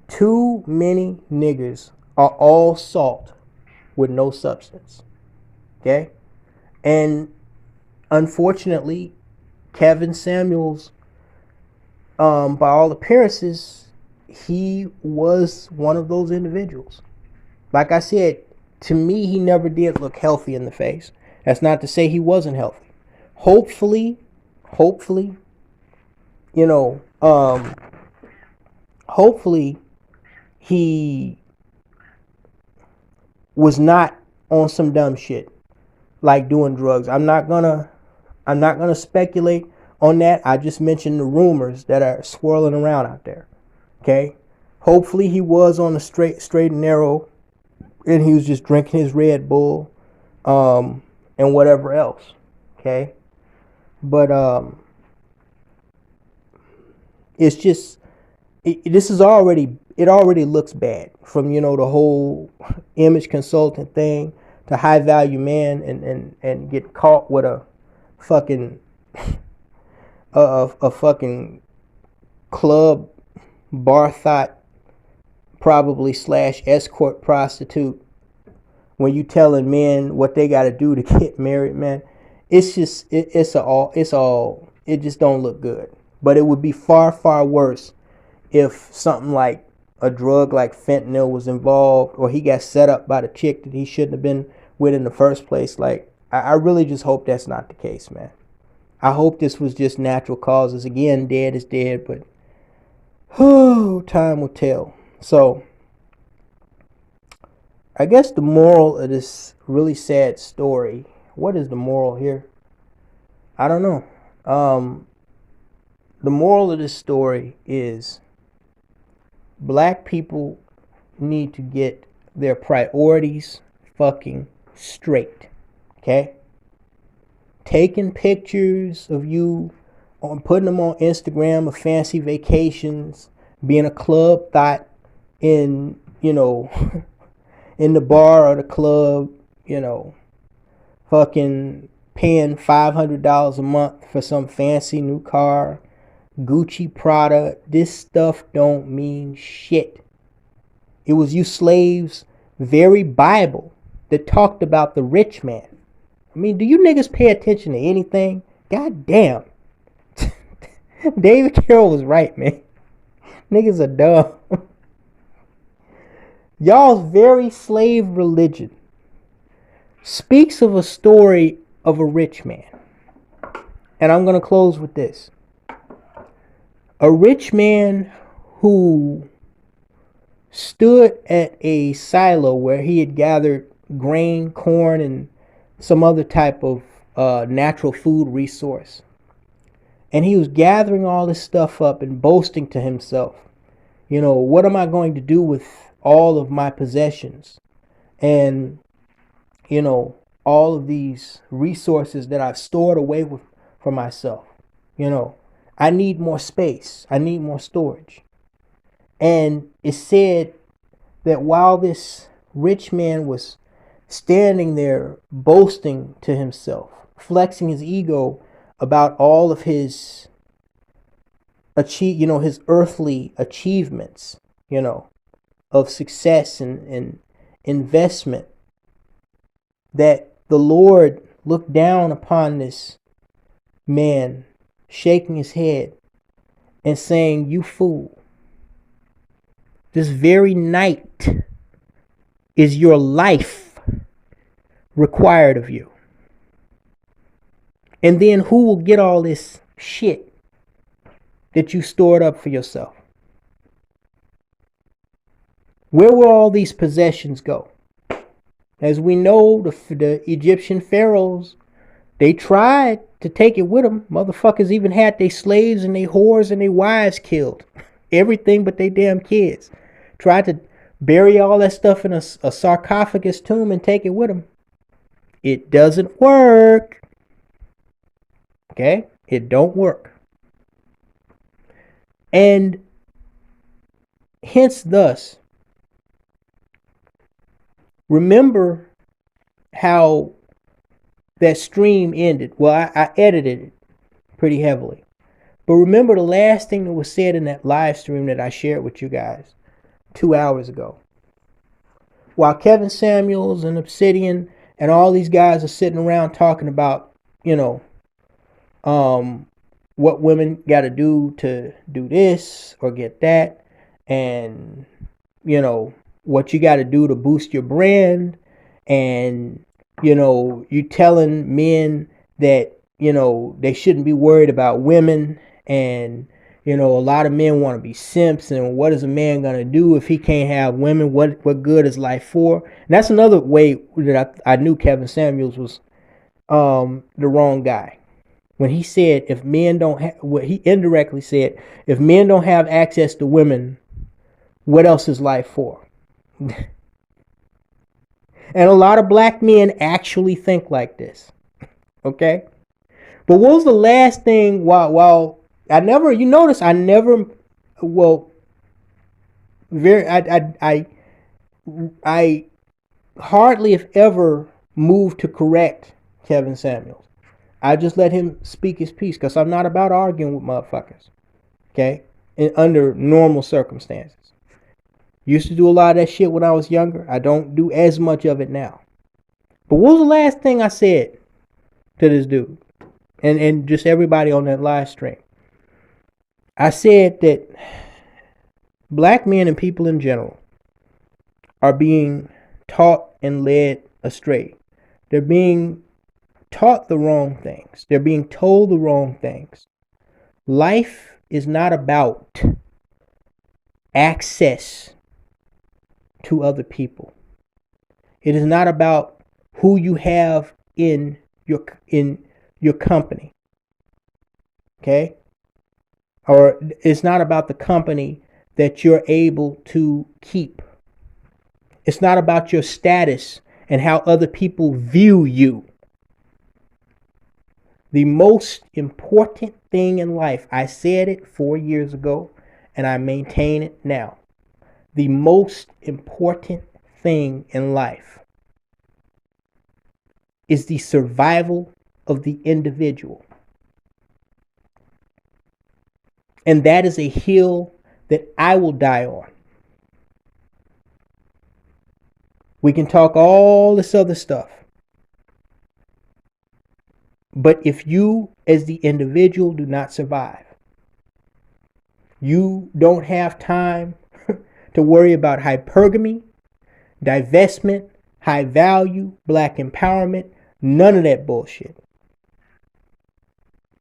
Too many niggas are all salt with no substance, okay? And unfortunately, Kevin Samuels, by all appearances, he was one of those individuals. Like I said, to me, he never did look healthy in the face. That's not to say he wasn't healthy. Hopefully, you know, hopefully he was not on some dumb shit like doing drugs. I'm not gonna speculate on that. I just mentioned the rumors that are swirling around out there. Okay? Hopefully he was on the straight and narrow, and he was just drinking his Red Bull, and whatever else. Okay? But it's just it already looks bad, from the whole image consultant thing to High Value Man and get caught with a fucking a fucking club bar thought, probably / escort prostitute, when you telling men what they got to do to get married, man. It's just it just don't look good. But it would be far worse if something like a drug like fentanyl was involved, or he got set up by the chick that he shouldn't have been with in the first place. Like, I really just hope that's not the case, man. I hope this was just natural causes. Again, dead is dead, but time will tell. So, I guess the moral of this really sad story, what is the moral here? I don't know. The moral of this story is black people need to get their priorities fucking straight. Okay? Taking pictures of you, putting them on Instagram of fancy vacations, being a club thought in, in the bar or the club, fucking paying $500 a month for some fancy new car, Gucci, Prada. This stuff don't mean shit. It was you slaves' very Bible that talked about the rich man. I mean, do you niggas pay attention to anything? God damn. David Carroll was right, man. Niggas are dumb. Y'all's very slave religion speaks of a story of a rich man. And I'm going to close with this. A rich man who stood at a silo where he had gathered grain, corn, and some other type of natural food resource. And he was gathering all this stuff up and boasting to himself, what am I going to do with all of my possessions? And, all of these resources that I've stored away for myself. I need more space. I need more storage. And it said that while this rich man was standing there boasting to himself, flexing his ego about all of his his earthly achievements, of success and investment, that the Lord looked down upon this man, shaking his head and saying, "You fool, this very night is your life required of you. And then who will get all this shit that you stored up for yourself? Where will all these possessions go?" As we know, the Egyptian pharaohs They tried to take it with them. Motherfuckers even had their slaves and their whores and their wives killed. Everything but their damn kids. Tried to bury all that stuff in a sarcophagus tomb and take it with them. It doesn't work. Okay? It don't work. And hence thus, remember how that stream ended. Well, I edited it pretty heavily. But remember the last thing that was said in that live stream that I shared with you guys 2 hours ago. While Kevin Samuels and Obsidian and all these guys are sitting around talking about, what women got to do this or get that, and what you got to do to boost your brand, and you telling men that they shouldn't be worried about women, and a lot of men want to be simps, and what is a man gonna do if he can't have women? What good is life for? And that's another way that I knew Kevin Samuels was the wrong guy. When he said, if men don't have, what he indirectly said, if men don't have access to women, what else is life for? And a lot of black men actually think like this. Okay? But what was the last thing, while I never, you notice I never, well, I hardly if ever moved to correct Kevin Samuels. I just let him speak his piece because I'm not about arguing with motherfuckers. Okay? Under normal circumstances. Used to do a lot of that shit when I was younger. I don't do as much of it now. But what was the last thing I said to this dude? And just everybody on that live stream. I said that black men and people in general are being taught and led astray. They're being taught the wrong things. They're being told the wrong things. Life is not about access to other people. It is not about who you have in your company. Okay? Or it's not about the company that you're able to keep. It's not about your status and how other people view you. The most important thing in life, I said it 4 years ago and I maintain it now. The most important thing in life is the survival of the individual. And that is a hill that I will die on. We can talk all this other stuff. But if you, as the individual, do not survive, you don't have time to worry about hypergamy, divestment, high value, black empowerment, none of that bullshit.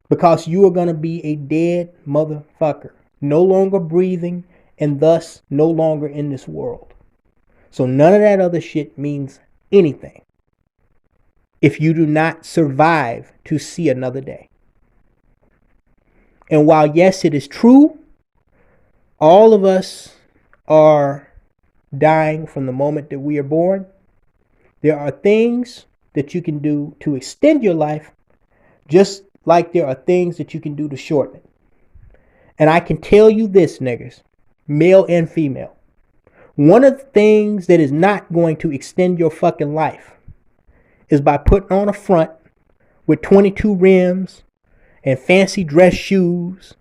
Because you are going to be a dead motherfucker, no longer breathing, and thus no longer in this world. So none of that other shit means anything if you do not survive to see another day. And while, yes, it is true, all of us are dying from the moment that we are born, there are things that you can do to extend your life, just like there are things that you can do to shorten it. And I can tell you this, niggas, male and female, one of the things that is not going to extend your fucking life is by putting on a front with 22 rims and fancy dress shoes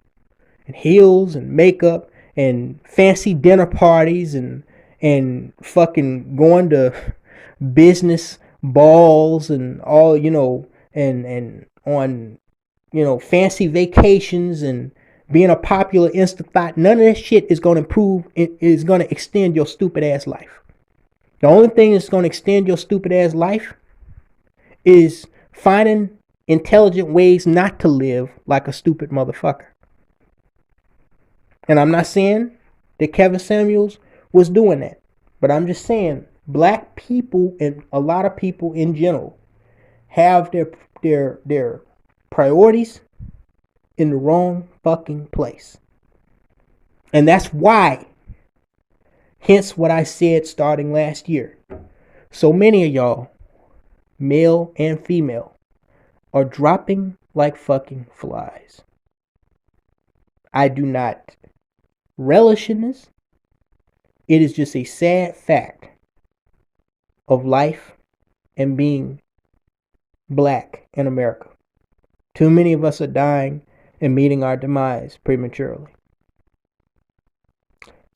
and heels and makeup and fancy dinner parties and fucking going to business balls and all, and on, fancy vacations and being a popular Insta thought. None of that shit is going to improve. It is going to extend your stupid ass life. The only thing that's going to extend your stupid ass life is finding intelligent ways not to live like a stupid motherfucker. And I'm not saying that Kevin Samuels was doing that, but I'm just saying black people and a lot of people in general have their priorities in the wrong fucking place. And that's why, hence what I said starting last year, so many of y'all, male and female, are dropping like fucking flies. I do not relish in this. It is just a sad fact of life and being black in America. Too many of us are dying and meeting our demise prematurely.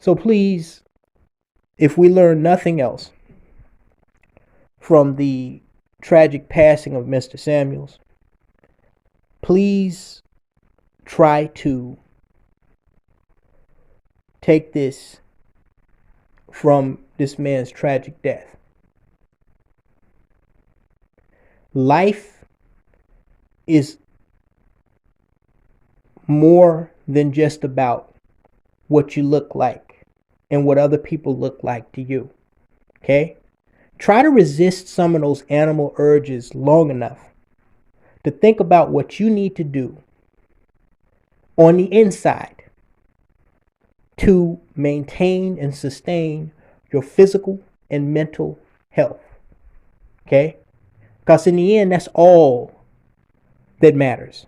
So please, if we learn nothing else from the tragic passing of Mr. Samuels, please try to take this from this man's tragic death. Life is more than just about what you look like and what other people look like to you. Okay? Try to resist some of those animal urges long enough to think about what you need to do on the inside to maintain and sustain your physical and mental health. Okay? Because in the end, that's all that matters.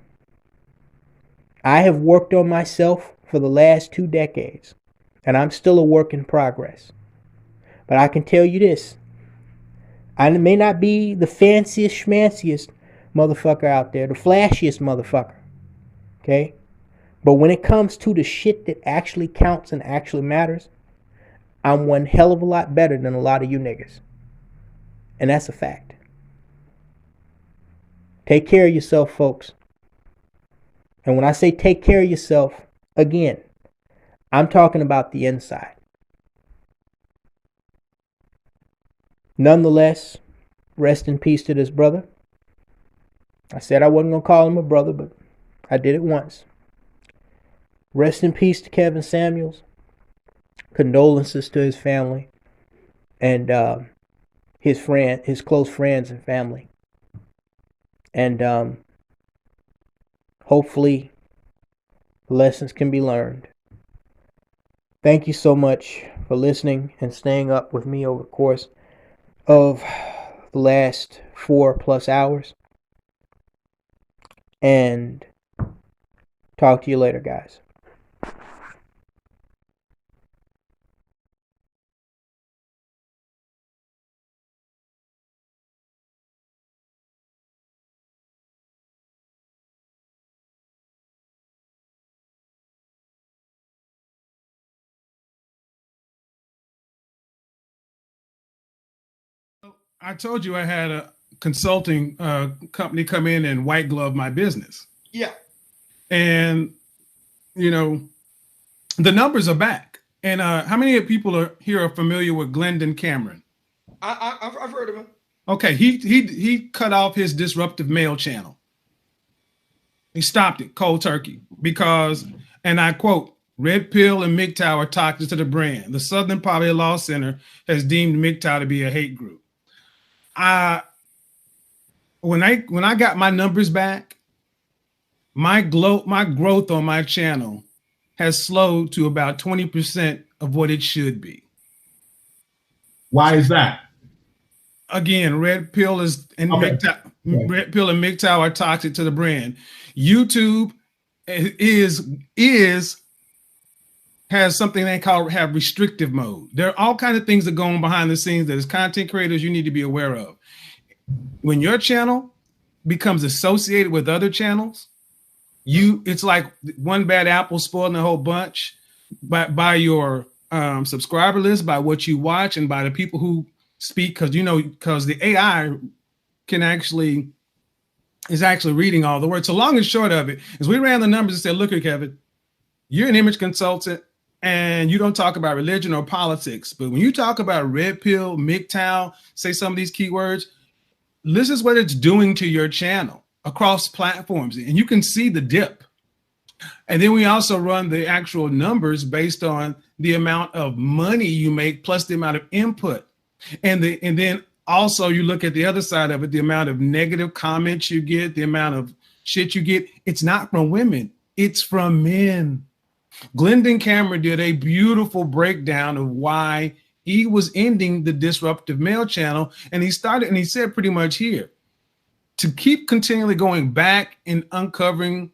I have worked on myself for the last 2 decades, and I'm still a work in progress. But I can tell you this. I may not be the fanciest, schmanciest motherfucker out there, the flashiest motherfucker. Okay? But when it comes to the shit that actually counts and actually matters, I'm one hell of a lot better than a lot of you niggas. And that's a fact. Take care of yourself, folks. And when I say take care of yourself, again, I'm talking about the inside. Nonetheless, rest in peace to this brother. I said I wasn't going to call him a brother, but I did it once. Rest in peace to Kevin Samuels. Condolences to his family and his close friends and family. And hopefully lessons can be learned. Thank you so much for listening and staying up with me over the course of the last 4+ hours. And talk to you later, guys. I told you I had a consulting company come in and white glove my business. Yeah. And, you know, the numbers are back. And how many people here are familiar with Glendon Cameron? I've heard of him. Okay, he cut off his disruptive mail channel. He stopped it cold turkey because, and I quote, Red Pill and MGTOW are toxic to the brand. The Southern Poverty Law Center has deemed MGTOW to be a hate group. When I got my numbers back, my growth on my channel has slowed to about 20% of what it should be. Why is that? Again, Red Pill and MGTOW are toxic to the brand. YouTube has something they have restrictive mode. There are all kinds of things that go on behind the scenes that as content creators you need to be aware of. When your channel becomes associated with other channels, it's like one bad apple spoiling the whole bunch by your subscriber list, by what you watch, and by the people who speak, because the AI is actually reading all the words. So long and short of it is we ran the numbers and said, look here, Kevin, you're an image consultant and you don't talk about religion or politics. But when you talk about Red Pill, MGTOW, say some of these keywords, this is what it's doing to your channel across platforms. And you can see the dip. And then we also run the actual numbers based on the amount of money you make plus the amount of input. And then Also, you look at the other side of it, the amount of negative comments you get, the amount of shit you get, it's not from women, it's from men. Glendon Cameron did a beautiful breakdown of why he was ending the Disruptive Male channel. And he said pretty much here, to keep continually going back and uncovering,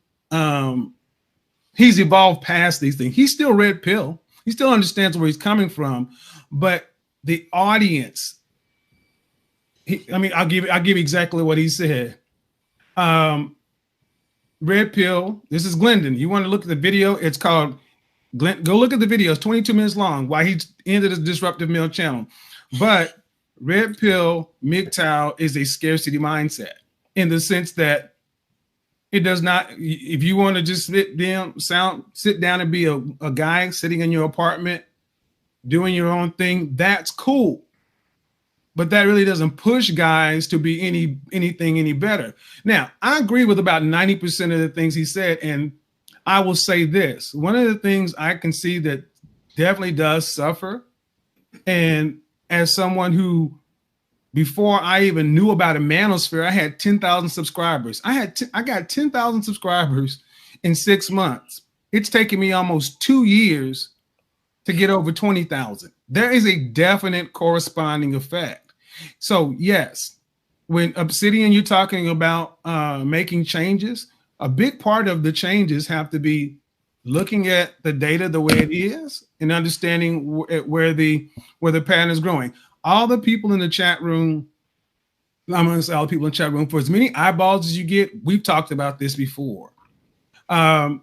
he's evolved past these things. He's still red pill. He still understands where he's coming from, but the audience, I'll give you exactly what he said. Red pill. This is Glendon. You want to look at the video? It's called go look at the video. It's 22 minutes long. Why he ended his Disruptive Male channel. But red pill MGTOW is a scarcity mindset in the sense that it does not. If you want to just sit down and be a guy sitting in your apartment doing your own thing, that's cool. But that really doesn't push guys to be anything any better. Now, I agree with about 90% of the things he said, and I will say this. One of the things I can see that definitely does suffer, and as someone who, before I even knew about a manosphere, I had 10,000 subscribers. I got 10,000 subscribers in 6 months. It's taken me almost 2 years to get over 20,000. There is a definite corresponding effect. So yes, when Obsidian, you're talking about making changes, a big part of the changes have to be looking at the data the way it is and understanding where the pattern is growing. All the people in the chat room, I'm going to say all the people in the chat room, for as many eyeballs as you get, we've talked about this before. And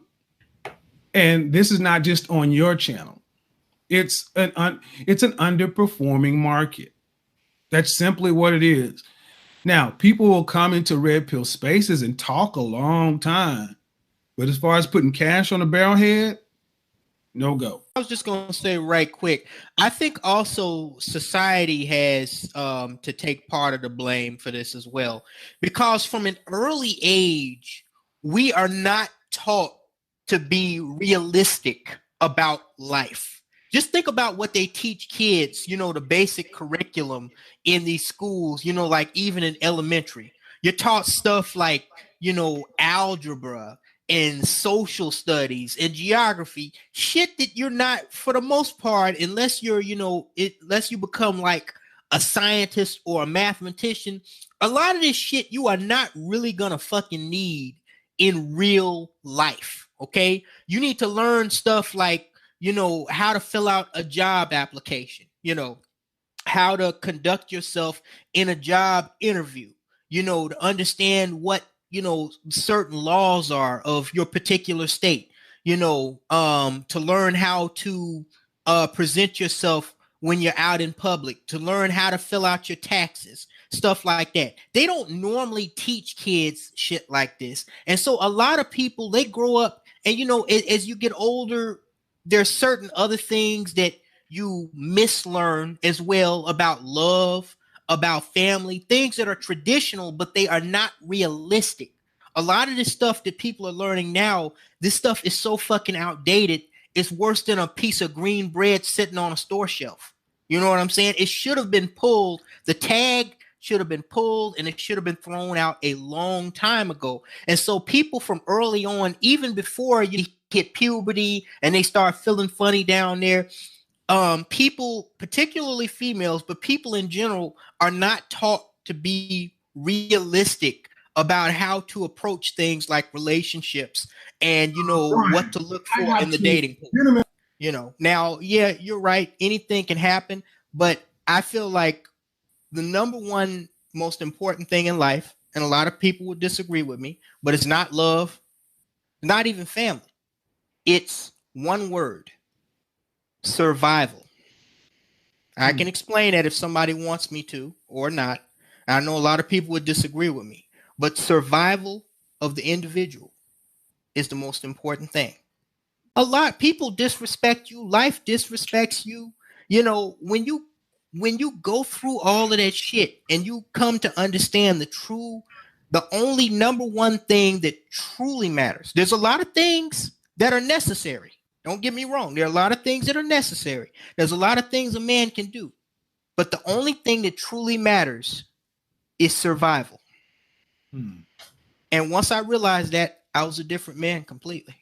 this is not just on your channel. It's an underperforming market. That's simply what it is. Now, people will come into red pill spaces and talk a long time. But as far as putting cash on a barrelhead, no go. I was just going to say right quick, I think also society has to take part of the blame for this as well. Because from an early age, we are not taught to be realistic about life. Just think about what they teach kids, the basic curriculum in these schools, like even in elementary. You're taught stuff like, algebra and social studies and geography, shit that you're not, for the most part, unless you're, unless you become like a scientist or a mathematician, a lot of this shit you are not really gonna fucking need in real life, okay? You need to learn stuff like, how to fill out a job application, how to conduct yourself in a job interview, to understand what, certain laws are of your particular state, to learn how to present yourself when you're out in public, to learn how to fill out your taxes, stuff like that. They don't normally teach kids shit like this. And so a lot of people, they grow up and, as you get older, there's certain other things that you mislearn as well about love, about family, things that are traditional, but they are not realistic. A lot of this stuff that people are learning now, this stuff is so fucking outdated. It's worse than a piece of green bread sitting on a store shelf. You know what I'm saying? It should have been pulled. The tag should have been pulled and it should have been thrown out a long time ago. And so people from early on, even before you hit puberty and they start feeling funny down there, people, particularly females, but people in general, are not taught to be realistic about how to approach things like relationships and what to look for in the dating pool. Now, yeah, you're right, anything can happen, but I feel like the number one most important thing in life, and a lot of people would disagree with me, but it's not love, not even family. It's one word: survival. I can explain that if somebody wants me to or not. I know a lot of people would disagree with me, but survival of the individual is the most important thing. A lot of people disrespect you. Life disrespects you. When you go through all of that shit and you come to understand the only number one thing that truly matters. There's a lot of things that are necessary. Don't get me wrong. There are a lot of things that are necessary. There's a lot of things a man can do. But the only thing that truly matters is survival. And once I realized that, I was a different man completely.